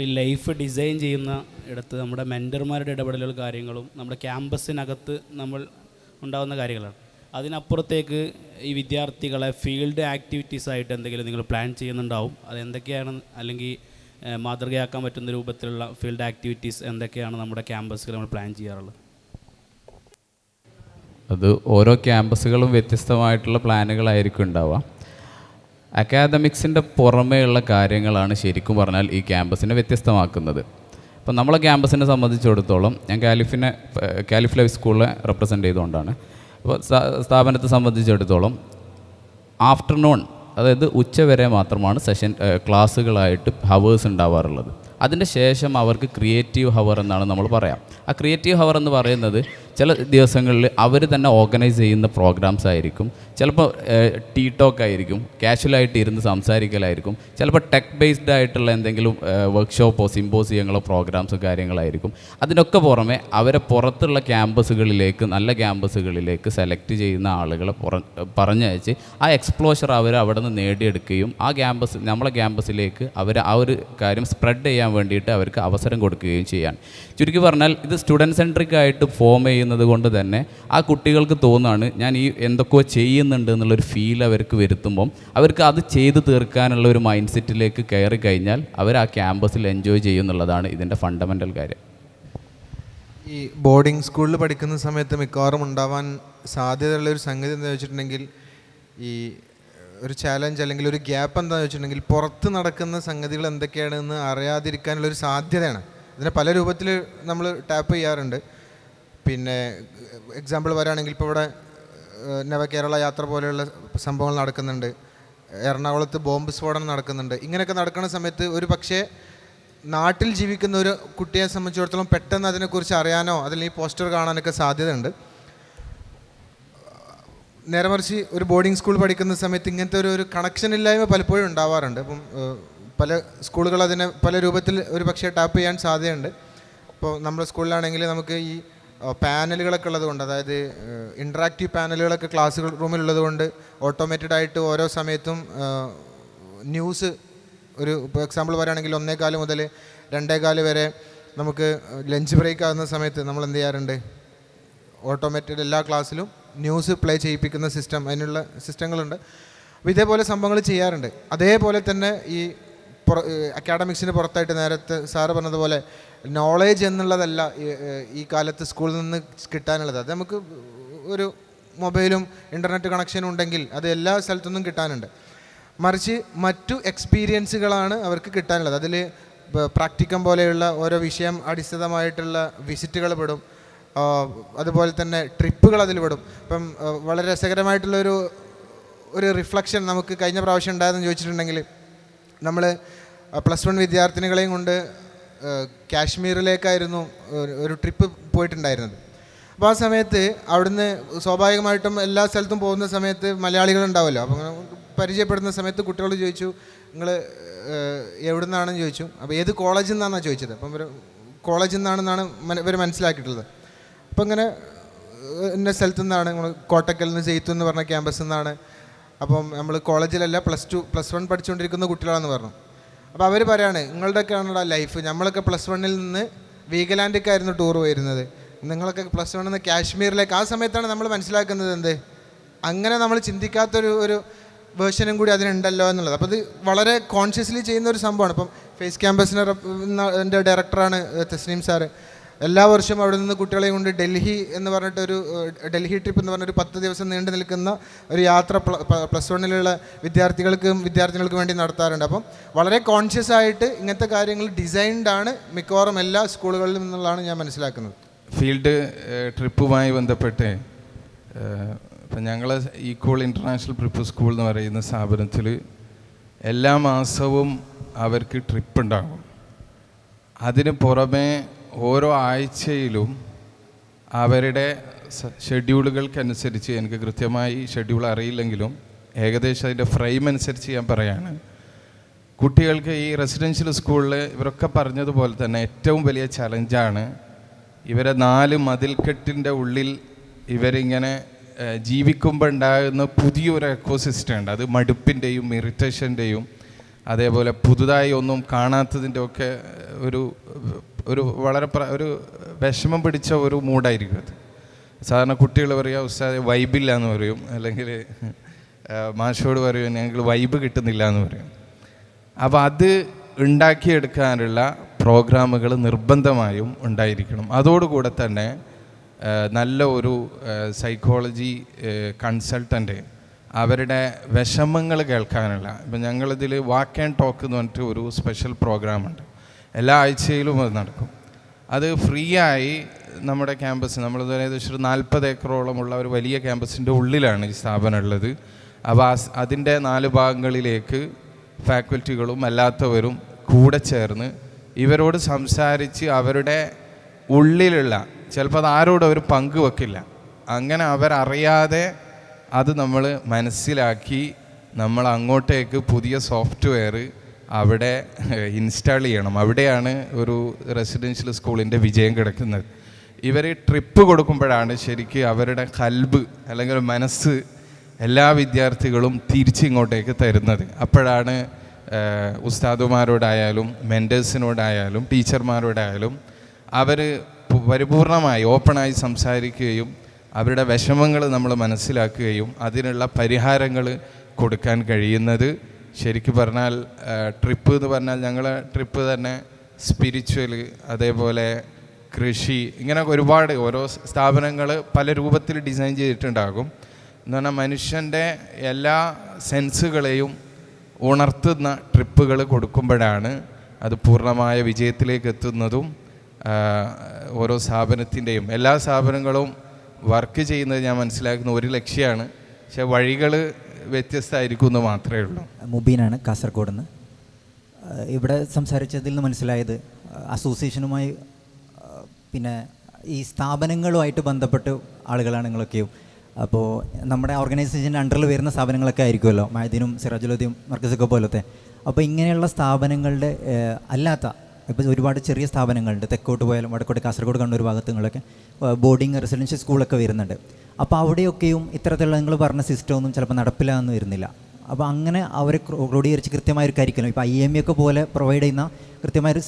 ഈ ലൈഫ് ഡിസൈൻ ചെയ്യുന്ന ഇടത്ത് നമ്മുടെ മെൻറ്റർമാരുടെ ഇടപെടലുകൾ കാര്യങ്ങളും നമ്മുടെ ക്യാമ്പസിനകത്ത് നമ്മൾ ഉണ്ടാകുന്ന കാര്യങ്ങളാണ്. അതിനപ്പുറത്തേക്ക് ഈ വിദ്യാർത്ഥികളെ ഫീൽഡ് ആക്ടിവിറ്റീസായിട്ട് എന്തെങ്കിലും നിങ്ങൾ പ്ലാൻ ചെയ്യുന്നുണ്ടാവും. അതെന്തൊക്കെയാണ്, അല്ലെങ്കിൽ മാതൃകയാക്കാൻ പറ്റുന്ന രൂപത്തിലുള്ള ഫീൽഡ് ആക്ടിവിറ്റീസ് എന്തൊക്കെയാണ് നമ്മുടെ ക്യാമ്പസുകൾ നമ്മൾ പ്ലാൻ ചെയ്യാറുള്ളത്? അത് ഓരോ ക്യാമ്പസുകളും വ്യത്യസ്തമായിട്ടുള്ള പ്ലാനുകളായിരിക്കും ഉണ്ടാവുക. അക്കാദമിക്സിൻ്റെ പുറമേയുള്ള കാര്യങ്ങളാണ് ശരിക്കും പറഞ്ഞാൽ ഈ ക്യാമ്പസിനെ വ്യത്യസ്തമാക്കുന്നത്. അപ്പം നമ്മളെ ക്യാമ്പസിനെ സംബന്ധിച്ചിടത്തോളം, ഞാൻ കാലിഫ് ലൈഫ് സ്കൂളിനെ റെപ്രസെൻ്റ് ചെയ്തുകൊണ്ടാണ്. അപ്പോൾ സ്ഥാപനത്തെ സംബന്ധിച്ചിടത്തോളം ആഫ്റ്റർനൂൺ, അതായത് ഉച്ചവരെ മാത്രമാണ് ക്ലാസ്സുകളായിട്ട് ഹവേഴ്സ് ഉണ്ടാവാറുള്ളത്. അതിൻ്റെ ശേഷം അവർക്ക് ക്രിയേറ്റീവ് ഹവർ എന്നാണ് നമ്മൾ പറയാം. ആ ക്രിയേറ്റീവ് ഹവർ എന്ന് പറയുന്നത് ചില ദിവസങ്ങളിൽ അവർ തന്നെ ഓർഗനൈസ് ചെയ്യുന്ന പ്രോഗ്രാംസ് ആയിരിക്കും. ചിലപ്പോൾ ടീ ടോക്ക് ആയിരിക്കും, കാഷ്വലായിട്ട് ഇരുന്ന് സംസാരിക്കലായിരിക്കും. ചിലപ്പോൾ ടെക് ബേസ്ഡ് ആയിട്ടുള്ള എന്തെങ്കിലും വർക്ക്ഷോപ്പോ സിമ്പോസിയങ്ങളോ പ്രോഗ്രാംസോ കാര്യങ്ങളായിരിക്കും. അതിനൊക്കെ പുറമെ അവരെ പുറത്തുള്ള ക്യാമ്പസുകളിലേക്ക്, നല്ല ക്യാമ്പസുകളിലേക്ക് സെലക്ട് ചെയ്യുന്ന ആളുകളെ പറഞ്ഞയച്ച് ആ എക്സ്പ്ലോഷർ അവർ അവിടെ നിന്ന് നേടിയെടുക്കുകയും ആ ക്യാമ്പസ്, നമ്മളെ ക്യാമ്പസിലേക്ക് അവർ ആ ഒരു കാര്യം സ്പ്രെഡ് ചെയ്യാൻ വേണ്ടിയിട്ട് അവർക്ക് അവസരം കൊടുക്കുകയും ചെയ്യാൻ. ചുരുക്കി പറഞ്ഞാൽ ഇത് സ്റ്റുഡൻറ് സെൻട്രിക് ആയിട്ട് ഫോം ചെയ്യുന്നത് കൊണ്ട് തന്നെ ആ കുട്ടികൾക്ക് തോന്നുകയാണ് ഞാൻ ഈ എന്തൊക്കെയോ ചെയ്യുന്നുണ്ട് എന്നുള്ളൊരു ഫീൽ അവർക്ക് വരുത്തുമ്പം അവർക്ക് അത് ചെയ്ത് തീർക്കാനുള്ള ഒരു മൈൻഡ് സെറ്റിലേക്ക് കയറി കഴിഞ്ഞാൽ അവർ ആ ക്യാമ്പസിൽ എൻജോയ് ചെയ്യുന്നുള്ളതാണ് ഇതിൻ്റെ ഫണ്ടമെൻ്റൽ കാര്യം. ഈ ബോർഡിംഗ് സ്കൂളിൽ പഠിക്കുന്ന സമയത്ത് മിക്കവാറും ഉണ്ടാവാൻ സാധ്യതയുള്ളൊരു സംഗതി എന്താണെന്ന് വെച്ചിട്ടുണ്ടെങ്കിൽ, ഈ ഒരു ചാലഞ്ച് അല്ലെങ്കിൽ ഒരു ഗ്യാപ്പ് എന്താണെന്ന് വെച്ചിട്ടുണ്ടെങ്കിൽ പുറത്ത് നടക്കുന്ന സംഗതികൾ എന്തൊക്കെയാണെന്ന് അറിയാതിരിക്കാനുള്ളൊരു സാധ്യതയാണ്. ഇതിനെ പല രൂപത്തിൽ നമ്മൾ ടാപ്പ് ചെയ്യാറുണ്ട്. പിന്നെ എക്സാമ്പിൾ പറയുകയാണെങ്കിൽ ഇപ്പോൾ ഇവിടെ നവകേരള യാത്ര പോലെയുള്ള സംഭവങ്ങൾ നടക്കുന്നുണ്ട്, എറണാകുളത്ത് ബോംബ് സ്ഫോടനം നടക്കുന്നുണ്ട്. ഇങ്ങനെയൊക്കെ നടക്കുന്ന സമയത്ത് ഒരു പക്ഷേ നാട്ടിൽ ജീവിക്കുന്ന ഒരു കുട്ടിയെ സംബന്ധിച്ചിടത്തോളം പെട്ടെന്ന് അതിനെക്കുറിച്ച് അറിയാനോ അതല്ലെങ്കിൽ പോസ്റ്റർ കാണാനൊക്കെ സാധ്യതയുണ്ട്. നേരെ മറിച്ച് ഒരു ബോർഡിംഗ് സ്കൂൾ പഠിക്കുന്ന സമയത്ത് ഇങ്ങനത്തെ ഒരു കണക്ഷൻ ഇല്ലായ്മ പലപ്പോഴും ഉണ്ടാവാറുണ്ട്. അപ്പം പല സ്കൂളുകൾ അതിനെ പല രൂപത്തിൽ ഒരു പക്ഷേ ടാപ്പ് ചെയ്യാൻ സാധ്യതയുണ്ട്. ഇപ്പോൾ നമ്മുടെ സ്കൂളിലാണെങ്കിൽ നമുക്ക് ഈ പാനലുകളൊക്കെ ഉള്ളതുകൊണ്ട്, അതായത് ഇൻട്രാക്റ്റീവ് പാനലുകളൊക്കെ ക്ലാസ് റൂമിലുള്ളത് കൊണ്ട് ഓട്ടോമേറ്റഡ് ആയിട്ട് ഓരോ സമയത്തും ന്യൂസ്, ഒരു ഇപ്പോൾ എക്സാമ്പിൾ പറയുകയാണെങ്കിൽ 1:15 മുതൽ 2:15 വരെ നമുക്ക് ലഞ്ച് ബ്രേക്ക് ആകുന്ന സമയത്ത് നമ്മൾ എന്ത് ചെയ്യാറുണ്ട്, ഓട്ടോമേറ്റഡ് എല്ലാ ക്ലാസ്സിലും ന്യൂസ് പ്ലേ ചെയ്യിപ്പിക്കുന്ന സിസ്റ്റം, അതിനുള്ള സിസ്റ്റങ്ങളുണ്ട്. അപ്പോൾ ഇതേപോലെ സംഭവങ്ങൾ ചെയ്യാറുണ്ട്. അതേപോലെ തന്നെ ഈ അക്കാഡമിക്സിന് പുറത്തായിട്ട് നേരത്തെ സാറ് പറഞ്ഞതുപോലെ നോളേജ് എന്നുള്ളതല്ല ഈ കാലത്ത് സ്കൂളിൽ നിന്ന് കിട്ടാനുള്ളത്. അത് നമുക്ക് ഒരു മൊബൈലും ഇൻ്റർനെറ്റ് കണക്ഷനും ഉണ്ടെങ്കിൽ അത് എല്ലാ സ്ഥലത്തുനിന്നും കിട്ടാനുണ്ട്. മറിച്ച് മറ്റു എക്സ്പീരിയൻസുകളാണ് അവർക്ക് കിട്ടാനുള്ളത്. അതിൽ പ്രാക്ടിക്കം പോലെയുള്ള ഓരോ വിഷയം അടിസ്ഥാനമായിട്ടുള്ള വിസിറ്റുകൾ പെടും. അതുപോലെ തന്നെ ട്രിപ്പുകൾ അതിൽ പെടും. ഇപ്പം വളരെ രസകരമായിട്ടുള്ളൊരു റിഫ്ലക്ഷൻ നമുക്ക് കഴിഞ്ഞ പ്രാവശ്യം ഉണ്ടായതെന്ന് ചോദിച്ചിട്ടുണ്ടെങ്കിൽ, നമ്മൾ +1 വിദ്യാർത്ഥിനികളെയും കൊണ്ട് കാശ്മീരിലേക്കായിരുന്നു ഒരു ട്രിപ്പ് പോയിട്ടുണ്ടായിരുന്നത്. അപ്പോൾ ആ സമയത്ത് അവിടുന്ന് സ്വാഭാവികമായിട്ടും എല്ലാ സ്ഥലത്തും പോകുന്ന സമയത്ത് മലയാളികളുണ്ടാവുമല്ലോ. അപ്പോൾ പരിചയപ്പെടുന്ന സമയത്ത് കുട്ടികൾ ചോദിച്ചു, നിങ്ങൾ എവിടെ നിന്നാണെന്ന് ചോദിച്ചു. അപ്പോൾ ഏത് കോളേജിൽ നിന്നാണെന്നാണ് ചോദിച്ചത്. അപ്പം ഇവർ കോളേജിൽ നിന്നാണെന്നാണ് ഇവർ മനസ്സിലാക്കിയിട്ടുള്ളത്. അപ്പം ഇങ്ങനെ ഇന്ന സ്ഥലത്തു നിന്നാണ്, നമ്മൾ കോട്ടക്കൽ നിന്ന് സെയ്ത്തു എന്ന് പറഞ്ഞ ക്യാമ്പസിൽ നിന്നാണ്. അപ്പം നമ്മൾ കോളേജിലല്ല, +1 പഠിച്ചുകൊണ്ടിരിക്കുന്ന കുട്ടികളാണെന്ന് പറഞ്ഞു. അപ്പോൾ അവർ പറയാണ്, നിങ്ങളുടെയൊക്കെയാണല്ലോ ലൈഫ്, നമ്മളൊക്കെ +1 നിന്ന് വീഗലാൻഡിലേക്കായിരുന്നു ടൂർ പോയിരുന്നത്, നിങ്ങളൊക്കെ +1 നിന്ന് കാശ്മീരിലേക്ക്. ആ സമയത്താണ് നമ്മൾ മനസ്സിലാക്കുന്നത് എന്ത്, അങ്ങനെ നമ്മൾ ചിന്തിക്കാത്തൊരു വേർഷനും കൂടി അതിനുണ്ടല്ലോ എന്നുള്ളത്. അപ്പോൾ ഇത് വളരെ കോൺഷ്യസ്ലി ചെയ്യുന്ന ഒരു സംഭവമാണ്. ഇപ്പം ഫേസ് ക്യാമ്പസിൻ്റെ ഡയറക്ടറാണ് തസ്നീം സാറ്. എല്ലാ വർഷവും അവിടെ നിന്ന് കുട്ടികളെയും കൊണ്ട് ഡൽഹി എന്ന് പറഞ്ഞിട്ടൊരു ഡൽഹി ട്രിപ്പ് എന്ന് പറഞ്ഞൊരു 10 ദിവസം നീണ്ടു നിൽക്കുന്ന ഒരു യാത്ര +1 വിദ്യാർത്ഥികൾക്ക് വേണ്ടി നടത്താറുണ്ട്. അപ്പം വളരെ കോൺഷ്യസ് ആയിട്ട് ഇങ്ങനത്തെ കാര്യങ്ങൾ ഡിസൈൻഡാണ് മിക്കവാറും എല്ലാ സ്കൂളുകളിലും എന്നുള്ളതാണ് ഞാൻ മനസ്സിലാക്കുന്നത്. ഫീൽഡ് ട്രിപ്പുമായി ബന്ധപ്പെട്ട് ഇപ്പം ഞങ്ങൾ ഈക്വൽ ഇൻ്റർനാഷണൽ പ്രിപ്പ് സ്കൂൾ എന്ന് പറയുന്ന സ്ഥാപനത്തിൽ എല്ലാ മാസവും അവർക്ക് ട്രിപ്പ് ഉണ്ടാകും. അതിന് പുറമെ ഓരോ ആഴ്ചയിലും അവരുടെ ഷെഡ്യൂളുകൾക്കനുസരിച്ച്, എനിക്ക് കൃത്യമായി ഷെഡ്യൂൾ അറിയില്ലെങ്കിലും ഏകദേശം അതിൻ്റെ ഫ്രെയിം അനുസരിച്ച് ഞാൻ പറയാണ്, കുട്ടികൾക്ക് ഈ റെസിഡൻഷ്യൽ സ്കൂളിൽ ഇവരൊക്കെ പറഞ്ഞതുപോലെ തന്നെ ഏറ്റവും വലിയ ചലഞ്ചാണ് ഇവരെ 4 മതിൽക്കെട്ടിൻ്റെ ഉള്ളിൽ ഇവരിങ്ങനെ ജീവിക്കുമ്പോൾ ഉണ്ടാകുന്ന പുതിയൊരു എക്കോസിസ്റ്റം ഉണ്ട്. അത് മടുപ്പിൻ്റെയും ഇറിറ്റേഷൻ്റെയും അതേപോലെ പുതുതായി ഒന്നും കാണാത്തതിൻ്റെ ഒക്കെ ഒരു വളരെ ഒരു വിഷമം പിടിച്ച ഒരു മൂഡായിരിക്കും അത്. സാധാരണ കുട്ടികൾ പറയുക ഉസ്താദെ വൈബില്ല എന്ന് പറയും, അല്ലെങ്കിൽ മാഷോട് പറയും ഞങ്ങൾ വൈബ് കിട്ടുന്നില്ല എന്ന് പറയും. അപ്പോൾ അത് ഉണ്ടാക്കിയെടുക്കാനുള്ള പ്രോഗ്രാമുകൾ നിർബന്ധമായും ഉണ്ടായിരിക്കണം. അതോടുകൂടെ തന്നെ നല്ല ഒരു സൈക്കോളജി കൺസൾട്ടൻ്റ് അവരുടെ വിഷമങ്ങൾ കേൾക്കാനുള്ള, ഇപ്പം ഞങ്ങളിതിൽ വാക്ക് ആൻഡ് ടോക്ക് എന്ന് പറഞ്ഞിട്ട് ഒരു സ്പെഷ്യൽ പ്രോഗ്രാമുണ്ട്. എല്ലാ ആഴ്ചയിലും അത് നടക്കും. അത് ഫ്രീ ആയി നമ്മുടെ ക്യാമ്പസ്, നമ്മൾ ഏകദേശം ഒരു 40 ഏക്കറോളമുള്ള ഒരു വലിയ ക്യാമ്പസിൻ്റെ ഉള്ളിലാണ് ഈ സ്ഥാപനം ഉള്ളത്. അപ്പോൾ അതിൻ്റെ 4 ഭാഗങ്ങളിലേക്ക് ഫാക്കൽറ്റികളും അല്ലാത്തവരും കൂടെ ചേർന്ന് ഇവരോട് സംസാരിച്ച് അവരുടെ ഉള്ളിലുള്ള, ചിലപ്പോൾ അത് ആരോടും അവർ പങ്കുവെക്കില്ല, അങ്ങനെ അവരറിയാതെ അത് നമ്മൾ മനസ്സിലാക്കി നമ്മൾ അങ്ങോട്ടേക്ക് പുതിയ സോഫ്റ്റ്വെയർ അവിടെ ഇൻസ്റ്റാൾ ചെയ്യണം. അവിടെയാണ് ഒരു റെസിഡൻഷ്യൽ സ്കൂളിൻ്റെ വിജയം കിടക്കുന്നത്. ഇവർ ട്രിപ്പ് കൊടുക്കുമ്പോഴാണ് ശരിക്ക് അവരുടെ കൽബ് അല്ലെങ്കിൽ മനസ്സ് എല്ലാ വിദ്യാർത്ഥികളും തിരിച്ചിങ്ങോട്ടേക്ക് തരുന്നത്. അപ്പോഴാണ് ഉസ്താദുമാരോടായാലും മെൻറ്റേഴ്സിനോടായാലും ടീച്ചർമാരോടായാലും അവർ പരിപൂർണമായി ഓപ്പണായി സംസാരിക്കുകയും അവരുടെ വിഷമങ്ങൾ നമ്മൾ മനസ്സിലാക്കുകയും അതിനുള്ള പരിഹാരങ്ങൾ കൊടുക്കാൻ കഴിയുന്നത്. ശരിക്കും പറഞ്ഞാൽ ട്രിപ്പ് എന്ന് പറഞ്ഞാൽ ഞങ്ങളെ ട്രിപ്പ് തന്നെ സ്പിരിച്വൽ, അതേപോലെ കൃഷി, ഇങ്ങനെ ഒരുപാട് ഓരോ സ്ഥാപനങ്ങൾ പല രൂപത്തിൽ ഡിസൈൻ ചെയ്തിട്ടുണ്ടാകും. എന്ന് പറഞ്ഞാൽ മനുഷ്യൻ്റെ എല്ലാ സെൻസുകളെയും ഉണർത്തുന്ന ട്രിപ്പുകൾ കൊടുക്കുമ്പോഴാണ് അത് പൂർണ്ണമായ വിജയത്തിലേക്ക് എത്തുന്നതും. ഓരോ സ്ഥാപനത്തിൻ്റെയും എല്ലാ സ്ഥാപനങ്ങളും വർക്ക് ചെയ്യുന്നത് ഞാൻ മനസ്സിലാക്കുന്ന ഒരു ലക്ഷ്യമാണ്, പക്ഷേ വഴികൾ വ്യത്യസ്തമായിരിക്കും എന്ന് മാത്രമേ ഉള്ളൂ. മുബീനാണ്, കാസർഗോഡ് നിന്ന്. ഇവിടെ സംസാരിച്ചതിൽ നിന്ന് മനസ്സിലായത് അസോസിയേഷനുമായി പിന്നെ ഈ സ്ഥാപനങ്ങളുമായിട്ട് ബന്ധപ്പെട്ട് ആളുകളാണ് നിങ്ങളൊക്കെയും. അപ്പോൾ നമ്മുടെ ഓർഗനൈസേഷൻ്റെ അണ്ടറിൽ വരുന്ന സ്ഥാപനങ്ങളൊക്കെ ആയിരിക്കുമല്ലോ, മഅദീനും സിറാജുലുദ്ദീൻ മർക്കസൊക്കെ പോലത്തെ. അപ്പോൾ ഇങ്ങനെയുള്ള സ്ഥാപനങ്ങളുടെ അല്ലാത്ത ഇപ്പോൾ ഒരുപാട് ചെറിയ സ്ഥാപനങ്ങളുണ്ട്, തെക്കോട്ട് പോയാലും വടക്കോട്ട് കാസർഗോഡ് കണ്ണൂർ ഭാഗത്തുകളൊക്കെ ബോർഡിങ് റെസിഡൻഷ്യൽ സ്കൂളൊക്കെ വരുന്നുണ്ട്. അപ്പോൾ അവിടെയൊക്കെയും ഇത്തരത്തിലുള്ള നിങ്ങൾ പറഞ്ഞ സിസ്റ്റമൊന്നും ചിലപ്പോൾ നടപ്പിലാന്ന് വരുന്നില്ല. അപ്പോൾ അങ്ങനെ അവരെ ക്രോഡീകരിച്ച് കൃത്യമായൊരു കരിക്കുലം, ഇപ്പോൾ IME ഒക്കെ പോലെ പ്രൊവൈഡ് ചെയ്യുന്ന കൃത്യമായൊരു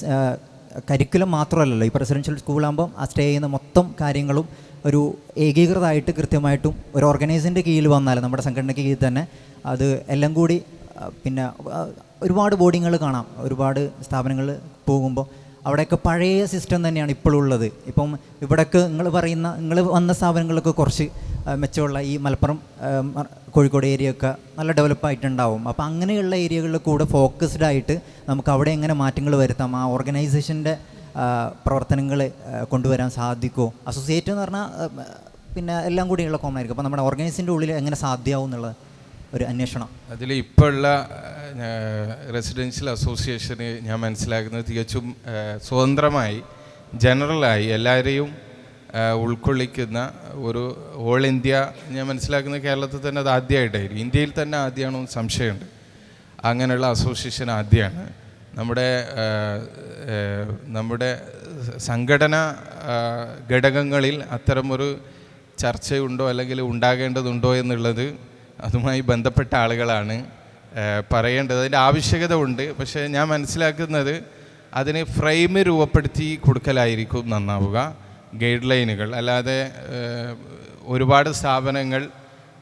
കരിക്കുലം മാത്രമല്ലല്ലോ. ഇപ്പോൾ റെസിഡൻഷ്യൽ സ്കൂളാകുമ്പം ആ സ്റ്റേ ചെയ്യുന്ന മൊത്തം കാര്യങ്ങളും ഒരു ഏകീകൃതമായിട്ട് കൃത്യമായിട്ടും ഒരു ഓർഗനൈസിൻ്റെ കീഴിൽ വന്നാൽ, നമ്മുടെ സംഘടനയ്ക്ക് കീഴിൽ തന്നെ അത് എല്ലാം കൂടി. പിന്നെ ഒരുപാട് ബോർഡിങ്ങുകൾ കാണാം, ഒരുപാട് സ്ഥാപനങ്ങൾ പോകുമ്പോൾ അവിടെയൊക്കെ പഴയ സിസ്റ്റം തന്നെയാണ് ഇപ്പോഴുള്ളത്. ഇപ്പം ഇവിടെയൊക്കെ നിങ്ങൾ വന്ന സ്ഥാപനങ്ങളൊക്കെ കുറച്ച് മെച്ചമുള്ള ഈ മലപ്പുറം കോഴിക്കോട് ഏരിയയൊക്കെ നല്ല ഡെവലപ്പായിട്ടുണ്ടാവും. അപ്പോൾ അങ്ങനെയുള്ള ഏരിയകളിൽ കൂടെ ഫോക്കസ്ഡ് ആയിട്ട് നമുക്ക് അവിടെ എങ്ങനെ മാറ്റങ്ങൾ വരുത്താം, ആ ഓർഗനൈസേഷൻ്റെ പ്രവർത്തനങ്ങൾ കൊണ്ടുവരാൻ സാധിക്കുമോ. അസോസിയേറ്റ് എന്ന് പറഞ്ഞാൽ പിന്നെ എല്ലാം കൂടിയുള്ള കോമൺ ആയിരിക്കും. അപ്പോൾ നമ്മുടെ ഓർഗനൈസേഷൻ്റെ ഉള്ളിൽ എങ്ങനെ സാധ്യമാവും എന്നുള്ള ഒരു അന്വേഷണം. അതിൽ ഇപ്പോൾ ഉള്ള റെസിഡൻഷ്യൽ അസോസിയേഷന് ഞാൻ മനസ്സിലാക്കുന്നത് തികച്ചും സ്വതന്ത്രമായി ജനറലായി എല്ലാവരെയും ഉൾക്കൊള്ളിക്കുന്ന ഒരു ഓൾ ഇന്ത്യ, ഞാൻ മനസ്സിലാക്കുന്ന കേരളത്തിൽ തന്നെ അത് ആദ്യമായിട്ടായിരിക്കും, ഇന്ത്യയിൽ തന്നെ ആദ്യമാണോ എന്ന് സംശയമുണ്ട്. അങ്ങനെയുള്ള അസോസിയേഷൻ ആദ്യമാണ്. നമ്മുടെ സംഘടനാ ഘടകങ്ങളിൽ അത്തരമൊരു ചർച്ചയുണ്ടോ അല്ലെങ്കിൽ ഉണ്ടാകേണ്ടതുണ്ടോ എന്നുള്ളത് അതുമായി ബന്ധപ്പെട്ട ആളുകളാണ് പറയേണ്ടത്. അതിൻ്റെ ആവശ്യകത ഉണ്ട്. പക്ഷേ ഞാൻ മനസ്സിലാക്കുന്നത് അതിന് ഫ്രെയിം രൂപപ്പെടുത്തി കൊടുക്കലായിരിക്കും നന്നാവുക, ഗൈഡ് ലൈനുകൾ. അല്ലാതെ ഒരുപാട് സ്ഥാപനങ്ങൾ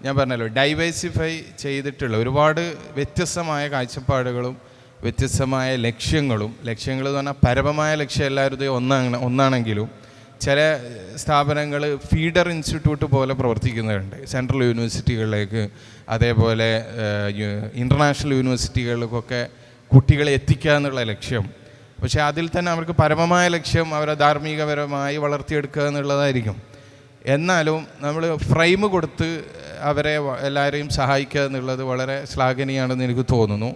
ഞാൻ പറഞ്ഞല്ലോ ഡൈവേഴ്സിഫൈ ചെയ്തിട്ടുള്ള ഒരുപാട് വ്യത്യസ്തമായ കാഴ്ചപ്പാടുകളും വ്യത്യസ്തമായ ലക്ഷ്യങ്ങൾ എന്ന് പറഞ്ഞാൽ പരമമായ ലക്ഷ്യം എല്ലാവരുടെയും ഒന്നാണെങ്കിലും ചില സ്ഥാപനങ്ങൾ ഫീഡർ ഇൻസ്റ്റിറ്റ്യൂട്ട് പോലെ പ്രവർത്തിക്കുന്നുണ്ട്. സെൻട്രൽ യൂണിവേഴ്സിറ്റികളിലേക്ക്, അതേപോലെ ഇൻ്റർനാഷണൽ യൂണിവേഴ്സിറ്റികളിലേക്കൊക്കെ കുട്ടികളെ എത്തിക്കുക എന്നുള്ള ലക്ഷ്യം. പക്ഷേ അതിൽ തന്നെ അവർക്ക് പരമമായ ലക്ഷ്യം അവരെ ധാർമ്മികപരമായി വളർത്തിയെടുക്കുക എന്നുള്ളതായിരിക്കും. എന്നാലും നമ്മൾ ഫ്രെയിം കൊടുത്ത് അവരെ എല്ലാവരെയും സഹായിക്കുക എന്നുള്ളത് വളരെ ശ്ലാഘനീയമാണെന്ന് എനിക്ക് തോന്നുന്നു.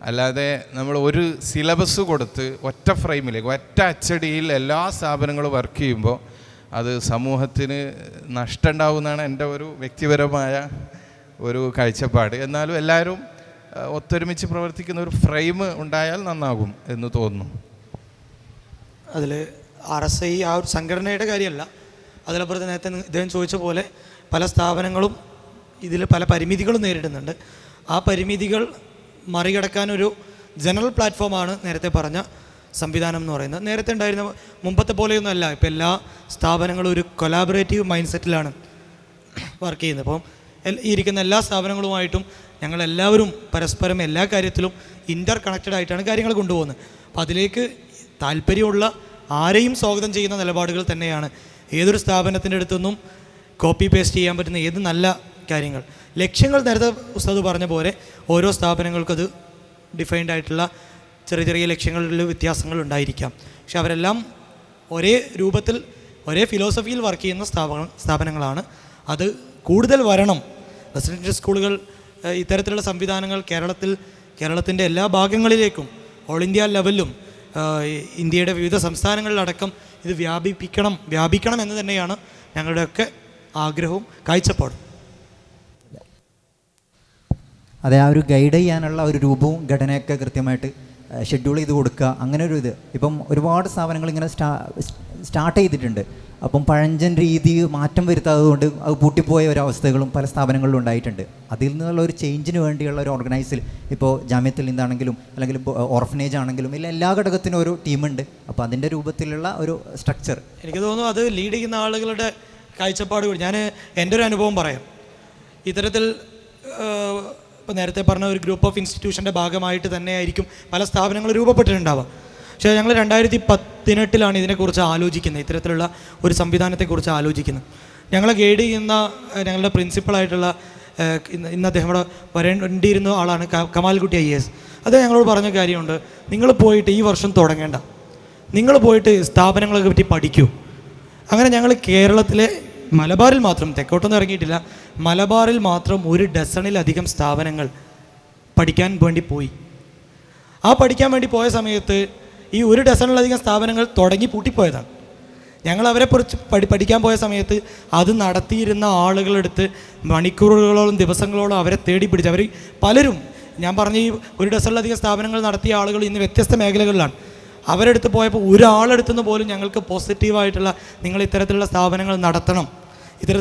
അല്ലാതെ നമ്മൾ ഒരു സിലബസ് കൊടുത്ത് ഒറ്റ ഫ്രെയിമിലേക്ക് ഒറ്റ അച്ചടിയിൽ എല്ലാ സ്ഥാപനങ്ങളും വർക്ക് ചെയ്യുമ്പോൾ അത് സമൂഹത്തിന് നഷ്ടം ഉണ്ടാവുമെന്നാണ് എൻ്റെ ഒരു വ്യക്തിപരമായ ഒരു കാഴ്ചപ്പാട്. എന്നാലും എല്ലാവരും ഒത്തൊരുമിച്ച് പ്രവർത്തിക്കുന്ന ഒരു ഫ്രെയിം ഉണ്ടായാൽ നന്നാകും എന്ന് തോന്നുന്നു. അതിൽ RSI ആ ഒരു സംഘടനയുടെ കാര്യമല്ല, അതിലപ്പുറത്ത് നേരത്തെ ഇദ്ദേഹം ചോദിച്ച പോലെ പല സ്ഥാപനങ്ങളും ഇതിൽ പല പരിമിതികളും നേരിടുന്നുണ്ട്. ആ പരിമിതികൾ മറികടക്കാനൊരു ജനറൽ പ്ലാറ്റ്ഫോമാണ് നേരത്തെ പറഞ്ഞ സംവിധാനം എന്ന് പറയുന്നത്. നേരത്തെ ഉണ്ടായിരുന്ന മുമ്പത്തെ പോലെയൊന്നും അല്ല. ഇപ്പോൾ എല്ലാ സ്ഥാപനങ്ങളും ഒരു കൊലാബറേറ്റീവ് മൈൻഡ് സെറ്റിലാണ് വർക്ക് ചെയ്യുന്നത്. അപ്പം ഈ ഇരിക്കുന്ന എല്ലാ സ്ഥാപനങ്ങളുമായിട്ടും ഞങ്ങളെല്ലാവരും പരസ്പരം എല്ലാ കാര്യത്തിലും ഇൻ്റർ കണക്റ്റഡ് ആയിട്ടാണ് കാര്യങ്ങൾ കൊണ്ടുപോകുന്നത്. അപ്പോൾ അതിലേക്ക് താല്പര്യമുള്ള ആരെയും സ്വാഗതം ചെയ്യുന്ന നിലപാടുകൾ തന്നെയാണ്. ഏതൊരു സ്ഥാപനത്തിൻ്റെ അടുത്തുനിന്നും കോപ്പി പേസ്റ്റ് ചെയ്യാൻ പറ്റുന്ന ഏത് നല്ല കാര്യങ്ങൾ, ലക്ഷ്യങ്ങൾ നേരത്തെ ഉസ്താദ് പറഞ്ഞ പോലെ ഓരോ സ്ഥാപനങ്ങൾക്കത് ഡിഫൈൻഡ് ആയിട്ടുള്ള ചെറിയ ചെറിയ ലക്ഷ്യങ്ങളിൽ വ്യത്യാസങ്ങൾ ഉണ്ടായിരിക്കാം. പക്ഷെ അവരെല്ലാം ഒരേ രൂപത്തിൽ ഒരേ ഫിലോസഫിയിൽ വർക്ക് ചെയ്യുന്ന സ്ഥാപനങ്ങളാണ്. അത് കൂടുതൽ വരണം. റെസിഡൻഷ്യൽ സ്കൂളുകൾ ഇത്തരത്തിലുള്ള സംവിധാനങ്ങൾ കേരളത്തിൻ്റെ എല്ലാ ഭാഗങ്ങളിലേക്കും ഓൾ ഇന്ത്യ ലെവലിലും ഇന്ത്യയുടെ വിവിധ സംസ്ഥാനങ്ങളിലടക്കം ഇത് വ്യാപിക്കണം എന്ന് തന്നെയാണ് ഞങ്ങളുടെയൊക്കെ ആഗ്രഹവും കാഴ്ചപ്പാടും. അതെ, ആ ഒരു ഗൈഡ് ചെയ്യാനുള്ള ഒരു രൂപവും ഘടനയൊക്കെ കൃത്യമായിട്ട് ഷെഡ്യൂൾ ചെയ്ത് കൊടുക്കുക, അങ്ങനെ ഒരു ഇത്. ഇപ്പം ഒരുപാട് സ്ഥാപനങ്ങൾ ഇങ്ങനെ സ്റ്റാർട്ട് ചെയ്തിട്ടുണ്ട്. അപ്പം പഴഞ്ചൻ രീതി മാറ്റം വരുത്താത്തതുകൊണ്ട് അത് പൂട്ടിപ്പോയ ഒരവസ്ഥകളും പല സ്ഥാപനങ്ങളിലും ഉണ്ടായിട്ടുണ്ട്. അതിൽ നിന്നുള്ള ഒരു ചേഞ്ചിന് വേണ്ടിയുള്ള ഒരു ഓർഗനൈസിൽ ഇപ്പോൾ ജാമ്യത്തിൽ നിന്നാണെങ്കിലും അല്ലെങ്കിൽ ഓർഫനേജ് ആണെങ്കിലും ഇല്ല, എല്ലാ ഘടകത്തിനും ഒരു ടീമുണ്ട്. അപ്പോൾ അതിൻ്റെ രൂപത്തിലുള്ള ഒരു സ്ട്രക്ചർ എനിക്ക് തോന്നുന്നു അത് ലീഡ് ചെയ്യുന്ന ആളുകളുടെ കാഴ്ചപ്പാട് കൂടി. ഞാൻ എൻ്റെ ഒരു അനുഭവം പറയാം. ഇത്തരത്തിൽ ഇപ്പോൾ നേരത്തെ പറഞ്ഞ ഒരു ഗ്രൂപ്പ് ഓഫ് ഇൻസ്റ്റിറ്റ്യൂഷൻ്റെ ഭാഗമായിട്ട് തന്നെയായിരിക്കും പല സ്ഥാപനങ്ങൾ രൂപപ്പെട്ടിട്ടുണ്ടാവുക. പക്ഷേ ഞങ്ങൾ 2018 ഇതിനെക്കുറിച്ച് ആലോചിക്കുന്നത്, ഇത്തരത്തിലുള്ള ഒരു സംവിധാനത്തെക്കുറിച്ച് ആലോചിക്കുന്നത്. ഞങ്ങളെ ഗൈഡ് ചെയ്യുന്ന ഞങ്ങളുടെ പ്രിൻസിപ്പളായിട്ടുള്ള ഇന്ന് അദ്ദേഹം ഇവിടെ വരേണ്ടിയിരുന്ന ആളാണ് കമാൽകുട്ടി IAS. അദ്ദേഹം ഞങ്ങളോട് പറഞ്ഞ കാര്യമുണ്ട്, നിങ്ങൾ പോയിട്ട് ഈ വർഷം തുടങ്ങേണ്ട, നിങ്ങൾ പോയിട്ട് സ്ഥാപനങ്ങളെ പറ്റി പഠിക്കൂ. അങ്ങനെ ഞങ്ങൾ കേരളത്തിലെ മലബാറിൽ മാത്രം, തെക്കോട്ടൊന്നും ഇറങ്ങിയിട്ടില്ല, മലബാറിൽ മാത്രം 1 ഡസണിലധികം സ്ഥാപനങ്ങൾ പഠിക്കാൻ വേണ്ടി പോയി. ആ പഠിക്കാൻ വേണ്ടി പോയ സമയത്ത് ഈ 1 ഡസണിലധികം സ്ഥാപനങ്ങൾ തുടങ്ങി പൂട്ടിപ്പോയതാണ്. ഞങ്ങൾ അവരെ കുറിച്ച് പഠിക്കാൻ പോയ സമയത്ത് അത് നടത്തിയിരുന്ന ആളുകളെടുത്ത് മണിക്കൂറുകളോളം ദിവസങ്ങളോളം അവരെ തേടി പിടിച്ച് അവർ പലരും, ഞാൻ പറഞ്ഞ ഈ 1 ഡസണിലധികം സ്ഥാപനങ്ങൾ നടത്തിയ ആളുകൾ ഇന്ന് വ്യത്യസ്ത മേഖലകളിലാണ്. അവരെടുത്ത് പോയപ്പോൾ ഒരാളെടുത്തുനിന്ന് പോലും ഞങ്ങൾക്ക് പോസിറ്റീവായിട്ടുള്ള നിങ്ങൾ ഇത്തരത്തിലുള്ള സ്ഥാപനങ്ങൾ നടത്തണം ഇത്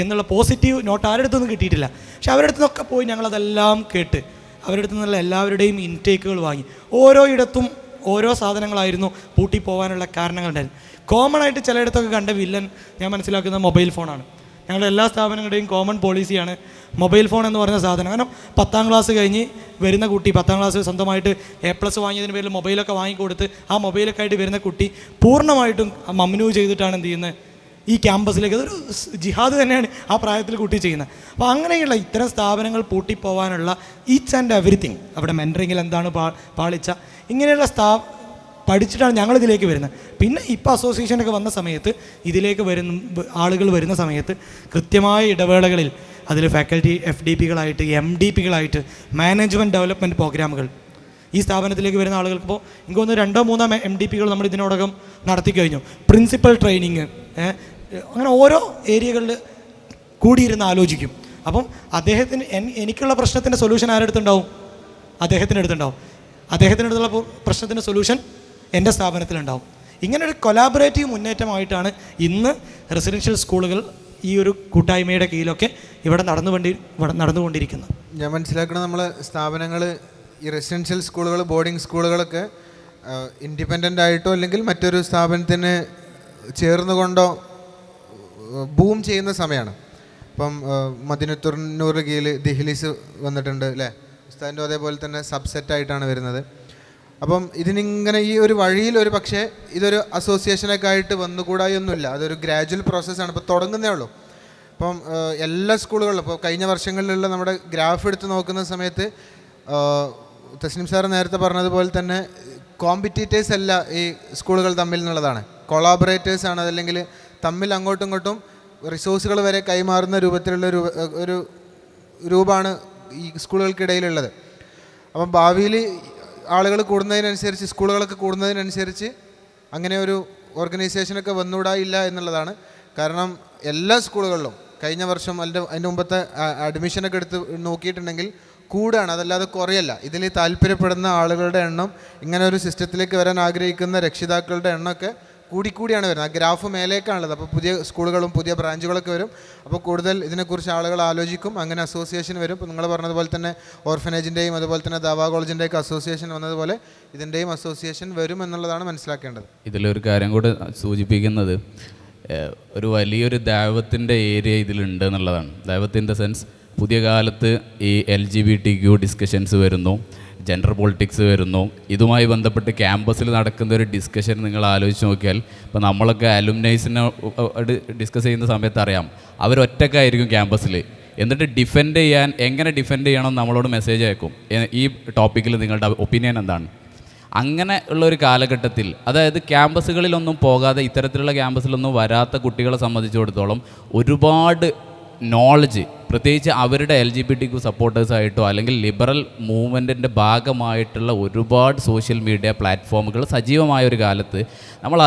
എന്നുള്ള പോസിറ്റീവ് നോട്ട് ആരുടെ അടുത്തൊന്നും കിട്ടിയിട്ടില്ല. പക്ഷെ അവരുടെ അടുത്തുനിന്നൊക്കെ പോയി ഞങ്ങളതെല്ലാം കേട്ട് അവരുടെ അടുത്ത് നിന്നുള്ള എല്ലാവരുടെയും ഇൻടേക്കുകൾ വാങ്ങി. ഓരോ ഇടത്തും ഓരോ സാധനങ്ങളായിരുന്നു പൂട്ടിപ്പോവാനുള്ള കാരണങ്ങളുണ്ടായിരുന്നു. കോമൺ ആയിട്ട് ചിലയിടത്തൊക്കെ കണ്ട വില്ലൻ ഞാൻ മനസ്സിലാക്കുന്നത് മൊബൈൽ ഫോണാണ്. ഞങ്ങളുടെ എല്ലാ സ്ഥാപനങ്ങളുടെയും കോമൺ പോളിസിയാണ് മൊബൈൽ ഫോൺ എന്ന് പറയുന്ന സാധനം. കാരണം 10ാം ക്ലാസ് കഴിഞ്ഞ് വരുന്ന കുട്ടി, 10ാം ക്ലാസ് സ്വന്തമായിട്ട് A+ വാങ്ങിയതിന് പേരിൽ മൊബൈലൊക്കെ വാങ്ങിക്കൊടുത്ത് ആ മൊബൈലൊക്കെ ആയിട്ട് വരുന്ന കുട്ടി പൂർണ്ണമായിട്ടും മംനൂ ചെയ്തിട്ടാണ് എന്ത് ചെയ്യുന്നത്, ഈ ക്യാമ്പസിലേക്ക്. അതൊരു ജിഹാദ് തന്നെയാണ് ആ പ്രായത്തിൽ കുട്ടി ചെയ്യുന്നത്. അപ്പോൾ അങ്ങനെയുള്ള ഇത്തരം സ്ഥാപനങ്ങൾ പൂട്ടിപ്പോവാനുള്ള ഈച്ച് ആൻഡ് എവറിത്തിങ്, അവിടെ മെൻറ്ററിങ്ങിൽ എന്താണ് പാളിച്ച, ഇങ്ങനെയുള്ള പഠിച്ചിട്ടാണ് ഞങ്ങളിതിലേക്ക് വരുന്നത്. പിന്നെ ഇപ്പോൾ അസോസിയേഷനൊക്കെ വന്ന സമയത്ത് ഇതിലേക്ക് ആളുകൾ വരുന്ന സമയത്ത് കൃത്യമായ ഇടവേളകളിൽ അതിൽ ഫാക്കൽറ്റി FDPകളായിട്ട് MDPകളായിട്ട് മാനേജ്മെൻറ്റ് ഡെവലപ്മെൻറ്റ് പ്രോഗ്രാമുകൾ ഈ സ്ഥാപനത്തിലേക്ക് വരുന്ന ആളുകൾക്ക് ഇപ്പോൾ എനിക്ക് തോന്നുന്നു 2-3 MDPകൾ നമ്മൾ ഇതിനോടകം നടത്തി കഴിഞ്ഞു. പ്രിൻസിപ്പൽ ട്രെയിനിങ്, അങ്ങനെ ഓരോ ഏരിയകളിൽ കൂടിയിരുന്ന് ആലോചിക്കും. അപ്പം അദ്ദേഹത്തിന് എനിക്കുള്ള പ്രശ്നത്തിൻ്റെ സൊല്യൂഷൻ ആരെടുത്തുണ്ടാവും? അദ്ദേഹത്തിൻ്റെ അടുത്തുണ്ടാവും. അദ്ദേഹത്തിൻ്റെ അടുത്തുള്ള പ്രശ്നത്തിൻ്റെ സൊല്യൂഷൻ എൻ്റെ സ്ഥാപനത്തിലുണ്ടാവും. ഇങ്ങനെ ഒരു കൊലാബറേറ്റീവ് മുന്നേറ്റമായിട്ടാണ് ഇന്ന് റെസിഡൻഷ്യൽ സ്കൂളുകൾ ഈ ഒരു കൂട്ടായ്മയുടെ കീഴിലൊക്കെ ഇവിടെ നടന്നുകൊണ്ടിരിക്കുന്നത്. ഞാൻ മനസ്സിലാക്കണം, നമ്മൾ സ്ഥാപനങ്ങൾ ഈ റെസിഡൻഷ്യൽ സ്കൂളുകൾ, ബോർഡിംഗ് സ്കൂളുകളൊക്കെ ഇൻഡിപെൻഡൻ്റ് ആയിട്ടോ അല്ലെങ്കിൽ മറ്റൊരു സ്ഥാപനത്തിന് ചേർന്നുകൊണ്ടോ ബൂം ചെയ്യുന്ന സമയമാണ്. ഇപ്പം മദിനത്തുന്നൂറിന് കീഴിൽ ദിഹ്ലീസ് വന്നിട്ടുണ്ട് അല്ലേ, ഉസ്താദിൻ്റെ അതേപോലെ തന്നെ സബ്സെറ്റായിട്ടാണ് വരുന്നത്. അപ്പം ഇതിനിങ്ങനെ ഈ ഒരു വഴിയിൽ ഒരു പക്ഷേ ഇതൊരു അസോസിയേഷനൊക്കെ ആയിട്ട് വന്നുകൂടായൊന്നുമില്ല. അതൊരു ഗ്രാജുവൽ പ്രോസസ്സാണ്, ഇപ്പോൾ തുടങ്ങുന്നേ ഉള്ളൂ. അപ്പം എല്ലാ സ്കൂളുകളിലും ഇപ്പോൾ കഴിഞ്ഞ വർഷങ്ങളിലുള്ള നമ്മുടെ ഗ്രാഫ് എടുത്ത് നോക്കുന്ന സമയത്ത് തസ്നിം സാർ നേരത്തെ പറഞ്ഞതുപോലെ തന്നെ കോമ്പറ്റീറ്റേഴ്സ് അല്ല ഈ സ്കൂളുകൾ തമ്മിൽ എന്നുള്ളതാണ്, കൊളാബറേറ്റേഴ്സാണ്. അതല്ലെങ്കിൽ തമ്മിൽ അങ്ങോട്ടും ഇങ്ങോട്ടും റിസോഴ്സുകൾ വരെ കൈമാറുന്ന രൂപത്തിലുള്ള ഒരു രൂപമാണ് ഈ സ്കൂളുകൾക്കിടയിലുള്ളത്. അപ്പം ഭാവിയിൽ ആളുകൾ കൂടുന്നതിനനുസരിച്ച്, സ്കൂളുകളൊക്കെ കൂടുന്നതിനനുസരിച്ച് അങ്ങനെ ഒരു ഓർഗനൈസേഷനൊക്കെ വന്നുകൂടായില്ല എന്നുള്ളതാണ്. കാരണം എല്ലാ സ്കൂളുകളിലും കഴിഞ്ഞ വർഷം അതിൻ്റെ മുമ്പത്തെ അഡ്മിഷനൊക്കെ എടുത്ത് നോക്കിയിട്ടുണ്ടെങ്കിൽ കൂടുകയാണ്, അതല്ലാതെ കുറയല്ല. ഇതിൽ താല്പര്യപ്പെടുന്ന ആളുകളുടെ എണ്ണം, ഇങ്ങനെ ഒരു സിസ്റ്റത്തിലേക്ക് വരാൻ ആഗ്രഹിക്കുന്ന രക്ഷിതാക്കളുടെ എണ്ണമൊക്കെ കൂടിക്കൂടിയാണ് വരുന്നത്. ആ ഗ്രാഫ് മേലേക്കാണുള്ളത്. അപ്പോൾ പുതിയ സ്കൂളുകളും പുതിയ ബ്രാഞ്ചുകളൊക്കെ വരും. അപ്പോൾ കൂടുതൽ ഇതിനെക്കുറിച്ച് ആളുകൾ ആലോചിക്കും. അങ്ങനെ അസോസിയേഷൻ വരും. ഇപ്പോൾ നിങ്ങൾ പറഞ്ഞതുപോലെ തന്നെ ഓർഫനേജിൻ്റെയും അതുപോലെ തന്നെ ദാവാ കോളേജിൻ്റെയൊക്കെ അസോസിയേഷൻ വന്നതുപോലെ ഇതിൻ്റെയും അസോസിയേഷൻ വരും എന്നുള്ളതാണ് മനസ്സിലാക്കേണ്ടത്. ഇതിലൊരു കാര്യം കൂടെ സൂചിപ്പിക്കുന്നത്, ഒരു വലിയൊരു ദൈവത്തിൻ്റെ ഏരിയ ഇതിലുണ്ട് എന്നുള്ളതാണ്. ദൈവത്തിൻ്റെ സെൻസ്, പുതിയ കാലത്ത് ഈ LGBTQ ഡിസ്കഷൻസ് വരുന്നു, ജെൻഡർ പൊളിറ്റിക്സ് വരുന്നു. ഇതുമായി ബന്ധപ്പെട്ട് ക്യാമ്പസിൽ നടക്കുന്ന ഒരു ഡിസ്കഷൻ നിങ്ങൾ ആലോചിച്ച് നോക്കിയാൽ, ഇപ്പോൾ നമ്മളൊക്കെ അലുമിനൈസിനെ ഡിസ്കസ് ചെയ്യുന്ന സമയത്ത് അറിയാം, അവരൊറ്റക്കായിരിക്കും ക്യാമ്പസിൽ. എന്നിട്ട് എങ്ങനെ ഡിഫെൻഡ് ചെയ്യണം നമ്മളോട് മെസ്സേജ് അയക്കും, ഈ ടോപ്പിക്കിൽ നിങ്ങളുടെ ഒപ്പീനിയൻ എന്താണ്. അങ്ങനെ ഉള്ളൊരു കാലഘട്ടത്തിൽ, അതായത് ക്യാമ്പസുകളിലൊന്നും പോകാതെ ഇത്തരത്തിലുള്ള ക്യാമ്പസിലൊന്നും വരാത്ത കുട്ടികളെ സംബന്ധിച്ചിടത്തോളം ഒരുപാട് നോളജ്, പ്രത്യേകിച്ച് അവരുടെ LGBTQ സപ്പോർട്ടേഴ്സായിട്ടോ അല്ലെങ്കിൽ ലിബറൽ മൂവ്മെൻറ്റിൻ്റെ ഭാഗമായിട്ടുള്ള ഒരുപാട് സോഷ്യൽ മീഡിയ പ്ലാറ്റ്ഫോമുകൾ സജീവമായ ഒരു കാലത്ത് നമ്മൾ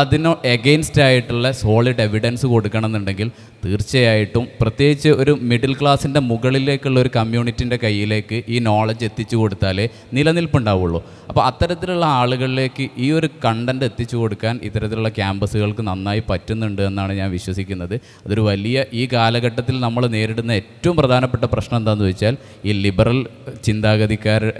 എഗെയിൻസ്റ്റ് ആയിട്ടുള്ള സോളിഡ് എവിഡൻസ് കൊടുക്കണമെന്നുണ്ടെങ്കിൽ തീർച്ചയായിട്ടും പ്രത്യേകിച്ച് ഒരു മിഡിൽ ക്ലാസിൻ്റെ മുകളിലേക്കുള്ള ഒരു കമ്മ്യൂണിറ്റിൻ്റെ കയ്യിലേക്ക് ഈ നോളജ് എത്തിച്ചു കൊടുത്താലേ നിലനിൽപ്പുണ്ടാവുള്ളൂ. അപ്പോൾ അത്തരത്തിലുള്ള ആളുകളിലേക്ക് ഈ ഒരു കണ്ടൻറ്റ് എത്തിച്ചു കൊടുക്കാൻ ഇത്തരത്തിലുള്ള ക്യാമ്പസുകൾക്ക് നന്നായി പറ്റുന്നുണ്ട് എന്നാണ് ഞാൻ വിശ്വസിക്കുന്നത്. അതൊരു വലിയ, ഈ കാലഘട്ടത്തിൽ നമ്മൾ നേരിടുന്ന ഏറ്റവും പ്രധാനപ്പെട്ട പ്രശ്നം എന്താണെന്ന് വെച്ചാൽ, ഈ ലിബറൽ ചിന്താഗതിക്കാരുടെ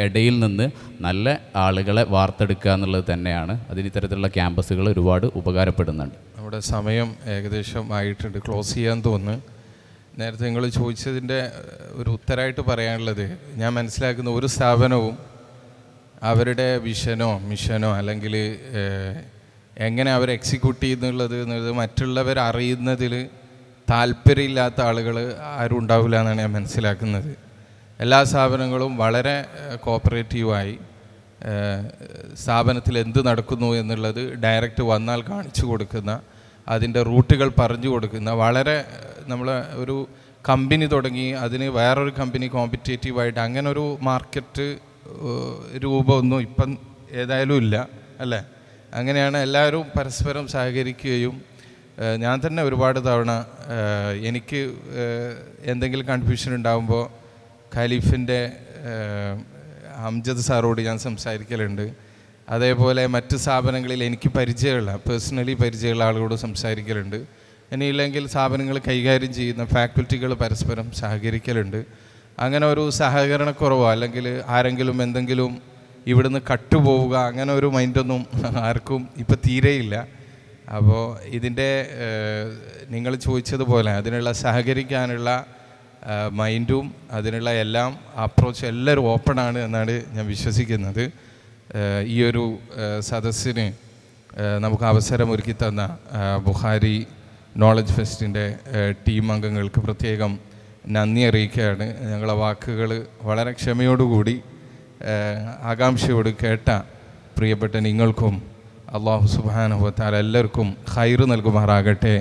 ഇടയിൽ നിന്ന് നല്ല ആളുകളെ വാർത്തെടുക്കുക എന്നുള്ളത് തന്നെയാണ്. അതിന് ഇത്തരത്തിലുള്ള ക്യാമ്പസുകൾ ഒരുപാട് ഉപകാരപ്പെടുന്നുണ്ട്. നമ്മുടെ സമയം ഏകദേശം ആയിട്ടുണ്ട്, ക്ലോസ് ചെയ്യാൻ തോന്നുന്നു. നേരത്തെ നിങ്ങൾ ചോദിച്ചതിൻ്റെ ഒരു ഉത്തരമായിട്ട് പറയാനുള്ളത്, ഞാൻ മനസ്സിലാക്കുന്ന ഒരു സ്ഥാപനവും അവരുടെ വിഷനോ മിഷനോ അല്ലെങ്കിൽ എങ്ങനെ അവർ എക്സിക്യൂട്ട് ചെയ്യുന്നുള്ളത് മറ്റുള്ളവർ അറിയുന്നതിൽ താല്പര്യമില്ലാത്ത ആളുകൾ ആരും ഉണ്ടാവില്ല എന്നാണ് ഞാൻ മനസ്സിലാക്കുന്നത്. എല്ലാ സ്ഥാപനങ്ങളും വളരെ കോപ്പറേറ്റീവായി സ്ഥാപനത്തിൽ എന്ത് നടക്കുന്നു എന്നുള്ളത് ഡയറക്റ്റ് വന്നാൽ കാണിച്ചു കൊടുക്കുന്ന, അതിൻ്റെ റൂട്ടുകൾ പറഞ്ഞു കൊടുക്കുന്ന, വളരെ നമ്മൾ ഒരു കമ്പനി തുടങ്ങി അതിന് വേറൊരു കമ്പനി കോമ്പറ്റേറ്റീവായിട്ട് അങ്ങനെ ഒരു മാർക്കറ്റ് രൂപമൊന്നും ഇപ്പം ഏതായാലും ഇല്ല അല്ലേ. അങ്ങനെയാണ് എല്ലാവരും പരസ്പരം സഹകരിക്കുകയും, ഞാൻ തന്നെ ഒരുപാട് തവണ എനിക്ക് എന്തെങ്കിലും കൺഫ്യൂഷൻ ഉണ്ടാകുമ്പോൾ ഖലീഫിൻ്റെ അംജദ് സാറോട് ഞാൻ സംസാരിക്കലുണ്ട്. അതേപോലെ മറ്റ് സ്ഥാപനങ്ങളിൽ എനിക്ക് പേഴ്സണലി പരിചയമുള്ള ആളുകളോട് സംസാരിക്കലുണ്ട്. ഇനിയില്ലെങ്കിൽ സ്ഥാപനങ്ങൾ കൈകാര്യം ചെയ്യുന്ന ഫാക്കൽറ്റികൾ പരസ്പരം സഹകരിക്കലുണ്ട്. അങ്ങനെ ഒരു സഹകരണക്കുറവോ അല്ലെങ്കിൽ ആരെങ്കിലും എന്തെങ്കിലും ഇവിടുന്ന് കട്ടുപോവുക അങ്ങനെ ഒരു മൈൻഡൊന്നും ആർക്കും ഇപ്പം തീരെയില്ല. അപ്പോൾ ഇതിൻ്റെ നിങ്ങൾ ചോദിച്ചതുപോലെ അതിനുള്ള സഹകരിക്കാനുള്ള മൈൻഡും അതിനുള്ള എല്ലാം അപ്രോച്ച് എല്ലാവരും ഓപ്പണാണ് എന്നാണ് ഞാൻ വിശ്വസിക്കുന്നത്. ഈ ഒരു സദസ്സിന് നമുക്ക് അവസരം ഒരുക്കി തന്ന ബുഖാരി നോളജ് ഫെസ്റ്റിൻ്റെ ടീം അംഗങ്ങൾക്ക് പ്രത്യേകം നന്ദി അറിയിക്കുകയാണ്. ഞങ്ങളെ വാക്കുകൾ വളരെ ക്ഷമയോടുകൂടി ആകാംക്ഷയോട് കേട്ട പ്രിയപ്പെട്ട നിങ്ങൾക്കും അല്ലാഹു സുബ്ഹാനഹു വ തആല എല്ലാവർക്കും ഖൈർ നൽകുമാറാകട്ടെ.